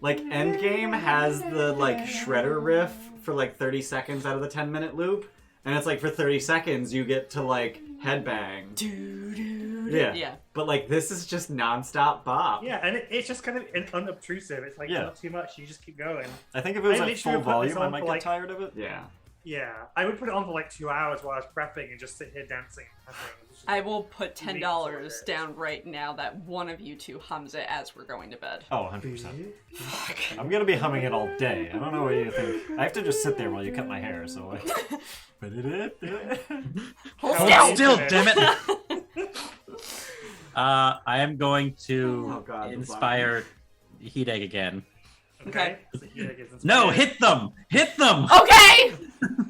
Like Endgame has the like shredder riff for like 30 seconds out of the 10-minute loop, and it's like for 30 seconds you get to like headbang. Yeah. Yeah. But like this is just nonstop bop. Yeah, and it's just kind of unobtrusive. It's like Yeah. not too much. You just keep going. I think if it was I at literally full put this volume, I on might for, get like- tired of it. Yeah. Yeah, I would put it on for like 2 hours while I was prepping and just sit here dancing. And tapping. It was just- I will put Make $10 sure down right now that one of you two hums it as we're going to bed. Oh, 100%. I'm gonna be humming it all day. I don't know what you think. I have to just sit there while you cut my hair, so like. Hold How still. are Still, you doing? damn it! I am going to Oh, God, the inspire Hideg again. Okay. So Hideg is inspired. No, hit them! Hit them! Okay!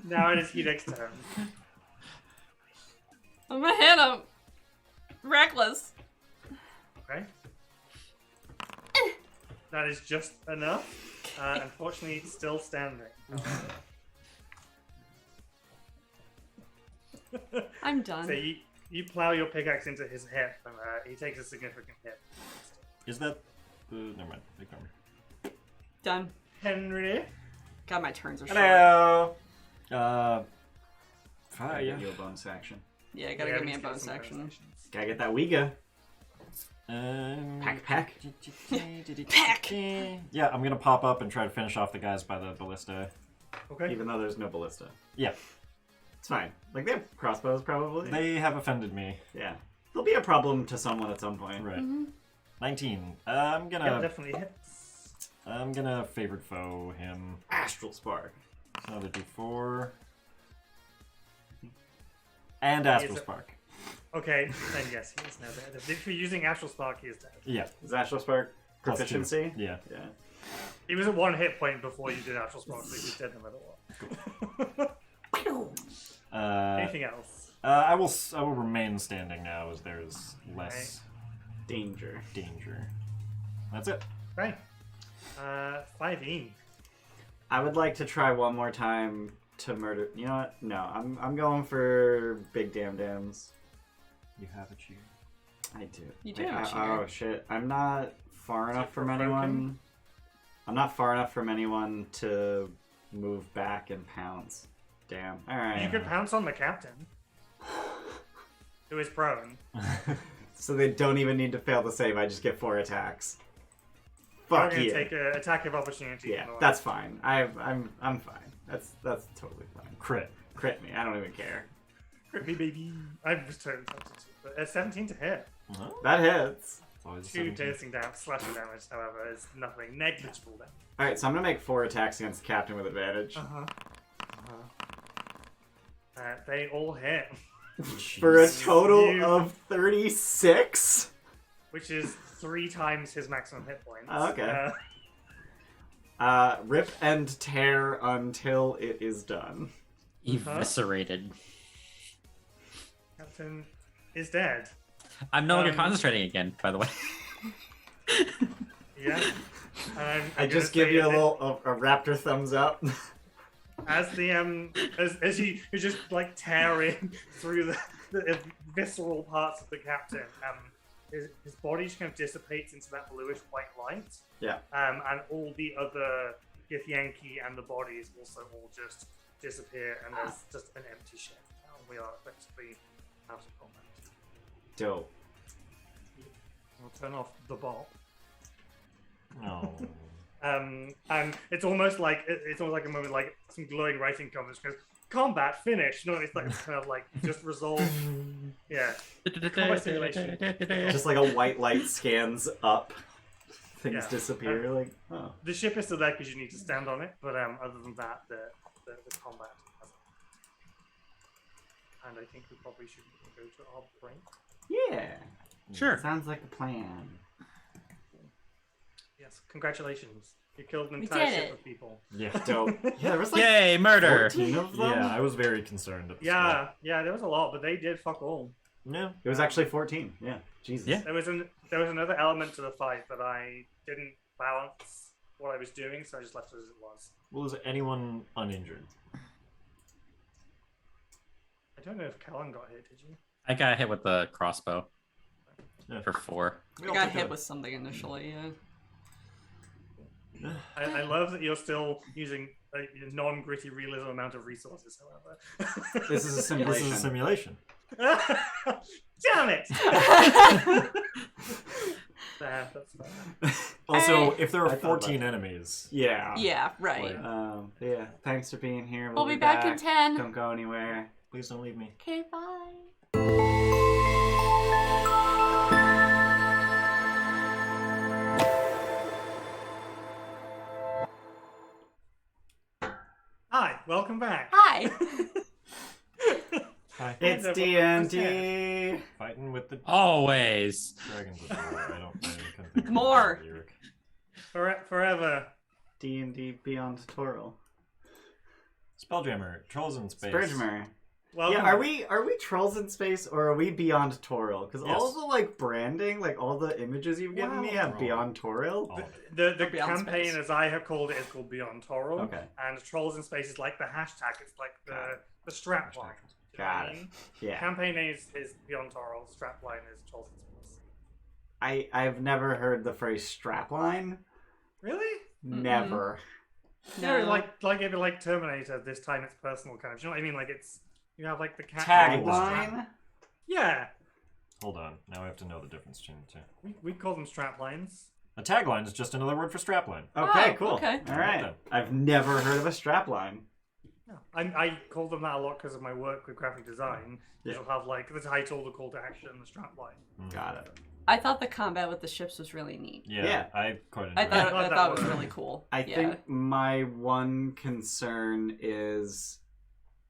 Now it is Hideg's turn. I'm gonna hit him. Reckless. Okay. That is just enough. Unfortunately, it's still standing. I'm done. So you plow your pickaxe into his hip, and he takes a significant hit. Is that. Never mind. Ignore me. Done. Henry. God, my turns are short. Hello! I Fire. give you a bonus action. Yeah, gotta Yeah, give me a let's get bonus some action. actions. Gotta get that Ouija. Pack. Pack. Yeah, I'm gonna pop up and try to finish off the guys by the ballista. Okay. Even though there's no ballista. Yeah, It's fine. Like they have crossbows probably. they have offended me. Yeah. They'll be a problem to someone at some point. Right. Mm-hmm. 19. Yeah, definitely hits. I'm gonna favored foe him. Astral Spark. Another D4. And Astral Is it- Spark. Okay, then yes, he is now dead. If you're using Astral Spark, he is dead. Yeah. Is Astral Spark Plus 2. proficiency? Yeah. Yeah. He was at 1 hit point before you did Astral Spark, so he was dead no matter what. Anything else? I will remain standing now as there is less Danger. danger. That's it. Right. 5e. I would like to try one more time to murder. You know what? No, I'm going for big dams. You have a cheer. I do. You do have a cheer. Oh shit! I'm not far enough from for anyone. broken? I'm not far enough from anyone to move back and pounce. Damn. All You right. could pounce on the captain, who is prone. So they don't even need to fail the save. I just get 4 attacks. You're Fuck gonna yeah. take an attack of opportunity. Yeah, on the that's fine. I'm fine. That's totally fine. Crit. Crit me. I don't even care. Crit me, baby. I was totally tempted to, but 17 to hit. Huh? That hits. It's always a 2 17. piercing damage, slashing damage, however, is nothing. Negligible damage. Alright, so I'm gonna make 4 attacks against the captain with advantage. They all hit, For a Jeez. total of 36? which is 3 times his maximum hit points. Okay. Rip and tear until it is done. Eviscerated. Captain is dead. I'm no longer concentrating again, by the way. Yeah. I'm I gonna just give say you a that little a raptor thumbs up. as the as you just like tearing through the visceral parts of the captain. His body just kind of dissipates into that bluish white light. Yeah. And all the other Giff Yankee and the bodies also all just disappear, and there's just an empty ship. We are effectively out of combat. Dope. We'll turn off the bot. No. And it's almost like a moment like some glowing writing comes because combat finished. No, it's like it's kind of like just resolved. Yeah. Combat simulation. Just like a white light scans up. Things Yeah. disappear. Like, oh. The ship is still there because you need to stand on it, but other than that, the combat hasn't. And I think we probably should go to our break. Yeah. Sure. Sounds like a plan. Yes, congratulations. You killed an We entire did ship it. of people. Yeah. Dope. Yeah, there was like Yay, murder! 14 of them. Yeah, I was very concerned at the Yeah, there was a lot, but they did fuck all. start. Yeah. It was actually 14. Yeah. Jesus. Yeah. There was another element to the fight, but I didn't balance what I was doing, so I just left it as it was. Well, is anyone uninjured? I don't know if Quelin got hit, did you? I got hit with the crossbow Yeah. for 4. We I all got took hit a- with something initially, yeah. I love that you're still using a non-gritty realism amount of resources, however. This is a This simulation. is a simulation. Damn it! That's fair. Also, if there I are thought about 14 enemies, Yeah. Yeah, right. Yeah. Thanks for being here. We'll be back in 10. Don't go anywhere. please don't leave me. Okay, bye. Hi, welcome back. Hi. Hi. It's D&D. Fighting with the Always. dragons. I couldn't think of More. the lyric. Forever. D&D Beyond Toril. Spelljammer, Trolls in Space. Spelljammer. Welcome. Yeah, are we trolls in space or are we Beyond Toril? Because all Yes. the like branding, like all the images you've given me have Wow. Beyond Toril. All of it. The Or Beyond campaign, Space. as I have called it, is called Beyond Toril. Okay. And Trolls in Space is like the hashtag. It's like Got the strap line. Do you know what Got I it. mean? Yeah. Campaign is Beyond Toril. Strap line is Trolls in Space. I've never heard the phrase strapline. Really? Never. No, No. like maybe like Terminator. This time it's personal kind of. Do you know what I mean? Like it's you have like the cat Tagline. Yeah, Hold on. Now I have to know the difference between the two. we call them strap lines. A tagline is just another word for strapline. Okay, Oh, cool. okay. All right. Okay. I've never heard of a strapline. Yeah. I call them that a lot because of my work with graphic design. Yeah. You'll have like the title, the call to action, the strap line. Got it. I thought the combat with the ships was really neat. Yeah, I quite I enjoyed thought it. glad I that thought it was worked. really cool. I Yeah. think my one concern is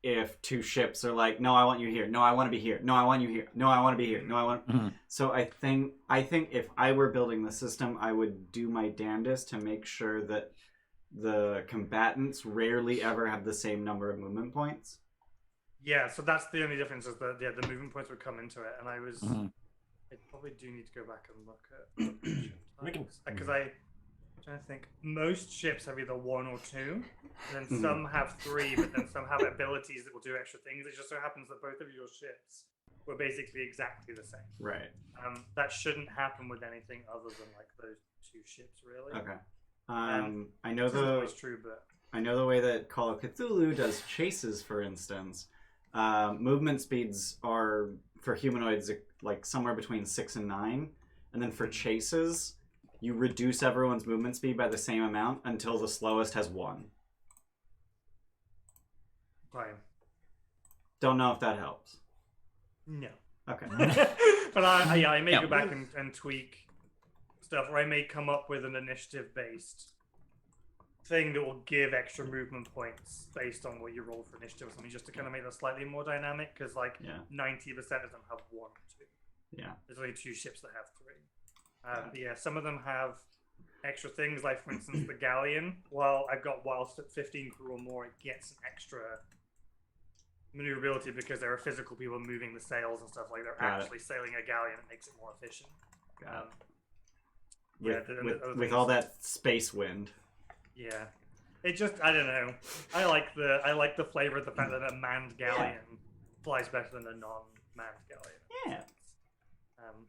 if two ships are like, no, I want you here. No, I want to be here. No, I want you here. No, I want to be here. No, I want. Mhm. So I think if I were building the system, I would do my damnedest to make sure that the combatants rarely ever have the same number of movement points. Yeah, so that's the only difference is that the movement points would come into it, and I was Mhm. I probably do need to go back and look at We can- because I'm trying to think. Most ships have either 1 or 2, and then Mhm. some have 3, but then some have abilities that will do extra things. It just so happens that both of your ships were basically exactly the same. Right. That shouldn't happen with anything other than like those 2 ships, really. Okay. I know This isn't the always true, but way that Call of Cthulhu does chases, for instance. Movement speeds are for humanoids like somewhere between 6 and 9, and then for chases, you reduce everyone's movement speed by the same amount until the slowest has 1. fine. Don't know if that helps. No. Okay. But I may Yeah. go back and tweak stuff where I may come up with an initiative-based thing that will give extra movement points based on what you roll for initiative or something, just to kind of make that slightly more dynamic, because like 90% of them have 1 or 2. Yeah. There's only 2 ships that have 3. But yeah, some of them have extra things, like for instance the galleon. Well, I've got whilst at 15 crew or more, it gets an extra maneuverability because there are physical people moving the sails and stuff, like they're actually sailing a galleon. It makes it more efficient. With all that space wind. Yeah, it just, I don't know. I like the flavor of the fact that a manned galleon flies better than a non-manned galleon.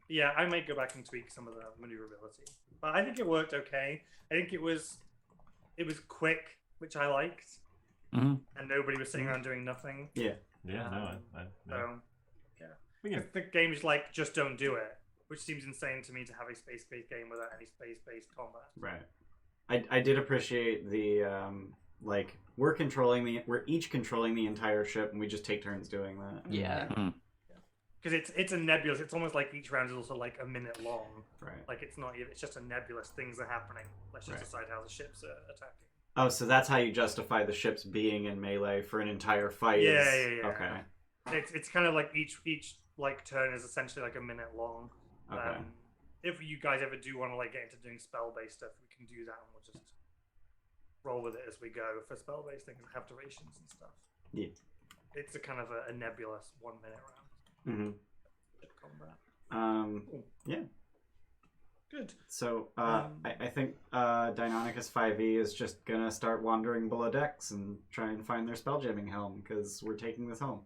Yeah, I might go back and tweak some of the maneuverability, but I think it worked okay. I think it was quick, which I liked, and nobody was sitting around doing nothing. So the game's like, just don't do it, which seems insane to me, to have a space-based game without any space-based combat. Right. I did appreciate the like we're each controlling the entire ship, and we just take turns doing that. Yeah. Because it's a nebulous. It's almost like each round is also like a minute long. Right. Like it's not even. It's just a nebulous. Things are happening. Let's just decide how the ships are attacking. Oh, so that's how you justify the ships being in melee for an entire fight. Yeah. Okay. It's kind of like each like turn is essentially like a minute long. Okay. If you guys ever do want to like get into doing spell based stuff, we can do that, and we'll just roll with it as we go for spell based things that have durations and stuff. Yeah. It's a kind of a nebulous 1 minute round. Combat. Yeah. Good. So I think Deinonychus 5e is just gonna start wandering below decks and try and find their spelljamming helm, because we're taking this home.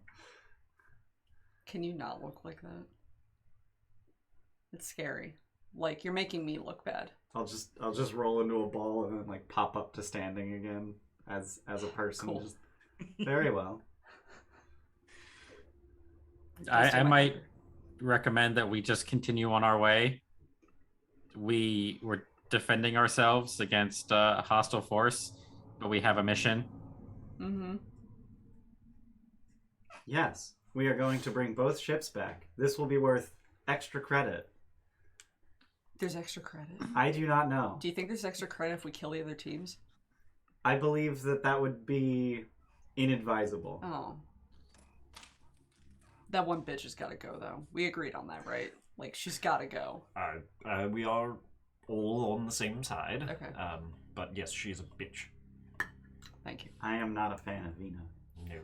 Can you not look like that? It's scary. Like, you're making me look bad. I'll just roll into a ball and then like pop up to standing again as a person. Cool. Just, very well. I might recommend that we just continue on our way. We were defending ourselves against a hostile force, but we have a mission. Yes, we are going to bring both ships back. This will be worth extra credit. There's extra credit. I do not know. Do you think there's extra credit if we kill the other teams? I believe that would be inadvisable. Oh. That one bitch has got to go, though. We agreed on that, right? Like, she's got to go. We are all on the same side. Okay. But yes, she's a bitch. Thank you. I am not a fan of Vina. No.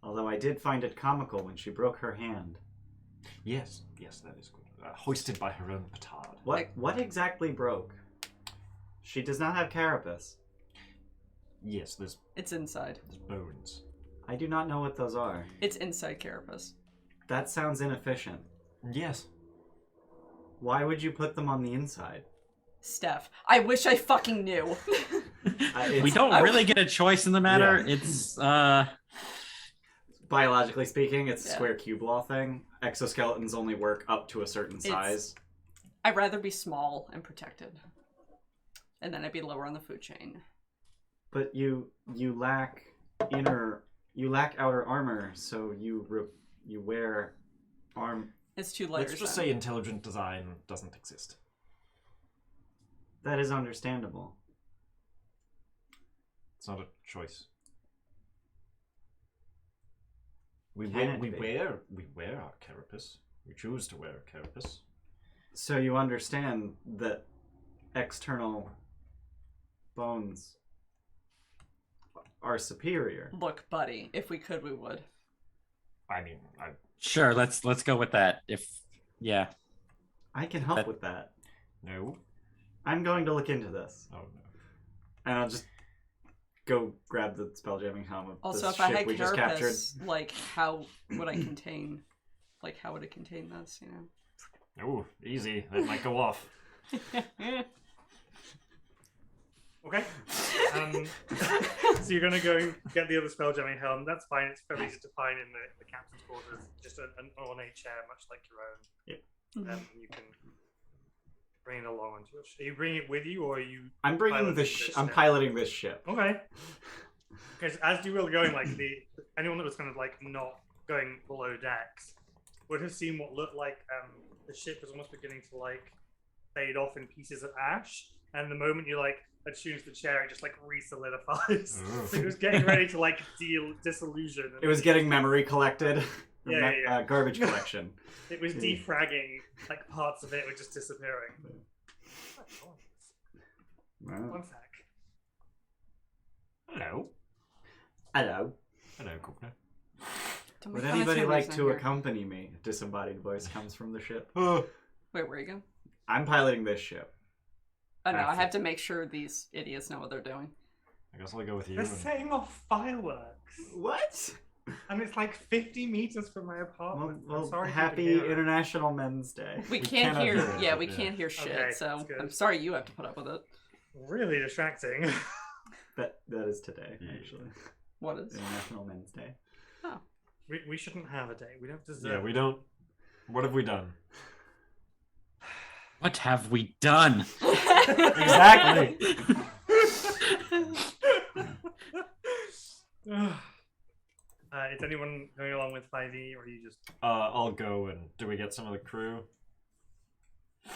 Although I did find it comical when she broke her hand. Yes, that is good. Hoisted by her own petard. What exactly broke? She does not have carapace. Yes, there's inside. There's bones. I do not know what those are. It's inside carapace. That sounds inefficient. Yes. Why would you put them on the inside? Steph, I wish I fucking knew. We don't really get a choice in the matter. Yeah. It's biologically speaking, it's a square cube law thing. Exoskeletons only work up to a certain size. I'd rather be small and protected, and then I'd be lower on the food chain. But you lack outer armor, so you wear arm. It's 2 layers. Let's just say intelligent design doesn't exist. That is understandable. It's not a choice. We wear our carapace. We choose to wear a carapace. So you understand that external bones are superior. Look, buddy, if we could, we would. I mean, sure. Let's go with that. I can help with that. No. I'm going to look into this. Oh no. And I'll just go grab the spelljamming helm of Also, the if ship I had we just captured. carapace, like, how would I contain? Like, how would it contain this? You know. Oh, easy. That might go off. Okay. So you're going to go get the other spelljamming helm. That's fine. It's fairly easy to find in the captain's quarters. Just an ornate chair, much like your own. Yep. You can bring it along onto a ship. Are you bringing it with you, or are you? I'm bringing I'm piloting this ship. Okay. Because as you were going, like anyone that was kind of like not going below decks would have seen what looked like the ship was almost beginning to like fade off in pieces of ash. And the moment you like attunes the chair, it just like re-solidifies. So it was getting ready to like disillusion. It was getting memory collected. Yeah. Garbage collection. It was defragging, like parts of it were just disappearing. One sec. Hello. Hello. Hello, Governor. Would anybody like to accompany me? A disembodied voice comes from the ship. Wait, where are you going? I'm piloting this ship. Oh no, I have to make sure these idiots know what they're doing. I guess I'll go with you. They're setting off fireworks. What? And it's like 50 meters from my apartment. Well, I'm sorry. happy International Men's Day. We can't cannot hear. hear it, Yeah, but we yeah. can't hear shit. Okay, So that's good. I'm sorry you have to put up with it. Really distracting. That is today, Yeah. actually. What is? International Men's Day. We shouldn't have a day. We don't deserve. Yeah, we don't. What have we done? What have we done? Exactly. Is anyone going along with 5e, or are you just? I'll go and do we get some of the crew?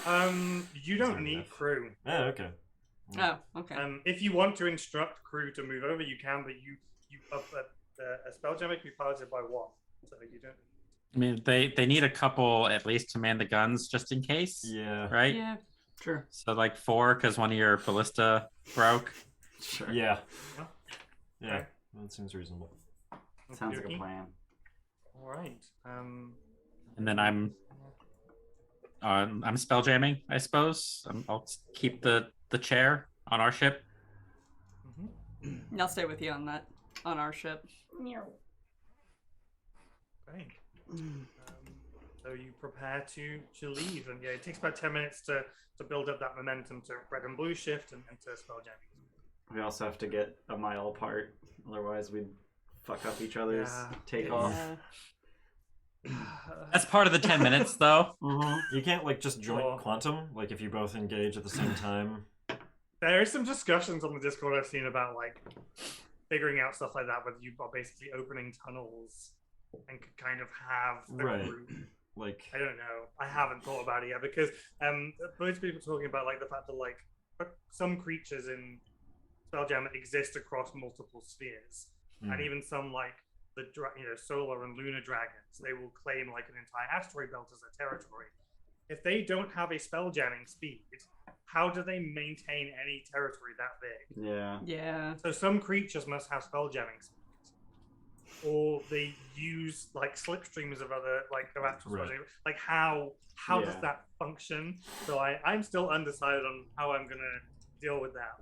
You don't Sorry, need Jeff. crew. Oh, okay. Oh, okay. If you want to instruct crew to move over, you can, but a spelljammer can be piloted by one, so you don't. I mean, they need a couple at least to man the guns just in case, Yeah. right? Yeah. Sure. So like 4 because one of your ballista broke. Sure. Yeah. Yeah. Yeah. Okay. That seems reasonable. Sounds like a Okey-dokey. plan. All right. And then I'm spelljamming, I suppose. I'll keep the chair on our ship. Mm-hmm. I'll stay with you on that on our ship. Great. So you prepare to leave, and yeah, it takes about 10 minutes to build up that momentum to red and blue shift and to spelljamming. We also have to get a mile apart, otherwise we'd fuck up each other's Yeah. takeoff. That's part of the 10 minutes, though. You can't like just join Sure. quantum, like if you both engage at the same time. There is some discussions on the Discord I've seen about like figuring out stuff like that, whether you are basically opening tunnels and could kind of have a Right. group. Like I don't know. I haven't thought about it yet because most people are talking about like the fact that like some creatures in Spelljammer exist across multiple spheres, and even some like the solar and lunar dragons, they will claim like an entire asteroid belt as their territory. If they don't have a spelljamming speed, how do they maintain any territory that big? Yeah. Yeah. So some creatures must have spelljamming speed, or they use like slipstreams of other like of astral Right. spelljamming. Like how does Yeah. that function? So I'm still undecided on how I'm gonna deal with that.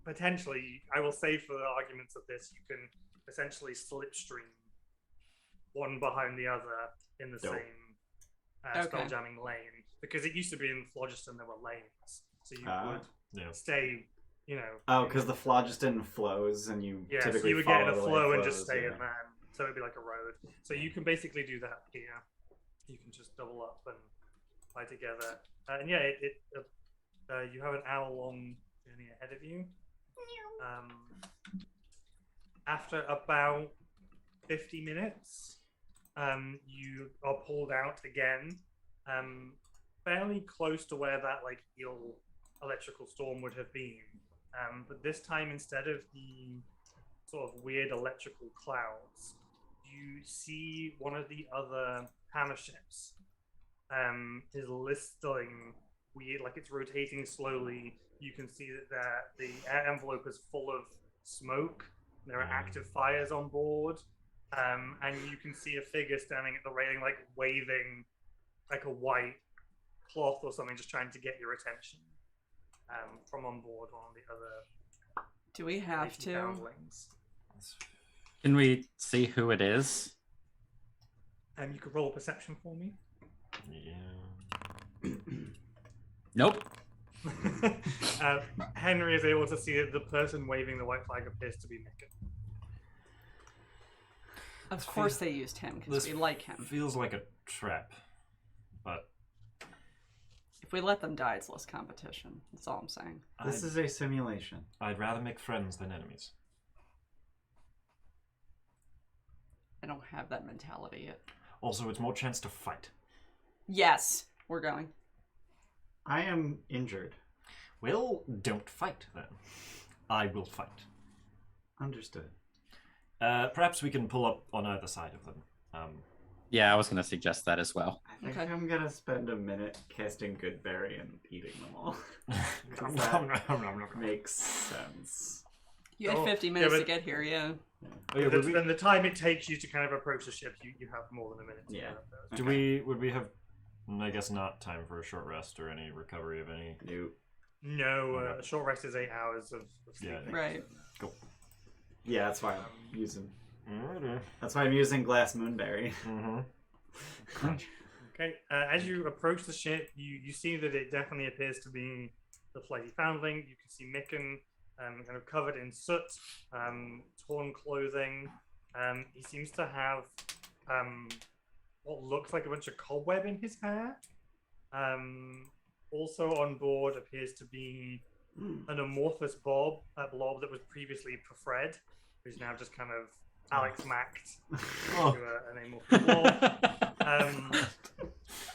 Potentially, I will say for the arguments of this, you can essentially slipstream one behind the other in the Dope. same Okay. spelljamming lane, because it used to be in Phlogiston there were lanes, so you Ah. would yeah. stay, Oh, because the phlogiston flows and you yeah, so typically you would get in a follow the way flow it and just flows, stay yeah. in that, so it'd be like a road. So you can basically do that here. You can just double up and fly together, and yeah, you have an hour-long journey ahead of you. After about 50 minutes, you are pulled out again, fairly close to where that like electrical storm would have been. But this time, instead of the sort of weird electrical clouds, you see one of the other hammer ships is listing weird, like it's rotating slowly. You can see that the air envelope is full of smoke. There are active fires on board, and you can see a figure standing at the railing, like waving, like a white cloth or something, just trying to get your attention from on board one of the other. Do we have 80 to? foundlings. Can we see who it is? You could roll a perception for me. Yeah. Nope. Henry is able to see that the person waving the white flag appears to be Mika. Of course they used him because This we like him. feels like a trap, but If we let them die, it's less competition. That's all I'm saying. This is a simulation. I'd rather make friends than enemies. I don't have that mentality yet. Also, it's more chance to fight. Yes, we're going. I am injured. Well, don't fight then. I will fight. Understood. Perhaps we can pull up on either side of them. Yeah, I was going to suggest that as well. I think Okay. I'm gonna spend a minute casting Goodberry and eating them all. 'Cause Nom, that nom, nom, nom. makes sense. You had Oh, 50 yeah, minutes but- to get here, yeah. Oh, yeah, would we- Then the time it takes you to kind of approach the ship, you have more than a minute. To Yeah. get up there. would we have? I guess not time for a short rest or any recovery of any. Nope. No, Okay. a short rest is 8 hours of Yeah. sleeping. Right. Yeah, that's why I'm using. Mm-hmm. That's why I'm using Glass Moonberry. Okay. As you approach the ship, you see that it definitely appears to be the flighty foundling. You can see Micken kind of covered in soot, torn clothing. He seems to have what looks like a bunch of cobweb in his hair. Also on board appears to be an amorphous blob that was previously Fred, who's now just kind of Alex Macked to an amorphous blob.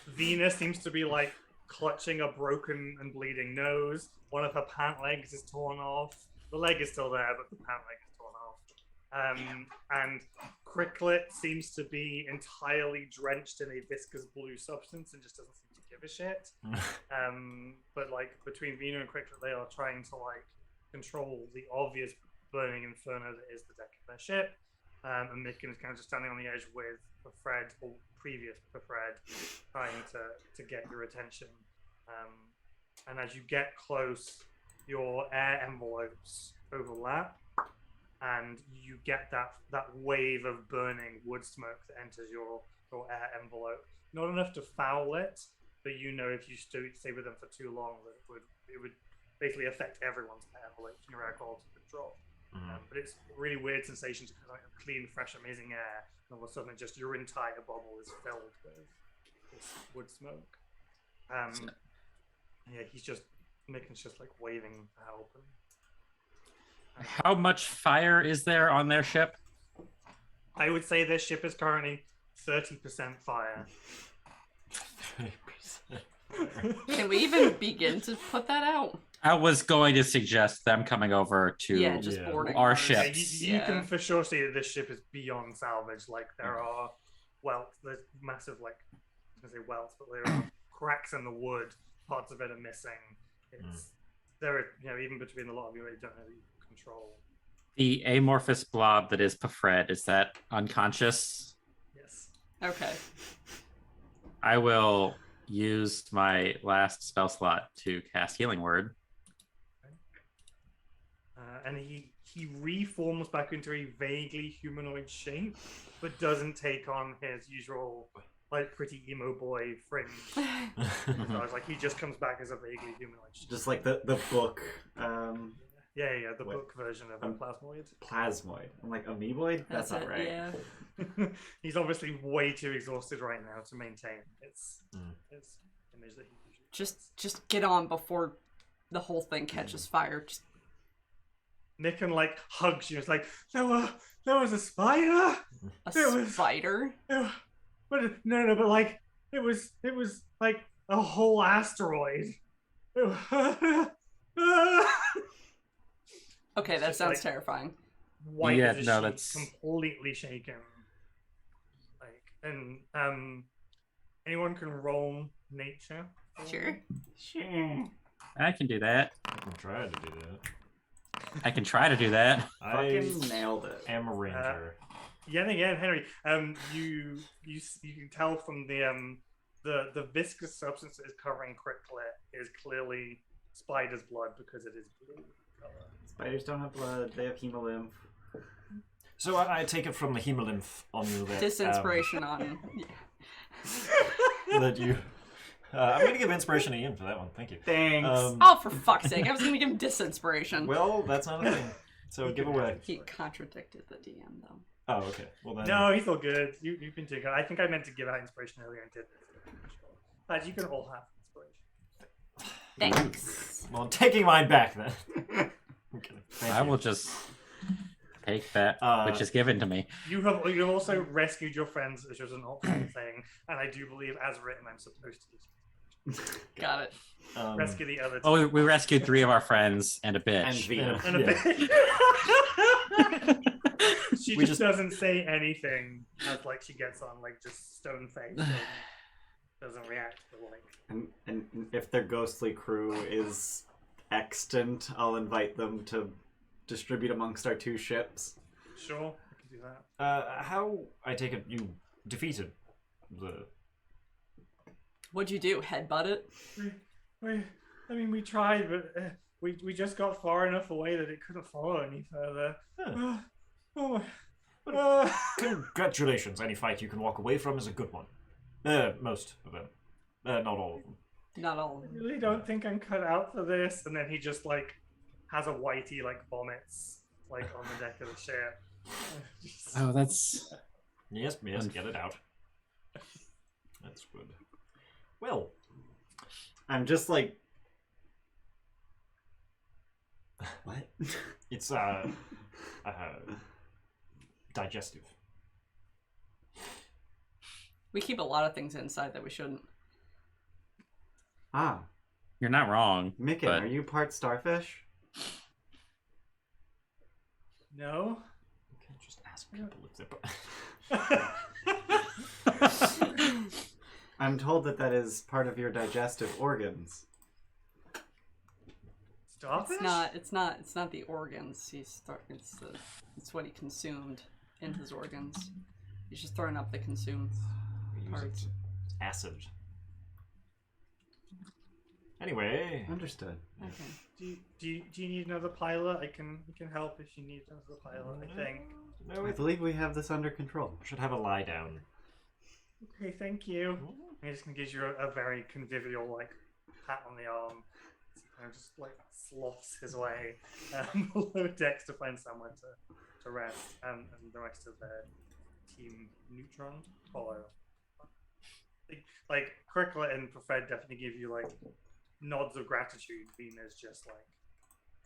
Venus seems to be like clutching a broken and bleeding nose. One of her pant legs is torn off. The leg is still there, but the pant leg is torn off. And Cricklet seems to be entirely drenched in a viscous blue substance and just doesn't seem to give a shit. But like between Vina and Cricklet, they are trying to like control the obvious burning inferno that is the deck of their ship. And Micken is kind of just standing on the edge with Fred, or previous Fred, trying to get your attention. And as you get close, your air envelopes overlap, and you get that wave of burning wood smoke that enters your air envelope. Not enough to foul it, but you know if you stay with them for too long, that it would basically affect everyone's air envelopes, and your air quality would drop. But it's a really weird sensation to kind of clean, fresh, amazing air, and all of a sudden just your entire bubble is filled with this wood smoke. Yeah, Micken's just like waving for help. How much fire is there on their ship? I would say their ship is currently 30% fire. 30%. Can we even begin to put that out? I was going to suggest them coming over to Yeah, just boarding our ours. ship. Yeah, you can for sure see that this ship is beyond salvage. Like there are there's massive I was gonna say welts, but there are cracks in the wood. Parts of it are missing. There are even between a lot of you, you don't really control. The amorphous blob that is Fred, is that unconscious? Yes. Okay. I will use my last spell slot to cast Healing Word. And he reforms back into a vaguely humanoid shape, but doesn't take on his usual pretty emo boy fringe. So I was like, he just comes back as a vaguely humanoid shape. Just like the book. Yeah, the Wait. book version of a plasmoid. Plasmoid. I'm like, amoeboid? That's not it, right. Yeah. He's obviously way too exhausted right now to maintain his image that he usually. Just get on before the whole thing catches fire. Just Micken hugs you. It's like there was a spider. a spider. No, but it was like a whole asteroid. Okay, that just sounds terrifying. White Yeah, as a no, sheet, that's- completely shaken. Anyone can roll nature. Sure. Sure. I can do that. I can try to do that. I can try to do that. I Fucking nailed it. am a ranger. Yet again, Henry, you can tell from the viscous substance that is covering Cricklet is clearly spider's blood because it is blue color. Spiders don't have blood. They have hemolymph. So I take it from the hemolymph on you that Disinspiration on. that you. I'm gonna give inspiration to Ian for that one. Thank you. Thanks. Oh, for fuck's sake! I was gonna give him disinspiration. Well, that's not a thing. So give away. He contradicted the DM though. Oh, okay. Well then. No, he's all good. You've been too good. I think I meant to give out inspiration earlier and did. But you can all have inspiration. Thanks. Well, I'm taking mine back then. I'm kidding. Thank I you. will just take that which is given to me. You've also rescued your friends, which was an optional thing, and I do believe, as written, I'm supposed to use inspiration. Got it. Rescue the other two. Oh, we rescued 3 of our friends and a bitch. And Vita. And a Yeah. bit. She We just just- doesn't say anything as like she gets on like just stone face. Doesn't react, but like And if their ghostly crew is extant, I'll invite them to distribute amongst our 2 ships. sure, I can do that. How, I take it, you defeated the... What'd you do? Headbutt it? I mean, we tried, but we just got far enough away that it couldn't follow any further. Huh. Oh my. Congratulations, any fight you can walk away from is a good one. Most of them. Not all of them. Not all. I really don't think I'm cut out for this. And then he just like has a whitey like vomits like on the deck of the ship. Oh, that's... Yes, get it out. That's good. Well, I'm just like... What? it's, digestive. We keep a lot of things inside that we shouldn't. Ah, You're not wrong. Micken, but- are you part starfish? No. You can't just ask people if they're... I'm told that is part of your digestive organs. Starfish? It's not the organs. It's what he consumed in his organs. He's just throwing up the consumed parts. Acid. Anyway, Understood. Okay. Do you need another pilot? We can help if you need another pilot. I think. no, I we believe we have this under control. should have a lie down. Okay, thank you. He just gives you a very convivial like pat on the arm. And just like sloths his way below decks to find somewhere to rest, and the rest of their team Neutron follow. Like Cricklet and Preferred definitely give you like nods of gratitude. Vena's just like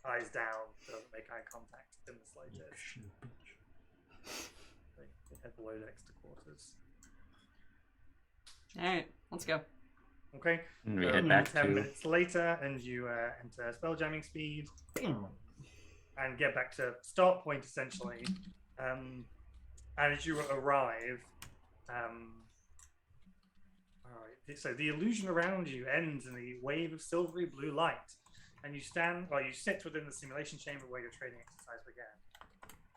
eyes down, doesn't make eye contact in the slightest. They head below decks to quarters. Alright, let's go. Okay. And we So, head back 10 to... minutes later, and you enter spelljamming speed and get back to start point essentially. And as you arrive, alright, so the illusion around you ends in a wave of silvery blue light, and you sit within the simulation chamber where your training exercise began.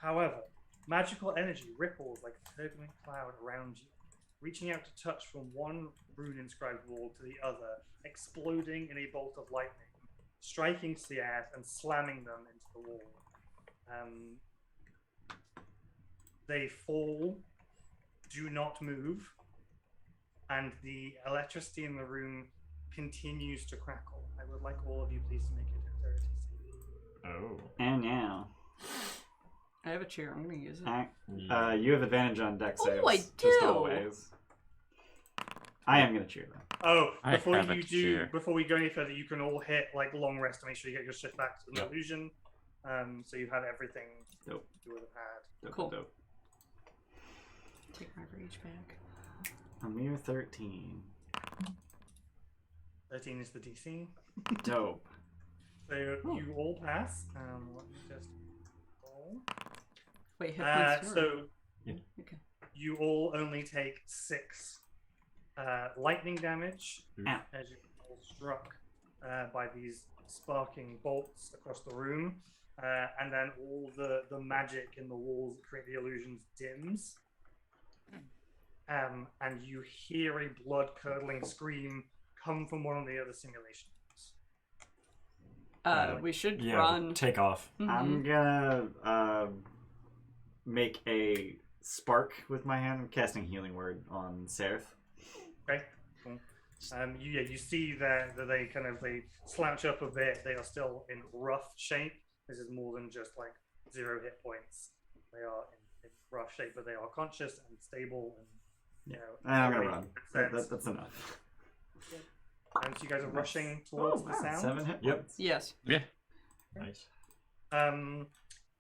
However, magical energy ripples like a turbulent cloud around you, reaching out to touch from one rune-inscribed wall to the other, exploding in a bolt of lightning, striking to the air and slamming them into the wall. They fall, do not move, and the electricity in the room continues to crackle. I would like all of you please to make a dexterity save. Oh. And now, I have a chair. I'm gonna use it. you have advantage on dex saves. Oh, I Just do! always. I am going to cheer them. Oh, I before have a you do, chair. before we go any further, you can all hit like long rest to make sure you get your shit back to the Yep. illusion. So you have everything Dope. you would have had. Dope, Cool. dope. Take my rage back. A mere 13. 13 is the DC. Dope. So you all pass. Let me just roll. Wait, hit points. So Okay. you all only take 6 lightning damage Ow. as you all struck by these sparking bolts across the room, and then all the magic in the walls that create the illusions dims, and you hear a blood-curdling scream come from one of the other simulations. We should Yeah, run. take off. Mhm. I'm gonna make a spark with my hand. I'm casting Healing Word on Seraph. Okay, cool. You see that they slouch up a bit. They are still in rough shape. This is more than just like 0 hit points. They are in rough shape, but they are conscious and stable. And I'm gonna really run. sense. That's enough. And so you guys are rushing towards the sound. 7 hit Yep. points. Yes. Nice.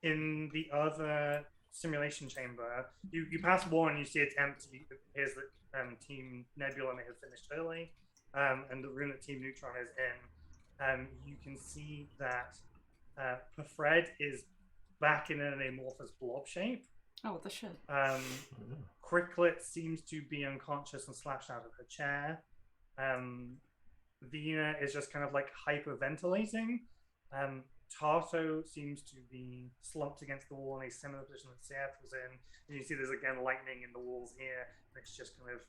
In the other simulation chamber, you pass one, you see it's empty. It appears that Team Nebula may have finished early. and the room that Team Neutron is in, you can see that Fred is back in an amorphous blob shape. Oh, what the shit? Cricklet seems to be unconscious and slashed out of her chair. Vina is just kind of like hyperventilating. Tarto seems to be slumped against the wall in a similar position that Seth was in. And you see there's again lightning in the walls here. And it's just kind of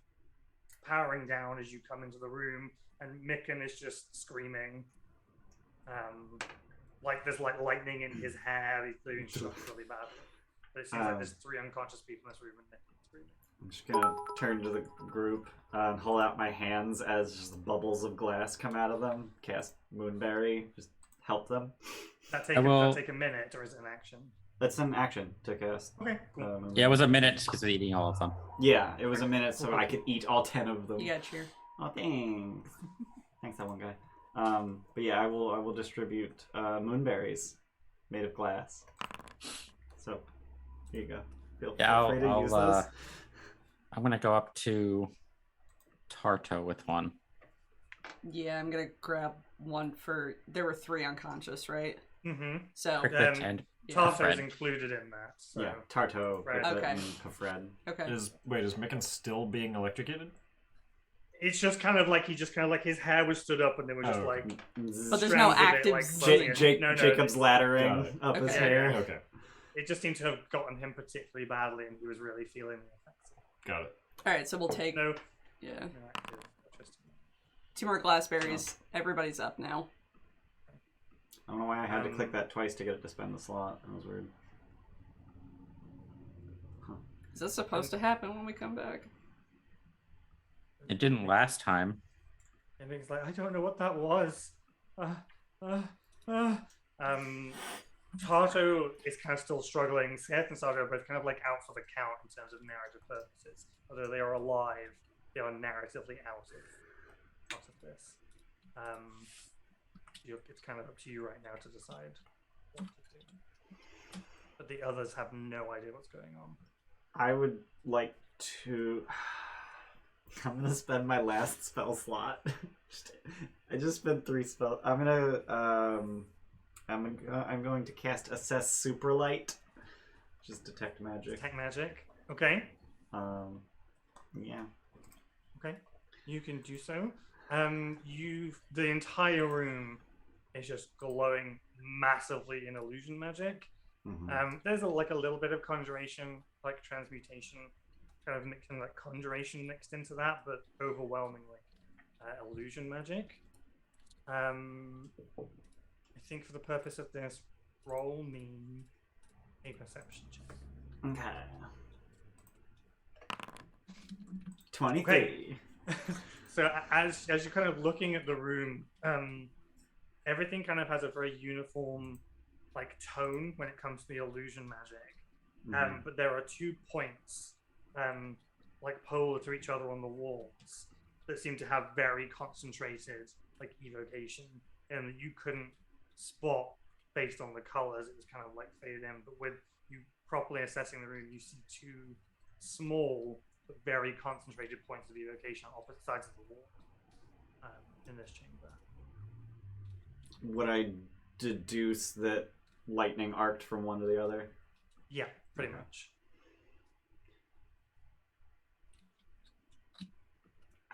powering down as you come into the room. And Micken is just screaming. Like there's like lightning in his hair. He's doing stuff really badly. But it seems like there's 3 unconscious people in this room and Micken's screaming. I'm just gonna turn to the group and hold out my hands as just bubbles of glass come out of them. Cast Moonberry. Just help them. That take a minute, or is it an action? That's an action to cast. Okay, cool. Yeah, it was a minute because we're eating all of them. Yeah, it was a minute so I could eat all 10 of them. You got cheer. Oh, thanks. Thanks, that one guy. But yeah, I will distribute moonberries made of glass. So, here you go. Feel free to use those. I'm gonna go up to Tarto with one. Yeah, I'm gonna grab one for. There were 3 unconscious, right? Mm-hmm. So And Tarto's included in that. So. Yeah, Tarto, Right. Okay. and Fred. okay. Is Micken still being electrocuted? It's just kind of like his hair was stood up and they were just like. But there's no strands of it, active like, scene. floating. No, Jacob's laddering Got it. up his Okay. hair. Okay, It just seemed to have gotten him particularly badly, and he was really feeling the effects. got it. All right, so we'll take. No, Yeah. no active. Interesting. 2 more glassberries. Everybody's up now. I don't know why I had to click that twice to get it to spend the slot. That was weird. Is this supposed to happen when we come back? it didn't last time. And he's like, I don't know what that was. Tarto is kind of still struggling. Seth and Sargo are both kind of like out for the count in terms of narrative purposes. Although they are alive, they are narratively out of this. It's kind of up to you right now to decide what to do. But the others have no idea what's going on. I would like to. I'm gonna spend my last spell slot. I just spent 3 spells. I'm going to cast Assess Superlight. Just detect magic. Detect magic. Okay. Yeah. Okay. You can do so. The entire room is just glowing massively in illusion magic. Mm-hmm. There's a little bit of conjuration, like transmutation, kind of mixing like conjuration mixed into that, but overwhelmingly illusion magic. I think for the purpose of this, roll me a perception check. Okay. 23. Okay. So as you're kind of looking at the room, everything kind of has a very uniform like tone when it comes to the illusion magic. Mm-hmm. But there are 2 points like polar to each other on the walls that seem to have very concentrated like evocation, and that you couldn't spot based on the colors. It was kind of like faded in, but with you properly assessing the room, you see 2 small but very concentrated points of evocation on opposite sides of the wall in this chamber. Would I deduce that lightning arced from one to the other? Yeah, pretty much.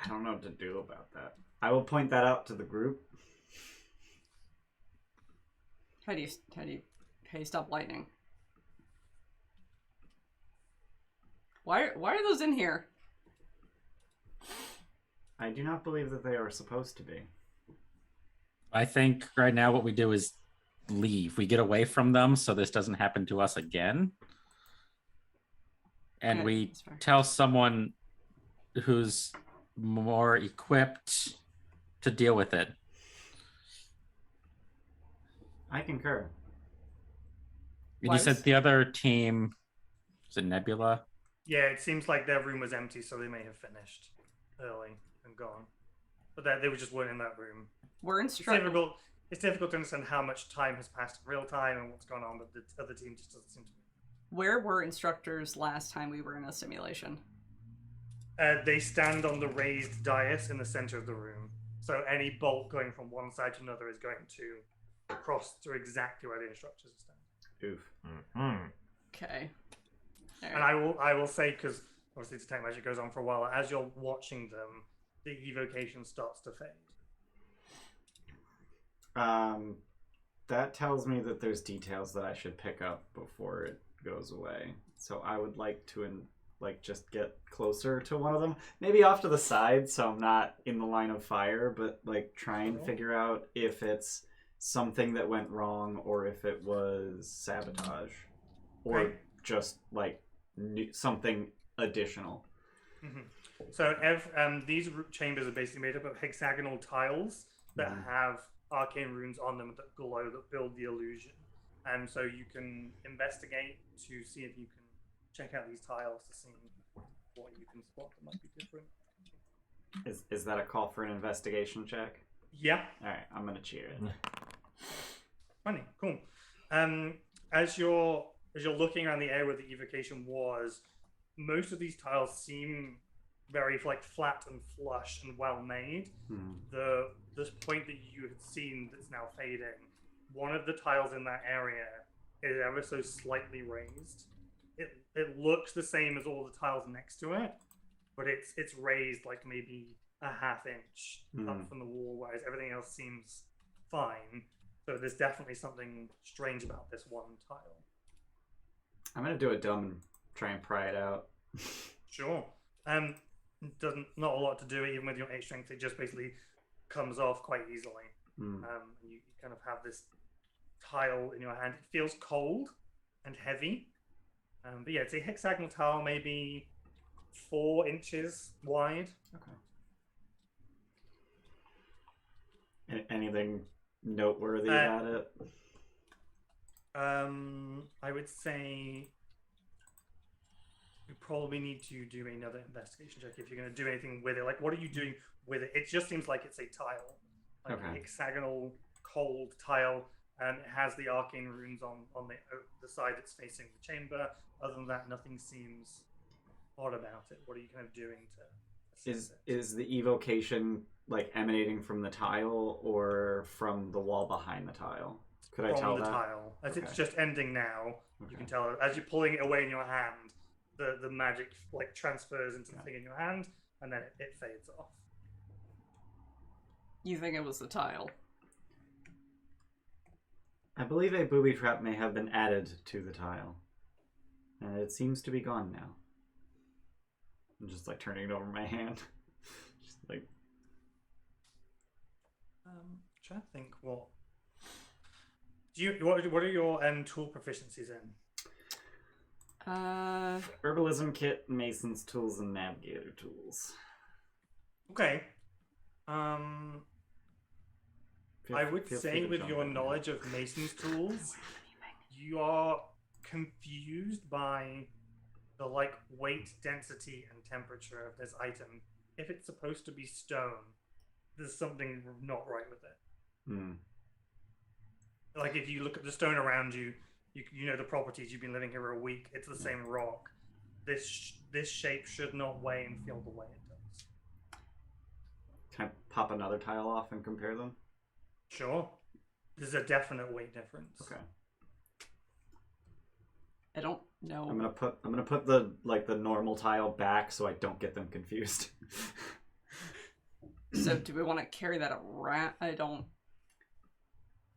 I don't know what to do about that. I will point that out to the group. How do you stop lightning? Why are those in here? I do not believe that they are supposed to be. I think right now what we do is leave. We get away from them so this doesn't happen to us again. And Yeah, we that's fair. tell someone who's more equipped to deal with it. I concur. And you said the other team, is it Nebula? Yeah, it seems like their room was empty, so they may have finished early and gone. But they were just weren't in that room. We're It's instructed. difficult to understand how much time has passed in real time and what's gone on, but the other team just doesn't seem to be. Where were instructors last time we were in a simulation? They stand on the raised dais in the center of the room. So any bolt going from one side to another is going to cross through exactly where the instructors are standing. Oof. Mm-hmm. Okay. And I will say, because obviously detect magic goes on for a while, as you're watching them, the evocation starts to fade. That tells me that there's details that I should pick up before it goes away. So I would like to just get closer to one of them, maybe off to the side, so I'm not in the line of fire, but like try and figure out if it's something that went wrong or if it was sabotage, or just like something additional. Mm-hmm. So these chambers are basically made up of hexagonal tiles that have arcane runes on them that glow, that build the illusion. And so you can investigate to see if you can check out these tiles to see what you can spot that might be different. Is that a call for an investigation check? Yeah. All right, I'm gonna cheer it. Funny, cool. As you're looking around the area where the evocation was, most of these tiles seem very like flat and flush and well made. This point that you had seen that's now fading, one of the tiles in that area is ever so slightly raised. It looks the same as all the tiles next to it, but it's raised like maybe a half inch up from the wall, whereas everything else seems fine. So there's definitely something strange about this one tile. I'm gonna do it dumb and try and pry it out. Sure. Not a lot to do even with your 8 strength. It just basically comes off quite easily. You kind of have this tile in your hand. It feels cold and heavy. But yeah, it's a hexagonal tile, maybe 4 inches wide. Okay. Anything noteworthy about it? I would say you probably need to do another investigation check if you're going to do anything with it. Like, what are you doing with it? It just seems like it's a tile, like a hexagonal, cold tile, and it has the arcane runes on the side that's facing the chamber. Other than that, nothing seems odd about it. What are you kind of doing to assess it? Is the evocation like emanating from the tile or from the wall behind the tile? Could I tell that? From the tile. As it's just ending now, you can tell as you're pulling it away in your hand, the magic like transfers into the thing in your hand, and then it fades off. You think it was the tile? I believe a booby trap may have been added to the tile. And it seems to be gone now. I'm just like turning it over my hand. Just like trying to think what are your tool proficiencies in? Herbalism kit, mason's tools, and navigator tools. Okay. I would say with your knowledge of mason's tools, you are confused by the like weight, density, and temperature of this item. If it's supposed to be stone, there's something not right with it. Like if you look at the stone around you, you know the properties. You've been living here a week. It's the same rock. This shape should not weigh and feel the way it does. Can I pop another tile off and compare them? Sure. There's a definite weight difference. Okay. I don't know. I'm gonna put the normal tile back so I don't get them confused. So do we want to carry that around?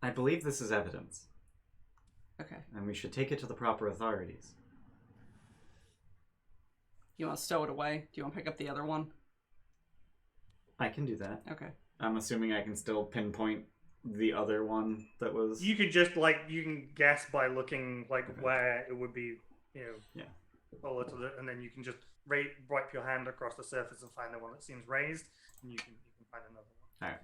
I believe this is evidence. Okay. And we should take it to the proper authorities. You want to stow it away? Do you want to pick up the other one? I can do that. Okay. I'm assuming I can still pinpoint the other one that was... You could just, you can guess by looking, where it would be, and then you can just wipe your hand across the surface and find the one that seems raised, and you can find another one. Alright.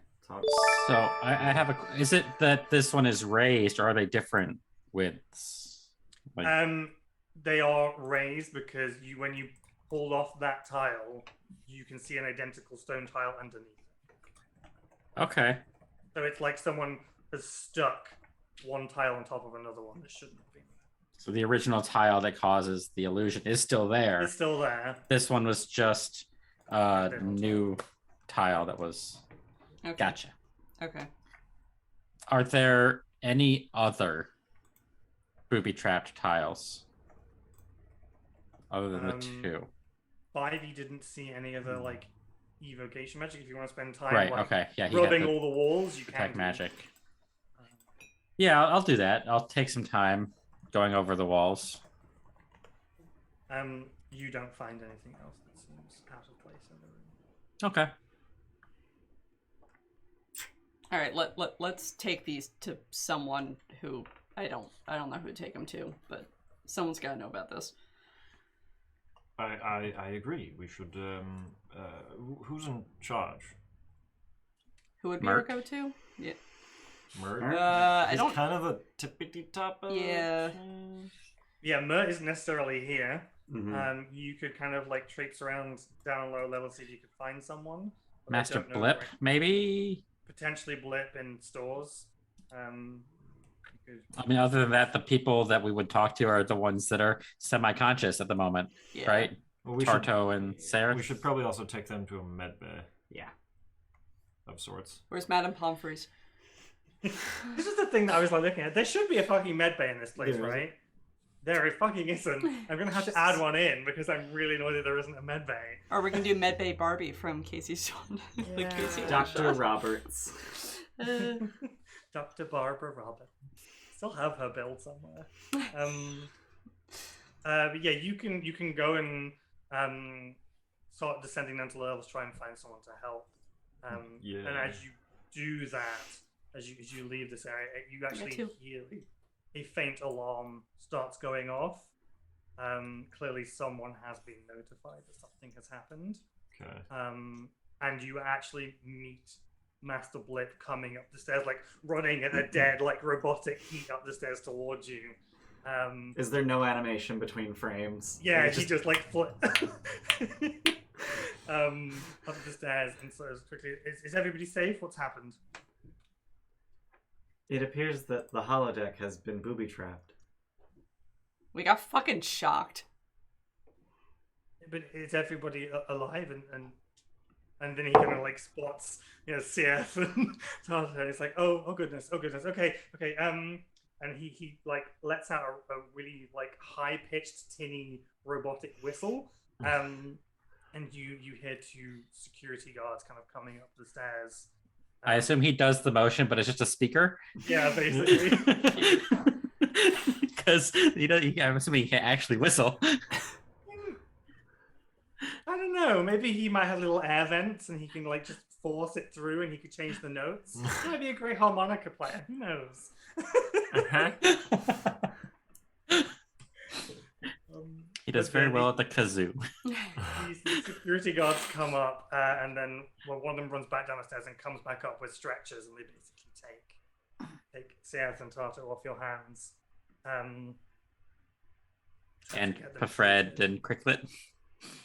So I have a... Is it that this one is raised, or are they different widths? They are raised because when you pulled off that tile, you can see an identical stone tile underneath. Okay. So it's like someone has stuck one tile on top of another one that shouldn't have been. So the original tile that causes the illusion is still there. It's still there. This one was just new tile that was. Okay. Gotcha. Okay. Are there any other booby-trapped tiles other than the two? 5, you didn't see any other like evocation magic. If you want to spend time Right. like Okay. Yeah. He rubbing had the all the walls, you can protect do. magic. Yeah, I'll do that. I'll take some time going over the walls. You don't find anything else that seems out of place in the room. Okay. All right. Let's take these to someone who I don't know who to take them to, but someone's got to know about this. I agree. We should. Who's in charge? Who would be Merc? our go-to? Yeah. Merc? I He's don't. kind of a tippity top. Yeah. Yeah, Mert isn't necessarily here. Mhm. You could kind of like traipse around down low level, see if you could find someone. But I Master don't know, Blip, like, maybe? potentially Blip in stores. You could- I mean, other than that, the people that we would talk to are the ones that are semi-conscious at the moment, Yeah. right? Well, we Tarto and Sarah. We should probably also take them to a med bay Yeah. of sorts. Where's Madame Pomfreys? This is the thing that I was like looking at. There should be a fucking med bay in this place, There right? There it fucking isn't. I'm gonna have to add one in because I'm really annoyed that there isn't a med bay. Or we can do Medbay Barbie from Casey's one. Yeah. Casey one Dr. shot. Roberts. Dr. Barbara Robert. Still have her build somewhere. But yeah, you can go and start descending down to levels, try and find someone to help. Yeah. And as you do that, as you leave this area, you actually too. hear a faint alarm starts going off. Clearly, someone has been notified that something has happened. Okay. And you actually meet Master Blip coming up the stairs, like running at a dead, like robotic heat up the stairs towards you. Is there no animation between frames? Yeah, Like, he just like flip up the stairs and so quickly. Is everybody safe? What's happened? It appears that the holodeck has been booby-trapped. We got fucking shocked. But is everybody alive? And then he kind of like spots, CF and Tartar, and it's like, oh goodness, okay. And he like lets out a really like high pitched tinny robotic whistle, and you hear 2 security guards kind of coming up the stairs. I assume he does the motion, but it's just a speaker. Yeah, basically. Because I'm assuming he can't actually whistle. I don't know. Maybe he might have little air vents, and he can like just force it through, and he could change the notes. He might be a great harmonica player. Who knows? He does very well at the kazoo. These security guards come up, and then one of them runs back down the stairs and comes back up with stretchers, and they basically take Seath and Tartar off your hands. And Pafred and Cricklet.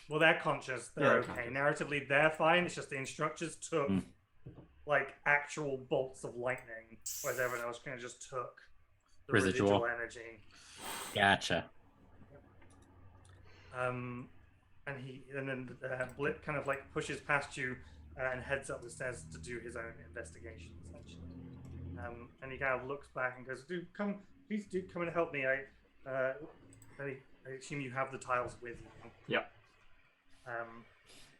Well, they're conscious. They're okay. Narratively, they're fine. It's just the instructors took like actual bolts of lightning, whereas everyone else kind of just took the residual energy. Gotcha. And then Blip kind of like pushes past you and heads up the stairs to do his own investigation, essentially. And he kind of looks back and goes, please do come and help me. I assume you have the tiles with you. Yep.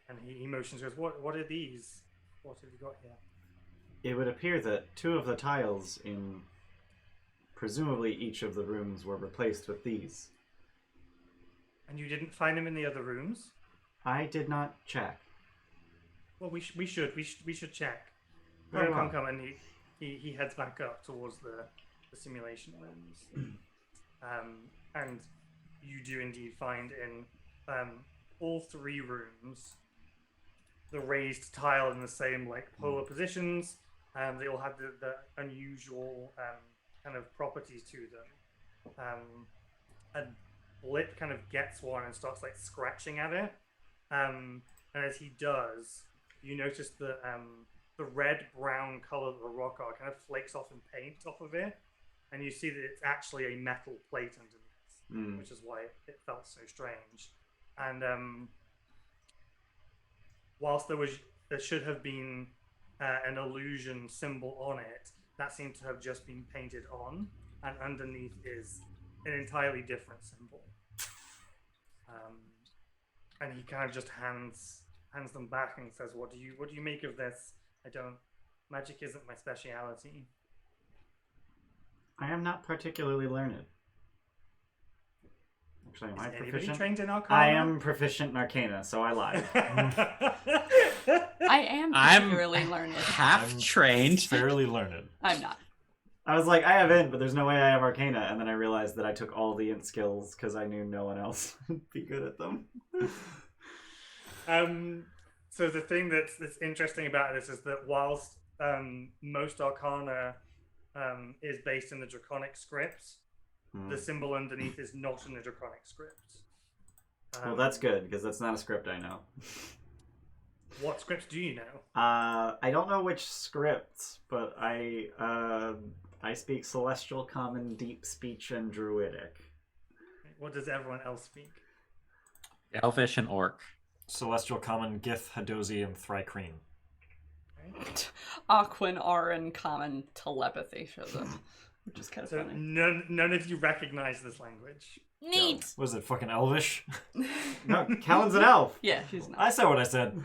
And he motions, goes, what are these? What have you got here? It would appear that 2 of the tiles in presumably each of the rooms were replaced with these. And you didn't find them in the other rooms? I did not check. Well, we should check. Very well. Come, and he heads back up towards the simulation rooms. And you do indeed find in all 3 rooms the raised tile in the same like polar positions. They all have the unusual kind of properties to them. And Blip kind of gets one and starts like scratching at it. And as he does, you notice that the red-brown color of the rock art kind of flakes off and paint off of it. And you see that it's actually a metal plate underneath, which is why it felt so strange. And whilst there should have been an illusion symbol on it, that seems to have just been painted on, and underneath is an entirely different symbol. And he kind of just hands them back and says, "What do you make of this? Magic isn't my speciality." I am not particularly learned. Actually, am I Anybody proficient? trained in Arcana? I am proficient in Arcana, so I lied. I am particularly learned. Half trained. Fairly learned. I'm not. I was like, I have Int, but there's no way I have Arcana, and then I realized that I took all the Int skills because I knew no one else would be good at them. So the thing that's interesting about this is that whilst most Arcana is based in the Draconic script, the symbol underneath is not in the Draconic script. Well, that's good, because that's not a script I know. What scripts do you know? I don't know which scripts, but I speak Celestial, Common, Deep Speech, and Druidic. What does everyone else speak? Elvish and Orc. Celestial, Common, Giff, Hadozi, and Thrycreen. Aquan, Aran, Common, Telepathy shows up, which is kind of So funny. none of you recognize this language. Neat! Was it fucking Elvish? No, Callan's an elf. Yeah, she's not. I said what I said.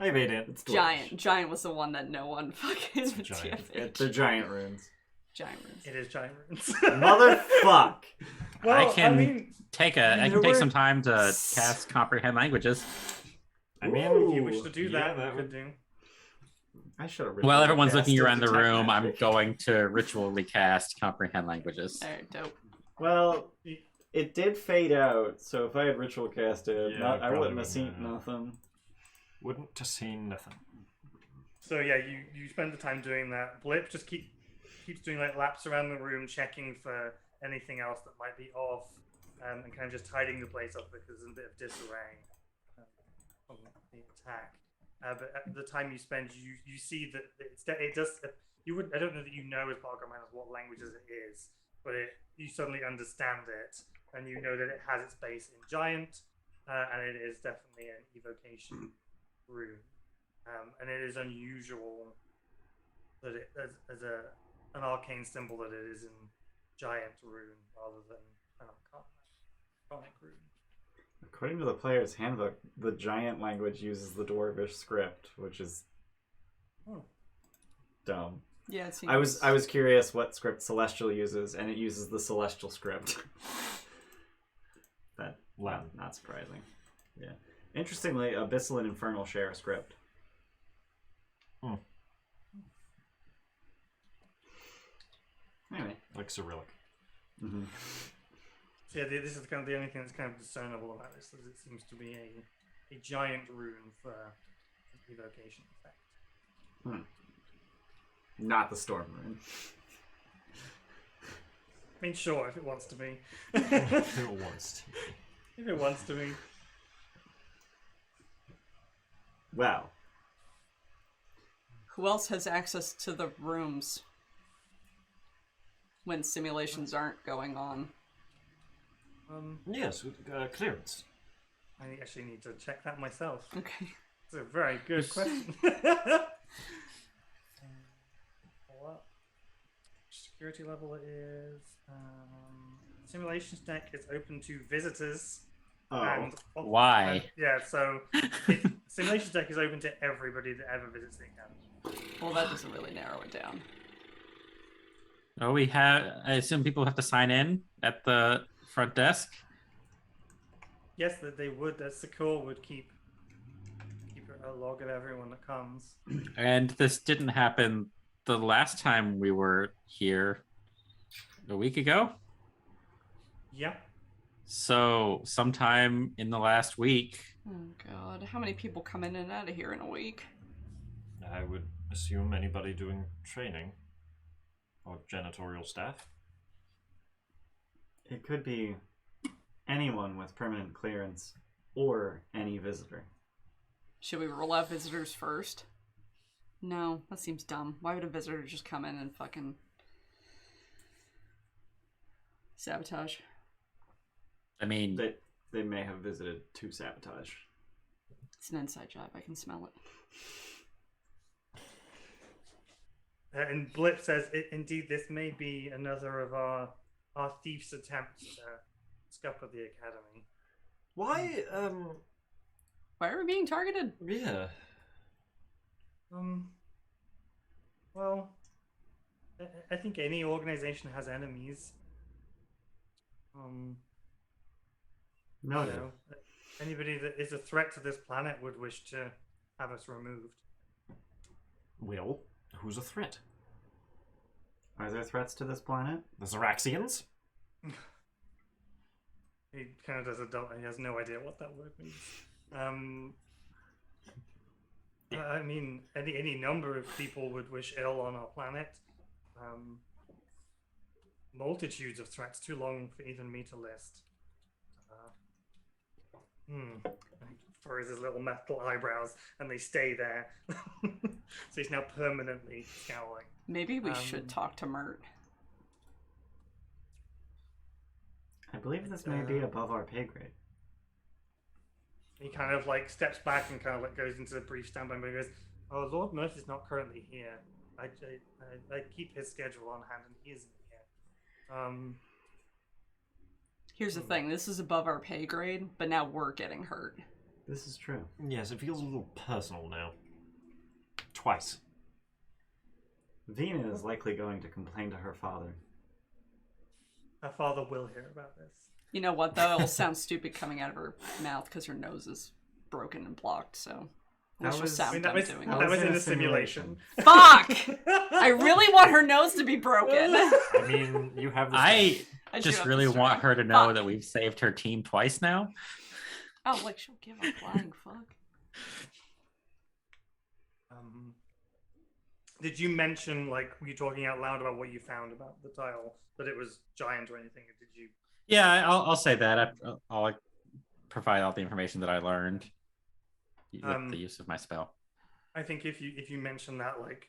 I made it. It's dwarf. Giant was the one that no one fucking Giant. They're giant runes. Giant runes. It is giant runes. Motherfuck! I can mean, take some time to cast Comprehend Languages. I mean, if you wish to do yeah, that, you would could do. I should have. While everyone's looking around the Detect room, I'm Magic. going to ritually cast Comprehend Languages. Alright, dope. Well, it did fade out, so if I had ritual casted, Yeah, I probably wouldn't have seen wouldn't have. nothing. Wouldn't have seen nothing. So yeah, you spend the time doing that. Blip just keeps doing like laps around the room, checking for anything else that might be off, and kind of just tidying the place up because there's a bit of disarray from the attack. But at the time you spend, you see that it does. I don't know that you know as Parker what languages it is, but you suddenly understand it, and you know that it has its base in Giant, and it is definitely an evocation rune. And it is unusual that it as an arcane symbol that it is in Giant rune rather than an arcanic rune. According to the player's handbook, the giant language uses the Dwarvish script, which is dumb. Yeah, it seems... I was curious what script Celestial uses, and it uses the Celestial script. That not surprising. Yeah. Interestingly, Abyssal and Infernal share a script. Anyway, Like Cyrillic. mm-hmm. So yeah, this is kind of the only thing that's kind of discernible about this, is it seems to be a giant rune for evocation effect. Not the Storm rune. I mean, sure, if it wants to be. If it wants to. If it wants to be. Well, Who else has access to the rooms when simulations aren't going on? Yes, with clearance. I actually need to check that myself. Okay. It's a very good question. What security level it is? Simulation deck is open to visitors. And, Why? yeah, so simulation deck is open to everybody that ever visits the academy. Well, that doesn't really narrow it down. Oh, I assume people have to sign in at the front desk. Yes, that they would. That Secure would keep a log of everyone that comes. And this didn't happen the last time we were here a week ago. Yeah. So sometime in the last week. Oh god, how many people come in and out of here in a week? I would assume anybody doing training or janitorial staff. it could be anyone with permanent clearance or any visitor. Should we roll out visitors first? No, that seems dumb. Why would a visitor just come in and fucking sabotage? I mean, They may have visited to sabotage. It's an inside job. I can smell it. And Blip says, indeed, this may be another of our thieves' attempts to scupper the academy. Why? Why are we being targeted? Yeah. Well, I think any organization has enemies. No, You know, anybody that is a threat to this planet would wish to have us removed. Will, who's a threat? Are there threats to this planet? The Zeraxians? He kind of does he has no idea what that word means. I mean, any number of people would wish ill on our planet. Multitudes of threats, too long for even me to list. He furrows his little metal eyebrows, and they stay there. So he's now permanently scowling. Maybe we should talk to Mert. I believe this may be above our pay grade. He kind of like steps back and kind of like goes into a brief standby and goes, "Oh, Lord Mert is not currently here. I keep his schedule on hand, and he isn't here." Here's the thing. This is above our pay grade, but now we're getting hurt. This is true. Yes, it feels a little personal now. Twice. Vina is likely going to complain to her father. Her father will hear about this. You know what, though? It'll sound stupid coming out of her mouth because her nose is broken and blocked, so... That was sound that dumb was, doing that it. was in a simulation. Fuck! I really want her nose to be broken. I mean, you have this. I I do just have really this want right. her to know Fuck. that we've saved her team twice now. Oh, like she'll give a flying fuck. Did you mention, like, were you talking out loud about what you found about the tile? That it was giant or anything? Or did you? Yeah, I'll say that. I'll provide all the information that I learned with the use of my spell. I think if you mention that, like,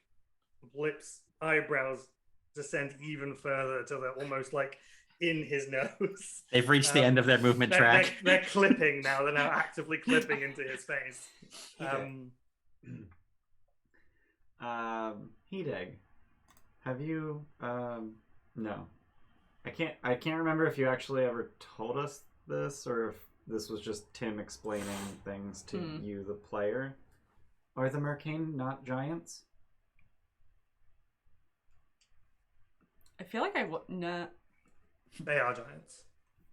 Blip's eyebrows descend even further till they're almost like in his nose. They've reached the end of their movement track. They're clipping now. They're now actively clipping into his face. Hideg, have you? No, I can't remember if you actually ever told us this, or if this was just Tim explaining things to you, the player. Are the Mercane not giants? I feel like no. They are giants.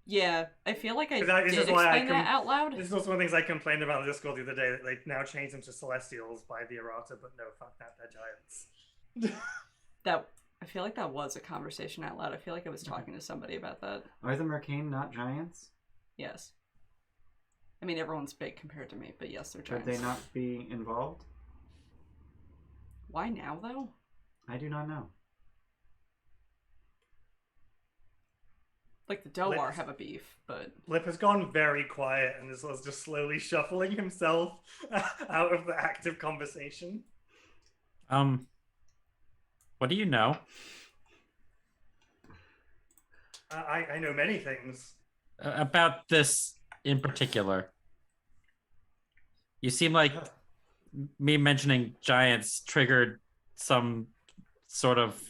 Yeah, I feel like I 'Cause did this is why explain that out loud. This is also one of the things I complained about in Discord the other day, that they now changed them to Celestials by the errata, but no, fuck that, they're giants. That I feel like that was a conversation out loud. I feel like I was talking to somebody about that. Are the Mercane not giants? Yes. I mean, everyone's big compared to me, but yes, they're Should giants. they not be involved? Why now, though? I do not know. Like the Dohwar Let's- have a beef, but Lip has gone very quiet and is just slowly shuffling himself out of the active conversation. What do you know? I know many things. About this in particular? You seem like me mentioning giants triggered some sort of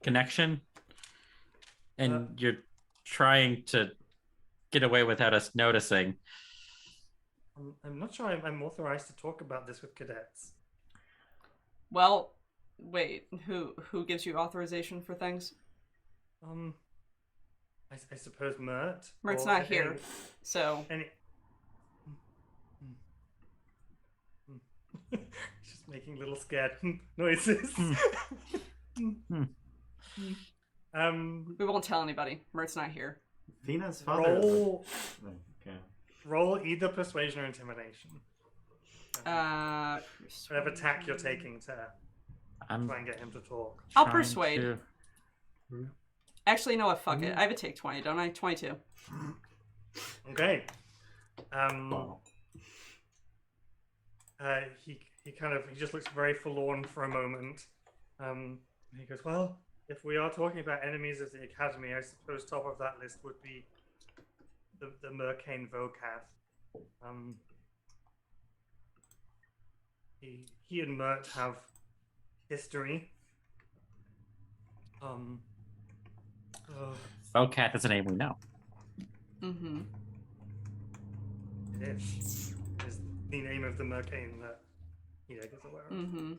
connection, and you're trying to get away without us noticing. I'm not sure I'm authorized to talk about this with cadets. well, wait, who gives you authorization for things? I suppose Mert. Mert's or not here, so Any. Just making little scared noises. we won't tell anybody. Mert's not here. Vina's father. Okay. Roll either persuasion or intimidation. Persuasion. Whatever tack you're taking to I'm try and get him to talk. I'll trying persuade. to- Actually, you know what? Fuck it. I have a take 20, don't I? 22. Okay. Wow. He just looks very forlorn for a moment. He goes, well, if we are talking about enemies of the Academy, I suppose top of that list would be the Mercane Vocath. he and Mert have history. Bocat is a name we know. Mm-hmm. It is the name of the Mercane that Hideg is aware of. Mm-hmm.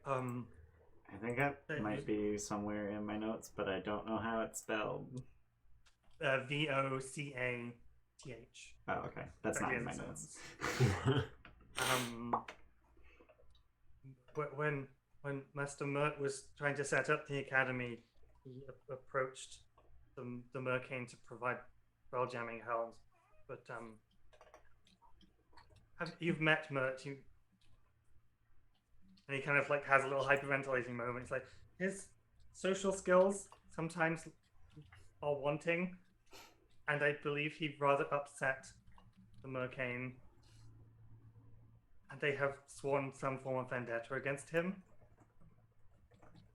I think that might be somewhere in my notes, but I don't know how it's spelled. Vocath. Oh, okay. That's not in my notes. When Master Mert was trying to set up the academy, he approached the Mercane to provide spelljamming helms. But you've met Mert, and he kind of like has a little hyperventilating moment. It's like his social skills sometimes are wanting, and I believe he'd rather upset the Mercane, and they have sworn some form of vendetta against him.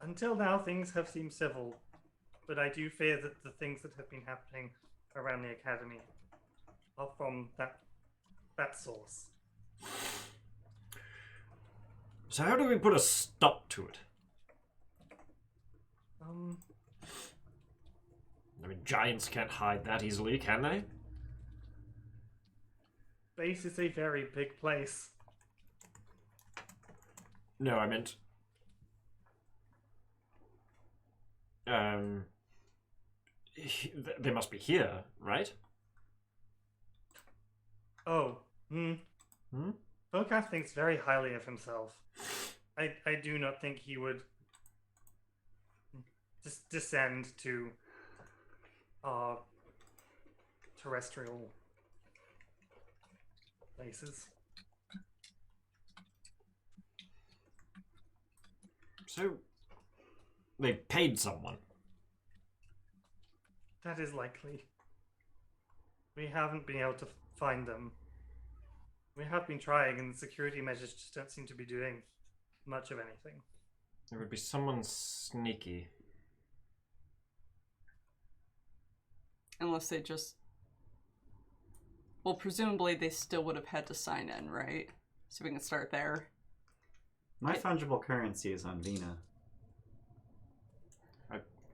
Until now, things have seemed civil, but I do fear that the things that have been happening around the academy are from that source. So how do we put a stop to it? I mean, giants can't hide that easily, can they? Space is a very big place. No, I meant... they must be here, right? Oh, Bocath thinks very highly of himself. I do not think he would descend to our terrestrial places. So, they paid someone. That is likely. We haven't been able to find them. We have been trying, and the security measures just don't seem to be doing much of anything. There would be someone sneaky. Unless they just... Well, presumably they still would have had to sign in, right? So we can start there. My fungible currency is on Vina.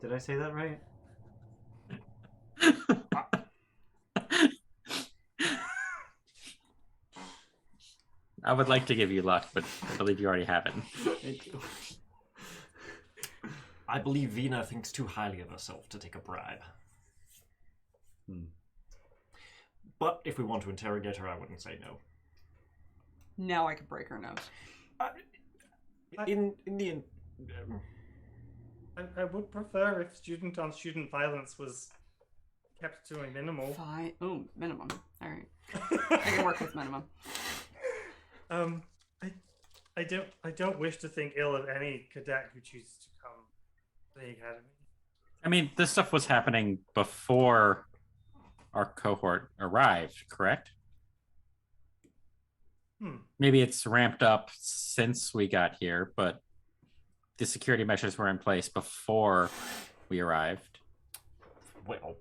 Did I say that right? I would like to give you luck, but I believe you already have it. Thank you. I believe Vina thinks too highly of herself to take a bribe. But if we want to interrogate her, I wouldn't say no. Now I can break her nose. I would prefer if student-on-student violence was kept to a minimal. Fine. Ooh, minimum. All right. I can work with minimum. I don't wish to think ill of any cadet who chooses to come to the academy. I mean, this stuff was happening before our cohort arrived, correct? Maybe it's ramped up since we got here, but the security measures were in place before we arrived. Well,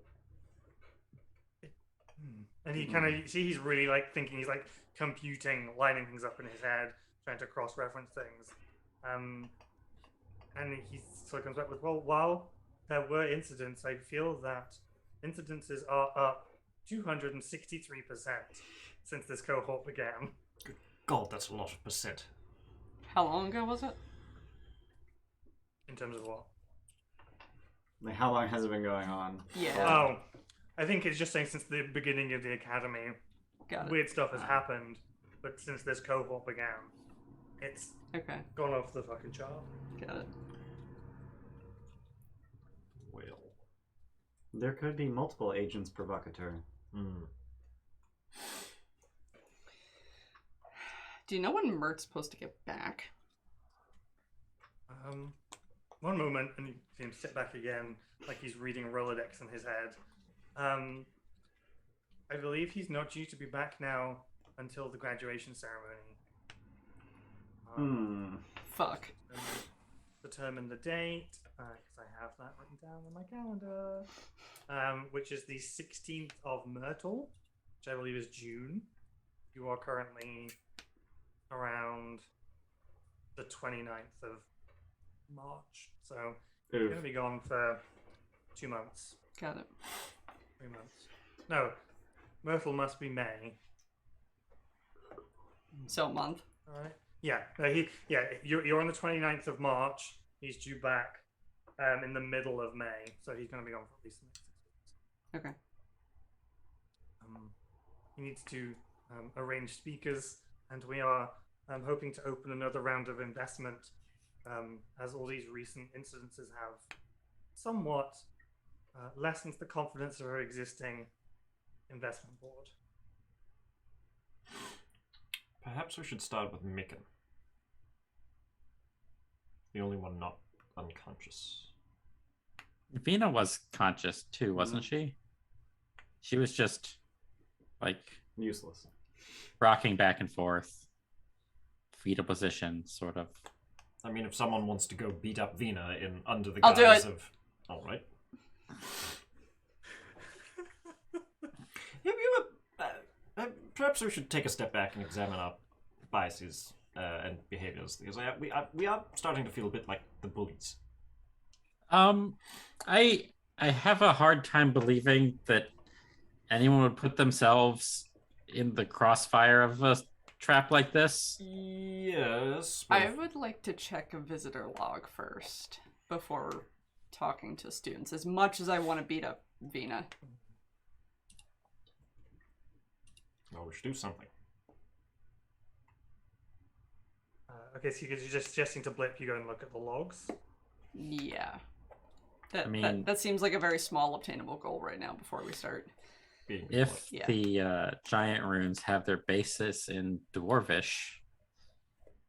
and he kind of he's really like thinking, he's like computing, lining things up in his head, trying to cross-reference things, and he sort of comes back with, well, while there were incidents, I feel that incidences are up 263% since this cohort began. God, that's a lot of percent. How long ago was it? In terms of what? Like, how long has it been going on? Yeah. Oh, I think it's just saying since the beginning of the academy, Got it. weird stuff has happened, but since this cohort began, it's Okay. gone off the fucking chart. Got it. Well. There could be multiple agents provocateur. Do you know when Mert's supposed to get back? One moment, and you see him sit back again, like he's reading Rolodex in his head. I believe he's not due to be back now until the graduation ceremony. Fuck. Determine the date, because I have that written down on my calendar, which is the 16th of Myrtle, which I believe is June. You are currently around the 29th of March. So he's going to be gone for 2 months. Got it. 3 months. No, Myrtle must be May. So a month. All right. Yeah. You're on the 29th of March. He's due back in the middle of May, so he's going to be gone for at least the next 6 weeks. Okay. He needs to arrange speakers, and we are hoping to open another round of investment, as all these recent incidences have somewhat lessened the confidence of our existing investment board. Perhaps we should start with Micken. The only one not unconscious. Vina was conscious too, wasn't she? She was just like Useless. rocking back and forth, fetal position, sort of. I mean, if someone wants to go beat up Vina in under the I'll do guise it. of, all right. Perhaps we should take a step back and examine our biases and behaviors, because we are starting to feel a bit like the bullies. I have a hard time believing that anyone would put themselves in the crossfire of a trap like this. Yes. I would like to check a visitor log first before talking to students, as much as I want to beat up Vina. Well, we should do something. Okay, so you're just suggesting to Blip you go and look at the logs? Yeah. That seems like a very small obtainable goal right now before we start. If the giant runes have their basis in Dwarvish,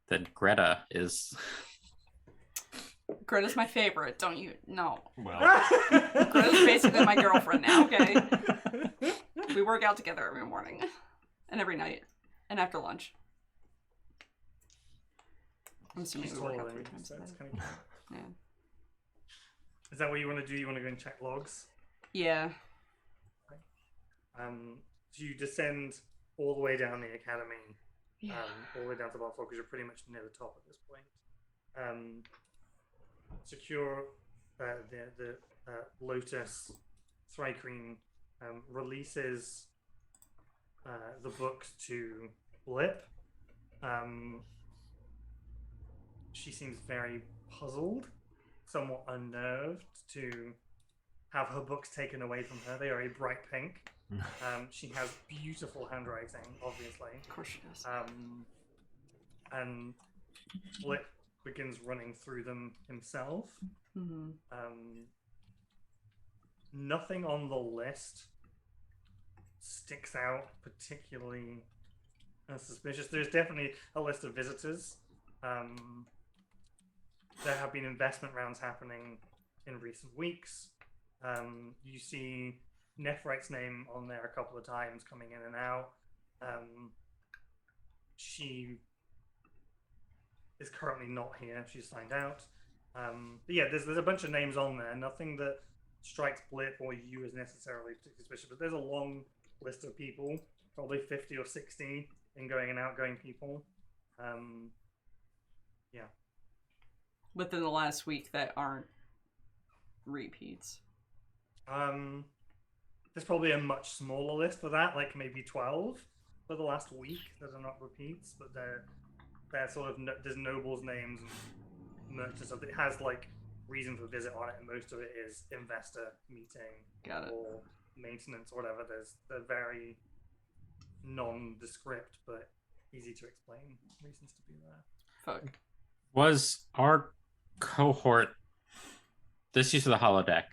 then Greta is... Greta's my favorite, don't you? No. Well, Greta's basically my girlfriend now, okay? We work out together every morning. And every night. And after lunch. I'm assuming She's we work out taller 3 than you, times so a it's day. kind of cute. Yeah. Is that what you want to do? You want to go and check logs? Yeah. So you descend all the way down the academy, Yeah. all the way down to the bottom floor, because you're pretty much near the top at this point. Secure the Lotus Thrycreen releases the books to Blip. She seems very puzzled, somewhat unnerved to have her books taken away from her. They are a bright pink. She has beautiful handwriting, obviously. Of course she does. And Blip begins running through them himself. Mm-hmm. Nothing on the list sticks out particularly suspicious. There's definitely a list of visitors. There have been investment rounds happening in recent weeks. You see Nephrite's name on there a couple of times coming in and out. She is currently not here. She's signed out. But yeah, there's a bunch of names on there. Nothing that strikes Blip or you as necessarily particularly suspicious. But there's a long list of people, probably 50 or 60 ingoing and outgoing people. Yeah. Within the last week that aren't repeats. There's probably a much smaller list for that, like maybe 12 for the last week that are not repeats, but they're sort of there's nobles' names and merchants. It has like reason for visit on it, and most of it is investor meeting Got it. or maintenance or whatever. They're very nondescript but easy to explain reasons to be there. Fuck. Was our cohort, this use of the holodeck,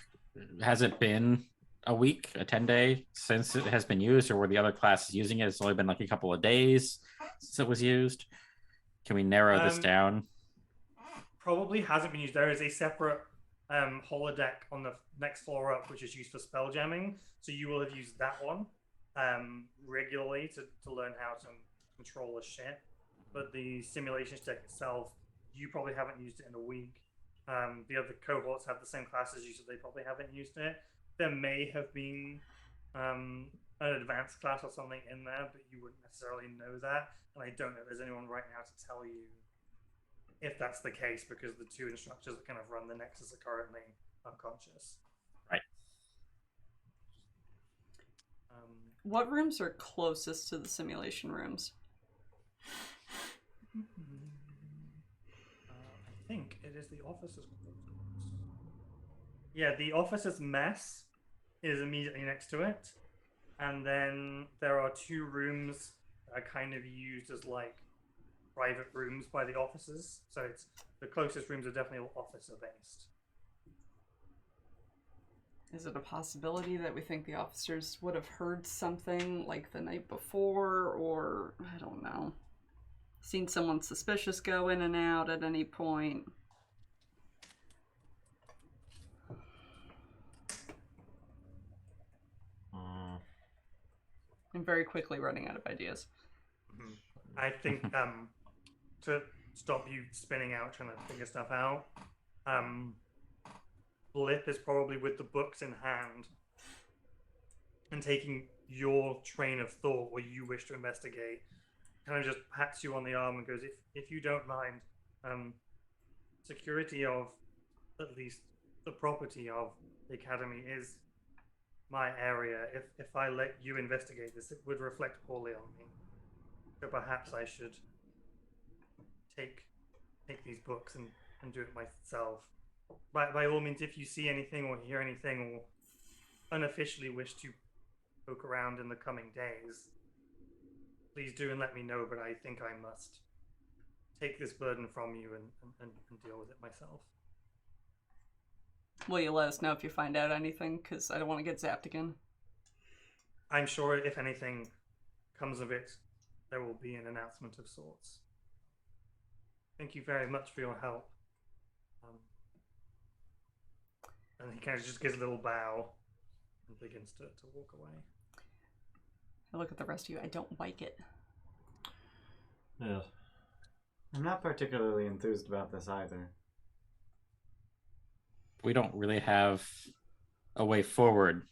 has it been a week, a 10-day since it has been used, or were the other classes using it? It's only been like a couple of days since it was used. Can we narrow this down? Probably hasn't been used. There is a separate holodeck on the next floor up, which is used for spell jamming. So you will have used that one regularly to learn how to control a ship. But the simulation deck itself, you probably haven't used it in a week. The other cohorts have the same class as you, so they probably haven't used it. There may have been an advanced class or something in there, but you wouldn't necessarily know that. And I don't know if there's anyone right now to tell you if that's the case, because the two instructors that kind of run the Nexus are currently unconscious. Right. What rooms are closest to the simulation rooms? I think it is the officers' quarters. Yeah, the officers' mess is immediately next to it, and then there are two rooms that are kind of used as like private rooms by the officers. So it's the closest rooms are definitely officer based. Is it a possibility that we think the officers would have heard something like the night before, or I don't know, seen someone suspicious go in and out at any point? I'm very quickly running out of ideas. I think to stop you spinning out trying to figure stuff out, Blip is probably with the books in hand and taking your train of thought where you wish to investigate, kind of just pats you on the arm and goes, if you don't mind, security of at least the property of the academy is my area. If I let you investigate this, it would reflect poorly on me. So perhaps I should take these books and do it myself. By all means, if you see anything or hear anything or unofficially wish to poke around in the coming days, please do and let me know, but I think I must take this burden from you and deal with it myself. Will you let us know if you find out anything? Because I don't want to get zapped again. I'm sure if anything comes of it, there will be an announcement of sorts. Thank you very much for your help. And he kind of just gives a little bow and begins to walk away. I look at the rest of you. I don't like it. Yeah. I'm not particularly enthused about this either. We don't really have a way forward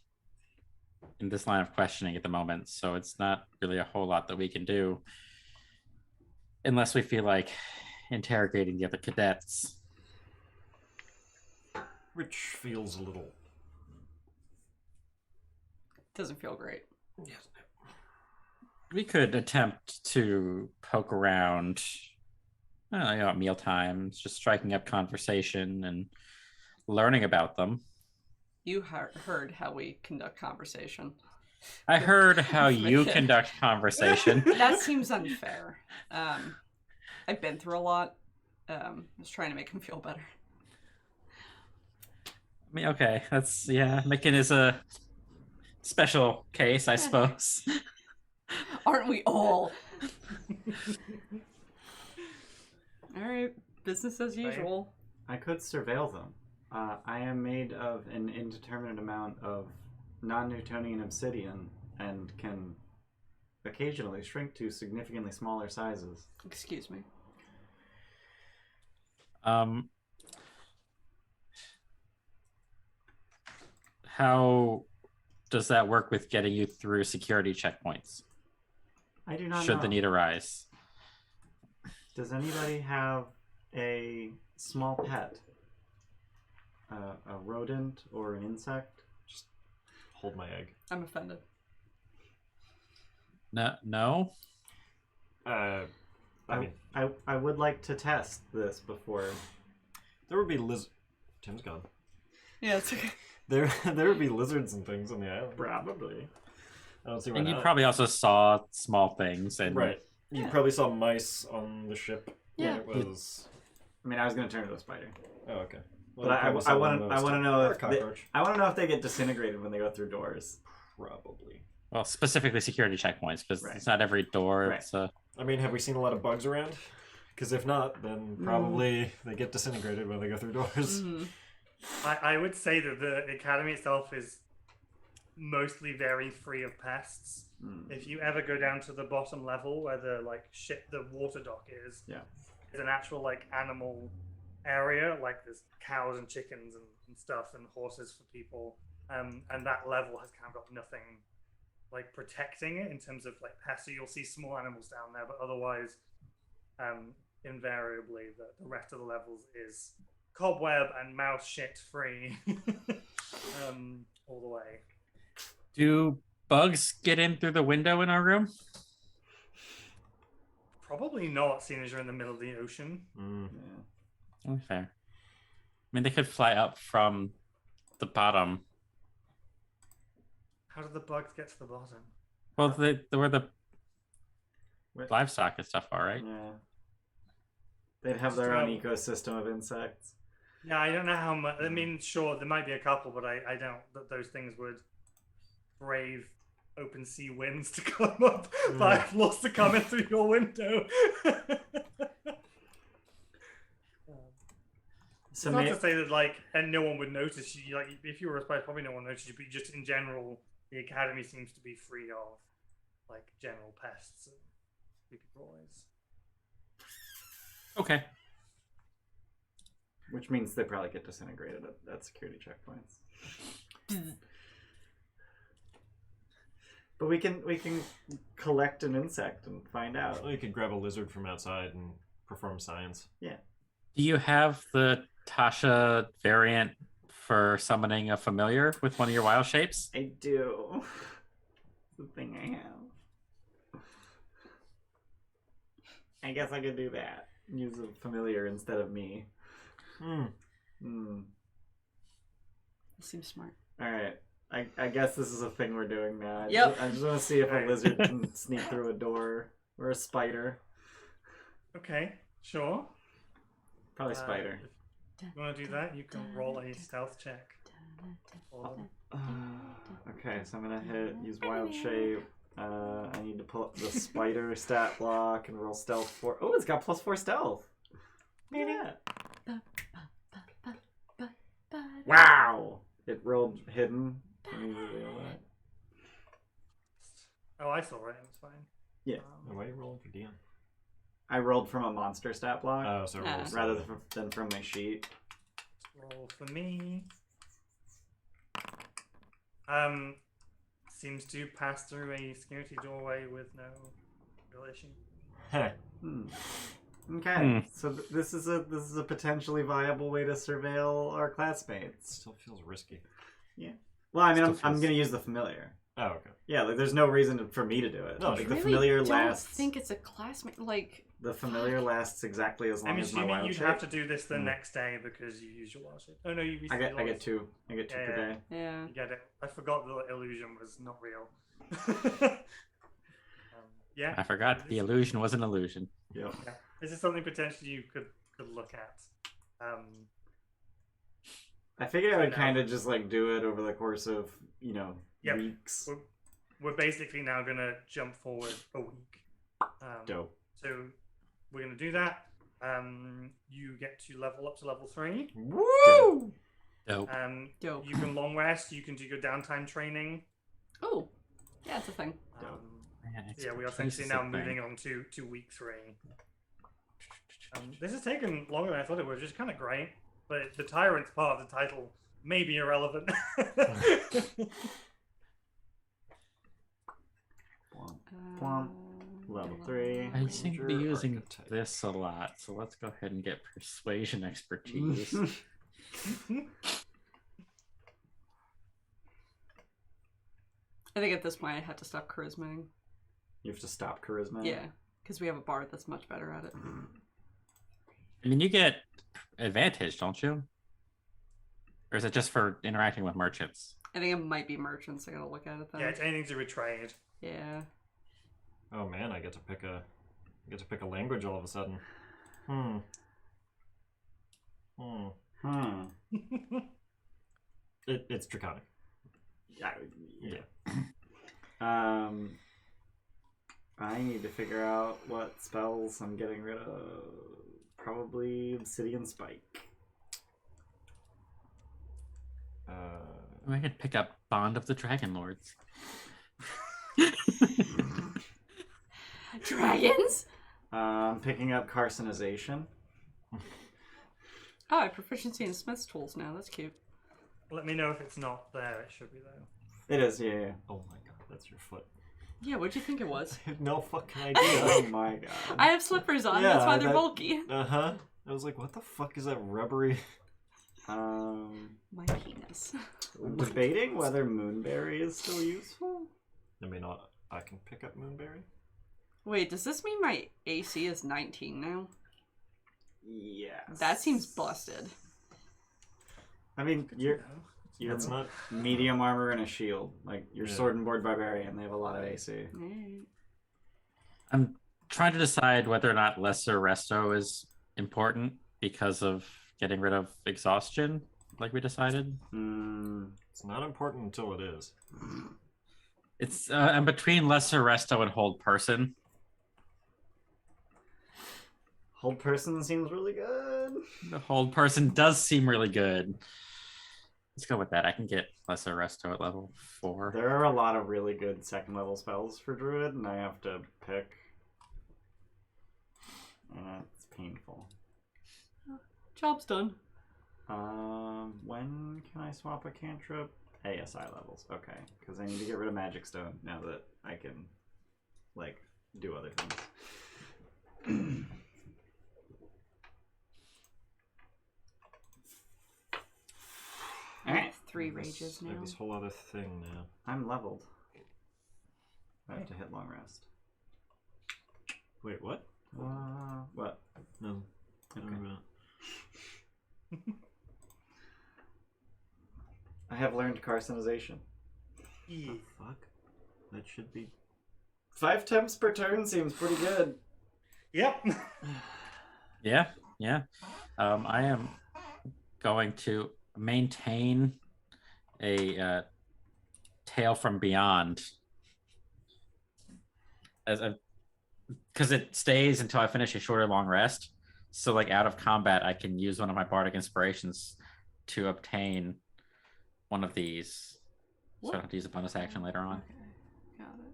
in this line of questioning at the moment, so it's not really a whole lot that we can do unless we feel like interrogating the other cadets. Which feels a little... Doesn't feel great. Yes. We could attempt to poke around, at meal times, just striking up conversation and learning about them. You heard how we conduct conversation. I heard how you conduct conversation. That seems unfair. I've been through a lot. I was trying to make him feel better. I mean, okay, Micken is a special case, I suppose. Aren't we all? Alright, business as usual. I could surveil them. I am made of an indeterminate amount of non-Newtonian obsidian and can occasionally shrink to significantly smaller sizes. Excuse me. How does that work with getting you through security checkpoints? I do not know. Should the need arise. Does anybody have a small pet? A rodent or an insect? Just hold my egg. I'm offended. No? I would like to test this before. There would be Tim's gone. Yeah, it's okay. There would be lizards and things on the island. Probably. I don't see why And you not. probably also saw small things. And Right. You probably saw mice on the ship. Yeah. It was... I mean, I was going to turn to a spider. Oh, okay. Well, But you I probably saw one want of those to too. know Or a if cockroach. I want to know if they get disintegrated when they go through doors. Probably. Well, specifically security checkpoints, because Right. it's not every door. Right. It's I mean, have we seen a lot of bugs around? Because if not, then probably they get disintegrated when they go through doors. Mm-hmm. I would say that the academy itself is mostly very free of pests. If you ever go down to the bottom level where the the water dock is, Yeah. it's an actual animal area. Like there's cows and chickens and stuff and horses for people. And that level has kind of got nothing like protecting it in terms of like pests. So you'll see small animals down there, but otherwise, invariably, the rest of the levels is cobweb and mouse shit free, all the way. Do bugs get in through the window in our room? Probably not, seeing as you're in the middle of the ocean. Yeah. Oh, fair. I mean, they could fly up from the bottom. How did the bugs get to the bottom? Well, where the Wait. livestock and stuff are, right? Yeah. They'd have their own ecosystem of insects. Yeah, I don't know how much. I mean, sure, there might be a couple, but I doubt that those things would brave open sea winds to come up by floors to come in through your window. So not to say that like, and no one would notice you. Like, if you were a spy, probably no one noticed you. But just in general, the academy seems to be free of like general pests and creepy crawlies. Okay. Which means they probably get disintegrated at security checkpoints. But we can collect an insect and find out. Well, you could grab a lizard from outside and perform science. Yeah. Do you have the Tasha variant for summoning a familiar with one of your wild shapes? I do. The thing I have. I guess I could do that. Use a familiar instead of me. Seems smart. Alright. I guess this is a thing we're doing now. Yep. I just want to see if a lizard can sneak through a door. Or a spider. Okay, sure. Probably spider. If you want to do that, you can roll a stealth check. Okay, so I'm gonna use wild shape. I need to pull up the spider stat block and roll stealth for. Oh, it's got +4 stealth. Look at that. Wow! It rolled hidden. Let me reveal that. Oh, I saw it. It was fine. Yeah. Why are you rolling for Dion? I rolled from a monster stat block Oh, so rolls rather than from my sheet. Roll for me. Seems to pass through a security doorway with no real issue. Heh. Okay, so this is a potentially viable way to surveil our classmates. Still feels risky. Yeah. Well, I mean, Still I'm feels- gonna use the familiar. Oh, okay. Yeah, like there's no reason for me to do it. No, like sure. the Really familiar don't lasts. think it's a classmate. Like, The familiar lasts exactly as long I'm as my assuming wild you'd shape. have to do this the next day because you use your wild shape. Oh no, you I recently get two. I get two Yeah, per yeah. day. yeah. You get it. I forgot the illusion was not real. Yeah. I forgot the illusion was an illusion. Yep. Yeah. This is something potentially you could look at. I figured I would now- kind of just like do it over the course of Yep. weeks. We're basically now gonna jump forward a week. Dope. So we're gonna do that. You get to level up to level 3. Woo! Dope. Dope. You can long rest. You can do your downtime training. Oh, yeah, it's a thing. Man, Yeah, we are expertise essentially is now a thing. moving on to week 3. This has taken longer than I thought it would, which is kind of great. But the Tyrants part of the title may be irrelevant. Plump. Level 3. I seem to be Ranger using archetype. this a lot, so let's go ahead and get persuasion expertise. I think at this point I had to stop charismaing. You have to stop charisma. Yeah, because we have a bard that's much better at it. I mean, you get advantage, don't you? Or is it just for interacting with merchants? I think it might be merchants. I gotta look at it though. Yeah, it's anything to do with trade. Yeah. Oh man, I get to pick a language all of a sudden. It's draconic. Yeah. I need to figure out what spells I'm getting rid of. Probably Obsidian Spike. I could pick up Bond of the Dragon Lords. Dragons? Picking up Carcinization. Oh, I have proficiency in Smith's tools now. That's cute. Let me know if it's not there. It should be there. It is, yeah. Oh my god, that's your foot. Yeah, what'd you think it was? I had no fucking idea. Oh my god. I have slippers on, Yeah, that's why they're that- bulky. Uh-huh. I was like, what the fuck is that rubbery? My penis. I'm debating whether Moonberry is still useful. I mean, I can pick up Moonberry. Wait, does this mean my AC is 19 now? Yes. That seems busted. I mean, you're That's not... medium armor and a shield. Like, you're Yeah. sword and board barbarian. They have a lot of AC. Alright. I'm trying to decide whether or not lesser resto is important because of getting rid of exhaustion, like we decided. It's not important until it is. It's I'm between lesser resto and hold person. Hold person seems really good. The hold person does seem really good. Let's go with that. I can get lesser resto at level 4. There are a lot of really good second level spells for Druid, and I have to pick. And it's painful. Job's done. When can I swap a cantrip? ASI levels. Okay, because I need to get rid of Magic Stone now that I can, like, do other things. I Alright, have 3 rages I now. have this whole other thing now. I'm leveled. I have to hit long rest. Wait, what? What? No. Okay. No. I have learned carcinization. Yeah. Fuck. That should be... 5 temps per turn seems pretty good. Yep. Yeah. I am going to maintain a Tale from Beyond as because it stays until I finish a short or long rest. So, like, out of combat, I can use one of my bardic inspirations to obtain one of these. So I don't have to use a bonus action later on. Okay, got it.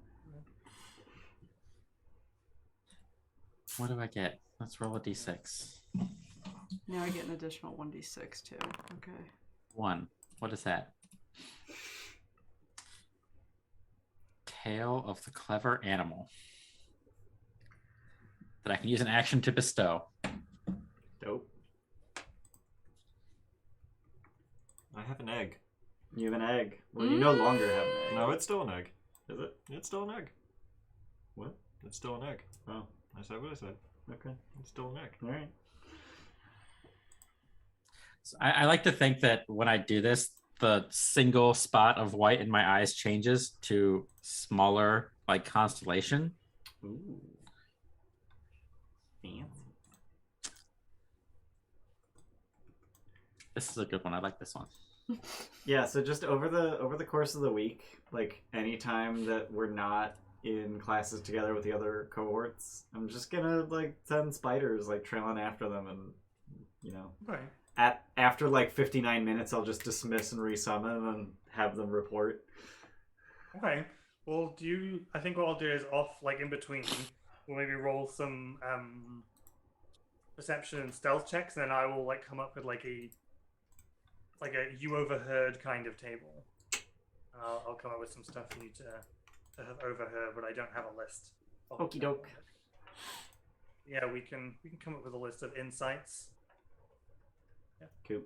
What do I get? Let's roll a d6. Now I get an additional 1d6 too. Okay. 1. What is that? Tale of the Clever Animal. That I can use an action to bestow. Dope. I have an egg. You have an egg. Well, you no longer have an egg. No, it's still an egg. Is it? It's still an egg. What? It's still an egg. Oh, I said what I said. okay. It's still an egg. Alright. So I like to think that when I do this, the single spot of white in my eyes changes to smaller, like, constellation. Ooh. Fancy. This is a good one. I like this one. Yeah, so just over the course of the week, like, anytime that we're not in classes together with the other cohorts, I'm just gonna, like, send spiders, like, trailing after them, and, you know, Right. after like 59 minutes, I'll just dismiss and resummon and have them report. Okay. Well, I think what I'll do is off, like, in between, we'll maybe roll some perception and stealth checks, and then I will, like, come up with like a you overheard kind of table. And I'll come up with some stuff for you to have overheard, but I don't have a list. Okie doke. Yeah, we can come up with a list of insights. Yeah. Cool.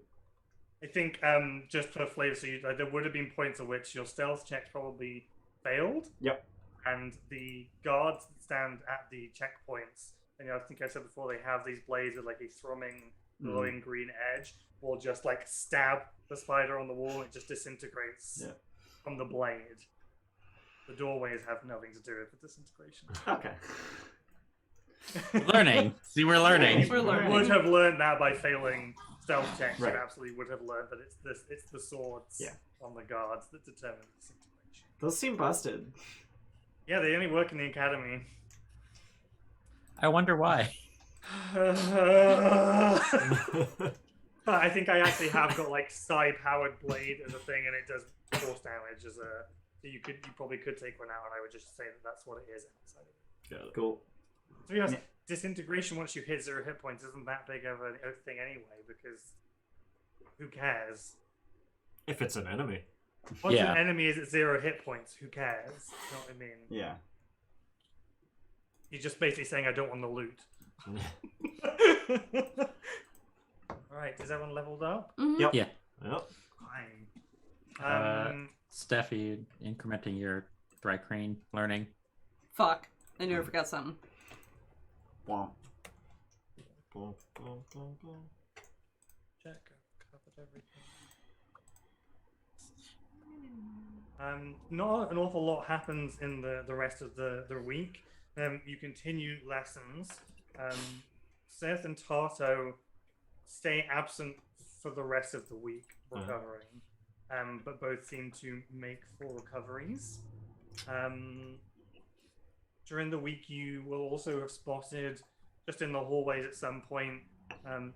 I think just for flavor, so there would have been points at which your stealth checks probably failed. Yep. And the guards that stand at the checkpoints, and I think I said before, they have these blades with like a thrumming, glowing green edge, will just like stab the spider on the wall and it just disintegrates from the blade. The doorways have nothing to do with the disintegration. Okay. Learning. See, we're learning. We're learning. You would have learned that by failing stealth checks. Right. You absolutely would have learned that it's the swords on the guards that determine the disintegration. Those seem busted. Yeah, they only work in the academy. I wonder why. I think I actually have got like psi-powered blade as a thing, and it does force damage as a. So you probably could take one out, and I would just say that that's what it is outside of it. Cool. To be honest, disintegration once you hit 0 hit points isn't that big of a thing anyway, because who cares? If it's an enemy. Once Yeah. an enemy is at 0 hit points, who cares? You know what I mean? Yeah. You're just basically saying I don't want the loot. Alright, is everyone leveled up? Yep. Yeah. Yep. Fine. Steph, you incrementing your dry crane learning? Fuck. I knew I forgot something. Womp. Boom, boom, boom, boom. Check, I've covered everything. Not an awful lot happens in the rest of the week. You continue lessons. Seth and Tarto stay absent for the rest of the week, recovering. But both seem to make full recoveries. During the week, you will also have spotted, just in the hallways at some point,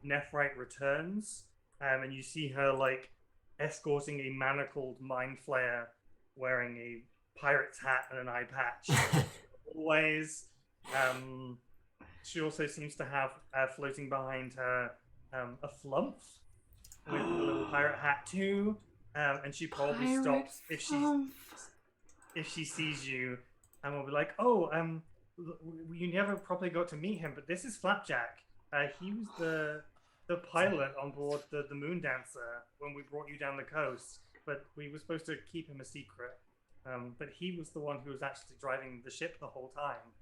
Nephrite returns, and you see her like escorting a manacled mind flayer wearing a pirate's hat and an eye patch. Always. She also seems to have floating behind her a flump with a little pirate hat too, and she probably stops if she sees you, and will be like, "Oh, you never properly got to meet him, but this is Flapjack. He was the pilot on board the Moon Dancer when we brought you down the coast, but we were supposed to keep him a secret. But he was the one who was actually driving the ship the whole time."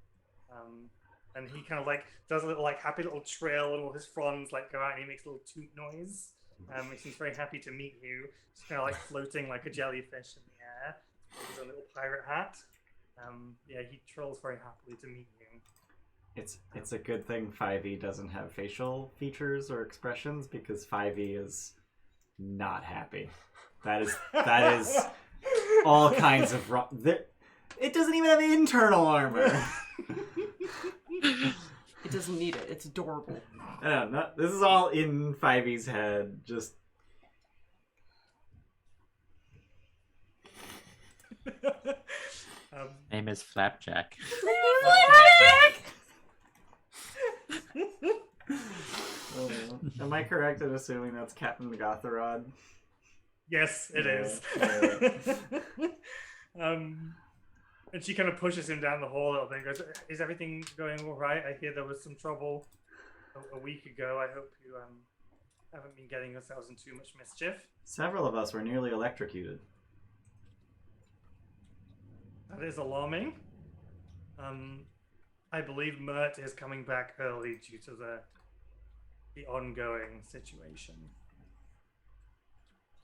And he kind of like does a little like happy little trill, and all his fronds like go out, and he makes a little toot noise. He seems very happy to meet you. He's kind of like floating like a jellyfish in the air with a little pirate hat. Yeah, he trills very happily to meet you. It's a good thing 5e doesn't have facial features or expressions, because 5e is not happy. That is all kinds of wrong. It doesn't even have internal armor. It doesn't need it. It's adorable. This is all in 5e's head. Just Name is Flapjack. am I correct in assuming that's Captain Gotharod? Yes, it is. And she kind of pushes him down the hall a little bit and goes, "Is everything going all right? I hear there was some trouble a week ago. I hope you haven't been getting yourselves in too much mischief." Several of us were nearly electrocuted. That is alarming. I believe Mert is coming back early due to the ongoing situation.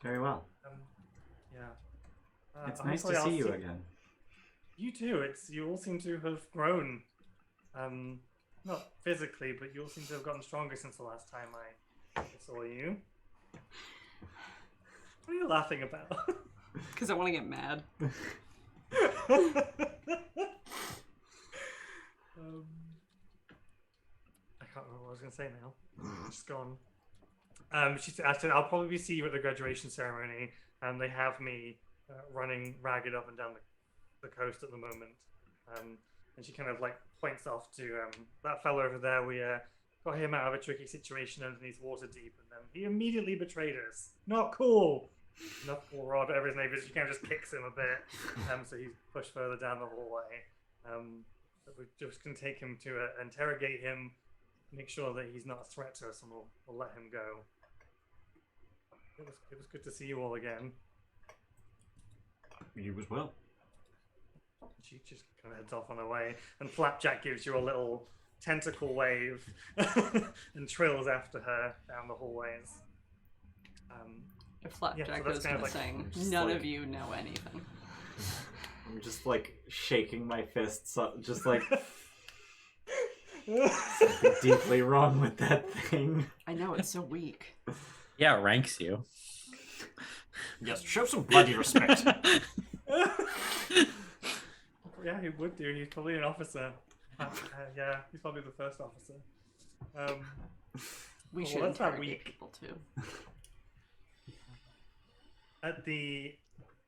Very well. Yeah. It's nice to hopefully see I'll you again. You too. You all seem to have grown. Not physically, but you all seem to have gotten stronger since the last time I saw you. What are you laughing about? Because I want to get mad. I can't remember what I was going to say now. It's gone. She said, "I'll probably see you at the graduation ceremony, and they have me running ragged up and down the coast at the moment." And she kind of like points off to that fellow over there. We got him out of a tricky situation underneath water deep, and then he immediately betrayed us. Not cool. Not cool, Rod, whatever his name is. She kind of just kicks him a bit, so he's pushed further down the hallway. But we're just going to take him to interrogate him, make sure that he's not a threat to us, and we'll let him go. It was good to see you all again. You as well. She just kind of heads off on her way, and Flapjack gives you a little tentacle wave and trills after her down the hallways. If Flapjack so that's goes kind of like- missing, just none like- of you know anything. I'm just like shaking my fists up, just like deeply wrong with that thing. I know, it's so weak. Yeah, it ranks you. Yes, show some bloody respect. Yeah, he would do. He's probably an officer. Yeah, he's probably the first officer. We Well, should that's not interrogate weak. people too. At the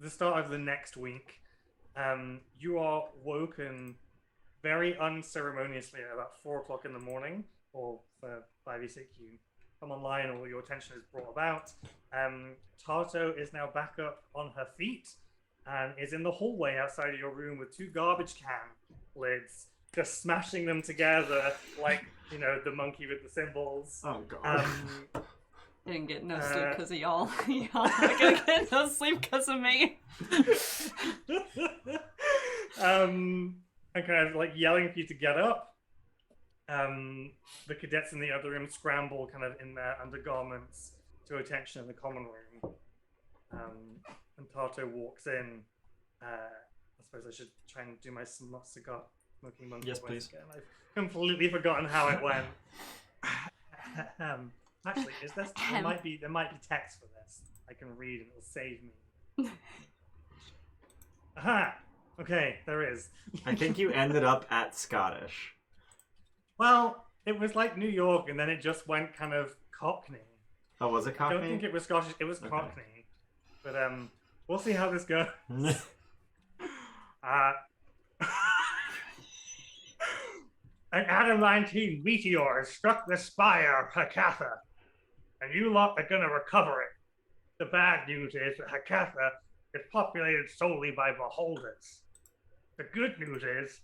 start of the next week, you are woken very unceremoniously at about 4 o'clock in the morning, or for 5e6 you come online or your attention is brought about. Tarto is now back up on her feet and is in the hallway outside of your room with 2 garbage can lids, just smashing them together like, the monkey with the cymbals. Oh, God. I didn't get no sleep because of y'all. Y'all not gonna get no sleep because of me. And kind of like yelling for you to get up. The cadets in the other room scramble kind of in their undergarments to attention in the common room. And Tarto walks in. I suppose I should try and do my cigar smoking monkey Yes, voice please. again. I've completely forgotten how it went. Actually, there might be text for this. I can read and it'll save me. Aha! Okay, there is. I think you ended up at Scottish. Well, it was like New York, and then it just went kind of Cockney. Oh, was it Cockney? I don't think it was Scottish. It was Okay. Cockney. But we'll see how this goes. An adamantine meteor has struck the spire of Hakatha, and you lot are gonna recover it. The bad news is that Hakatha is populated solely by beholders. The good news is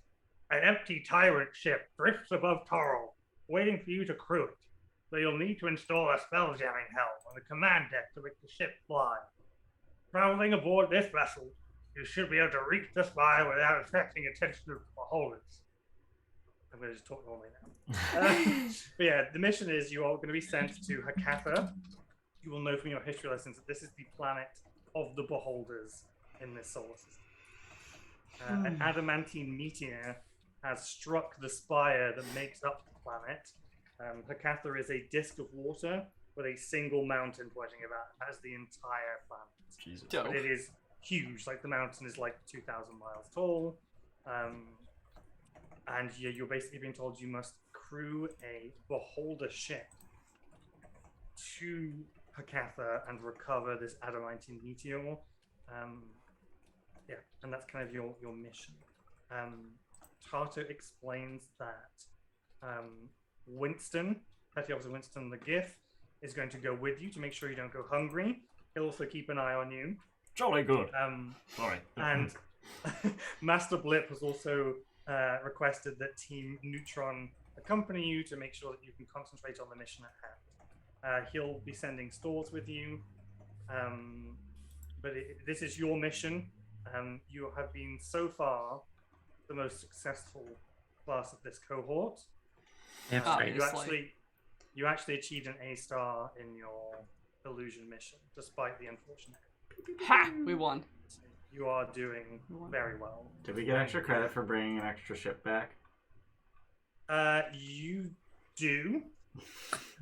an empty tyrant ship drifts above Toril, waiting for you to crew it. So you'll need to install a spelljamming helm on the command deck to make the ship fly. Traveling aboard this vessel, you should be able to reach the spire without attracting attention of beholders. I'm going to just talk normally now. But yeah, the mission is you are going to be sent to Hakatha. You will know from your history lessons that this is the planet of the beholders in this solar system. An adamantine meteor has struck the spire that makes up the planet. Hakatha is a disk of water with a single mountain pointing about it as the entire planet. Jesus. Dope. But it is huge. Like the mountain is like 2,000 miles tall. And you're basically being told you must crew a beholder ship to Hakatha and recover this adamantine meteor. And that's kind of your mission. Tarto explains that Winston, Petty Officer Winston the Giff, is going to go with you to make sure you don't go hungry. He'll also keep an eye on you. Jolly good. Sorry. And Master Blip has also requested that Team Neutron accompany you to make sure that you can concentrate on the mission at hand. He'll be sending stores with you, but this is your mission. You have been so far the most successful class of this cohort. You actually achieved an A star in your illusion mission, despite the unfortunate. Ha! We won. You are doing very well. Did we get extra credit for bringing an extra ship back? You do.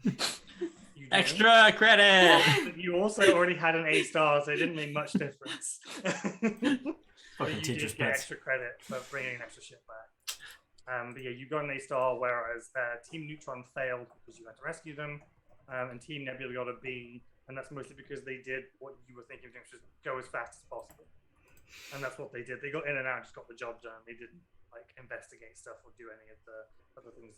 You do. Extra credit! But you also already had an A star, so it didn't make much difference. But you teacher's did get pets. extra credit for bringing an extra ship back. But yeah, you got an A star, whereas Team Neutron failed because you had to rescue them, and Team Nebula got a B, and that's mostly because they did what you were thinking of doing, which was go as fast as possible. And that's what they did. They got in and out, just got the job done. They didn't like investigate stuff or do any of the other things.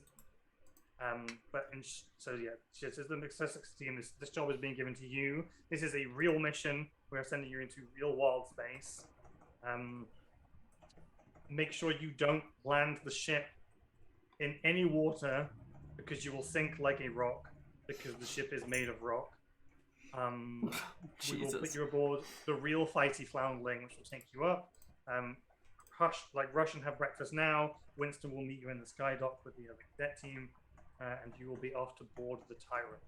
So yeah, this is the Success team. This job is being given to you. This is a real mission. We are sending you into real wild space. Make sure you don't land the ship in any water because you will sink like a rock because the ship is made of rock. We will put you aboard the real fighty floundering, which will take you up. Rush and have breakfast now. Winston will meet you in the sky dock with the other cadet team, and you will be off to board the Tyrant,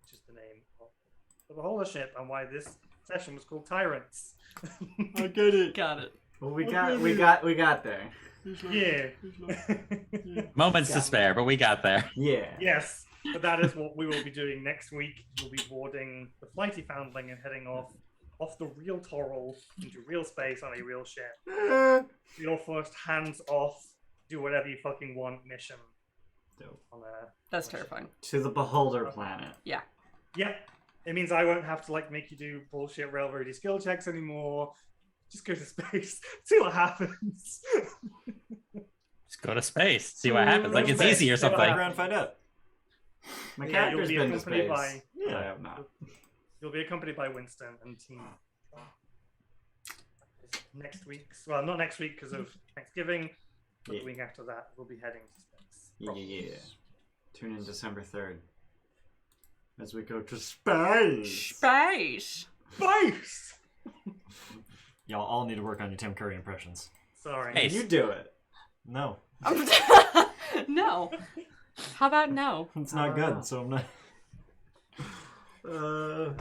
which is the name of the beholder ship, and why this session was called Tyrants. I get it. Got it. Well, we got there. Yeah. Moments to spare, but we got there. Yeah. Yes. But that is what we will be doing next week. We'll be boarding the flighty foundling and heading off the real Toril into real space on a real ship. Your first hands-off, do whatever you fucking want mission. That's terrifying. To the Beholder planet. Yeah. Yep. It means I won't have to make you do bullshit railroady skill checks anymore. Just go to space. See what happens. Just go to space. See what happens. Like it's easy or something. Around, find out. My Yeah, character's you'll be been to accompanied space. by- I have not. You'll be accompanied by Winston and team. Next week. Well, not next week because of Thanksgiving. But the week after that, we'll be heading to space. Yeah. Tune in December 3rd as we go to space. Space. Space! Y'all all need to work on your Tim Curry impressions. Sorry. Hey. You do it. No, No. How about no? it's not good, so I'm not. Just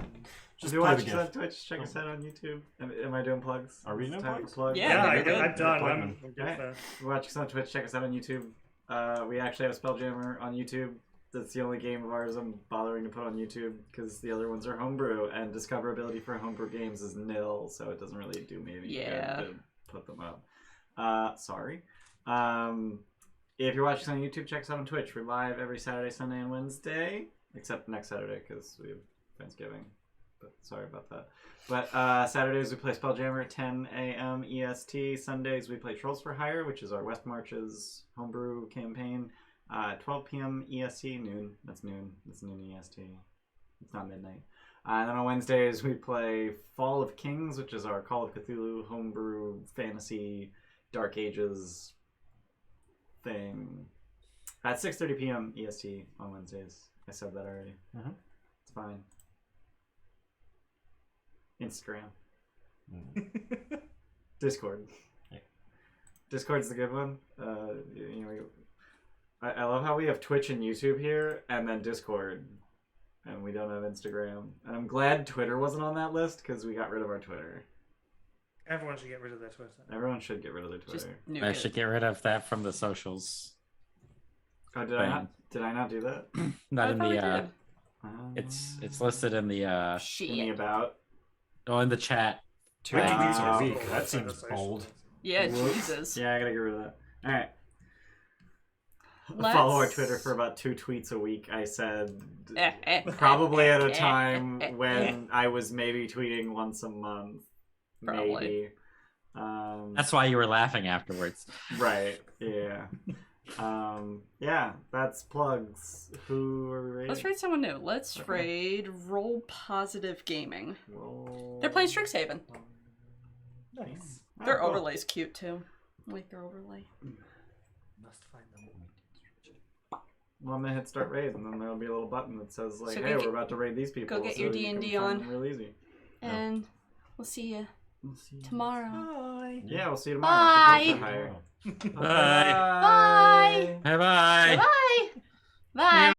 Just if you play watch the us on gift. Twitch, check us out on YouTube. Am I doing plugs? Are we Is it doing time plugs? for plugs? Yeah, Yeah, you're good. I'm done. Plug I'm them. good Alright. for- If you watch us on Twitch, check us out on YouTube. We actually have Spelljammer on YouTube. That's the only game of ours I'm bothering to put on YouTube because the other ones are homebrew, and discoverability for homebrew games is nil, so it doesn't really do me any Yeah. good to put them up. Sorry. If you're watching us on YouTube, check us out on Twitch. We're live every Saturday, Sunday, and Wednesday, except next Saturday because we have Thanksgiving. But sorry about that. But Saturdays we play Spelljammer at 10 a.m. EST. Sundays we play Trolls for Hire, which is our West Marches homebrew campaign. 12 p.m. EST, noon. That's noon. That's noon EST. It's not midnight. And then on Wednesdays we play Fall of Kings, which is our Call of Cthulhu homebrew fantasy Dark Ages thing. At 6:30 p.m. EST on Wednesdays. I said that already. Mhm. It's fine. Instagram. Discord. Yeah. Discord's the good one. I love how we have Twitch and YouTube here, and then Discord, and we don't have Instagram. And I'm glad Twitter wasn't on that list because we got rid of our Twitter. Everyone should get rid of their Twitter. Everyone should get rid of their Just Twitter. nuke I it. should get rid of that from the socials. Oh, did I not? Did I not do that? Not I in thought we the. did. It's listed in the. in the Shit. about. Oh, in the chat. 2 tweets Wow. a week. That seems bold. Yeah, Whoops. Jesus. Yeah, I gotta get rid of that. All right. Let's- Follow our Twitter for about 2 tweets a week. I said Probably probably at a time when I was maybe tweeting once a month. Probably. Maybe. That's why you were laughing afterwards. Right. Yeah. Yeah. That's plugs. Who are we rating? Let's raid someone new. Let's Okay. raid Roll Positive Gaming. Roll... They're playing Strixhaven. Nice. Oh, Their cool. overlay's cute too. I like their overlay. Must find them. Well, I'm gonna hit start raid, and then there'll be a little button that says like, So "Hey, go get- we're about to raid these people." go get so your you can D&D find on. them real easy. And we'll see you tomorrow. Bye. Yeah, we'll see you tomorrow. Bye. For Hire. Bye. Bye. Bye bye. Bye. Bye.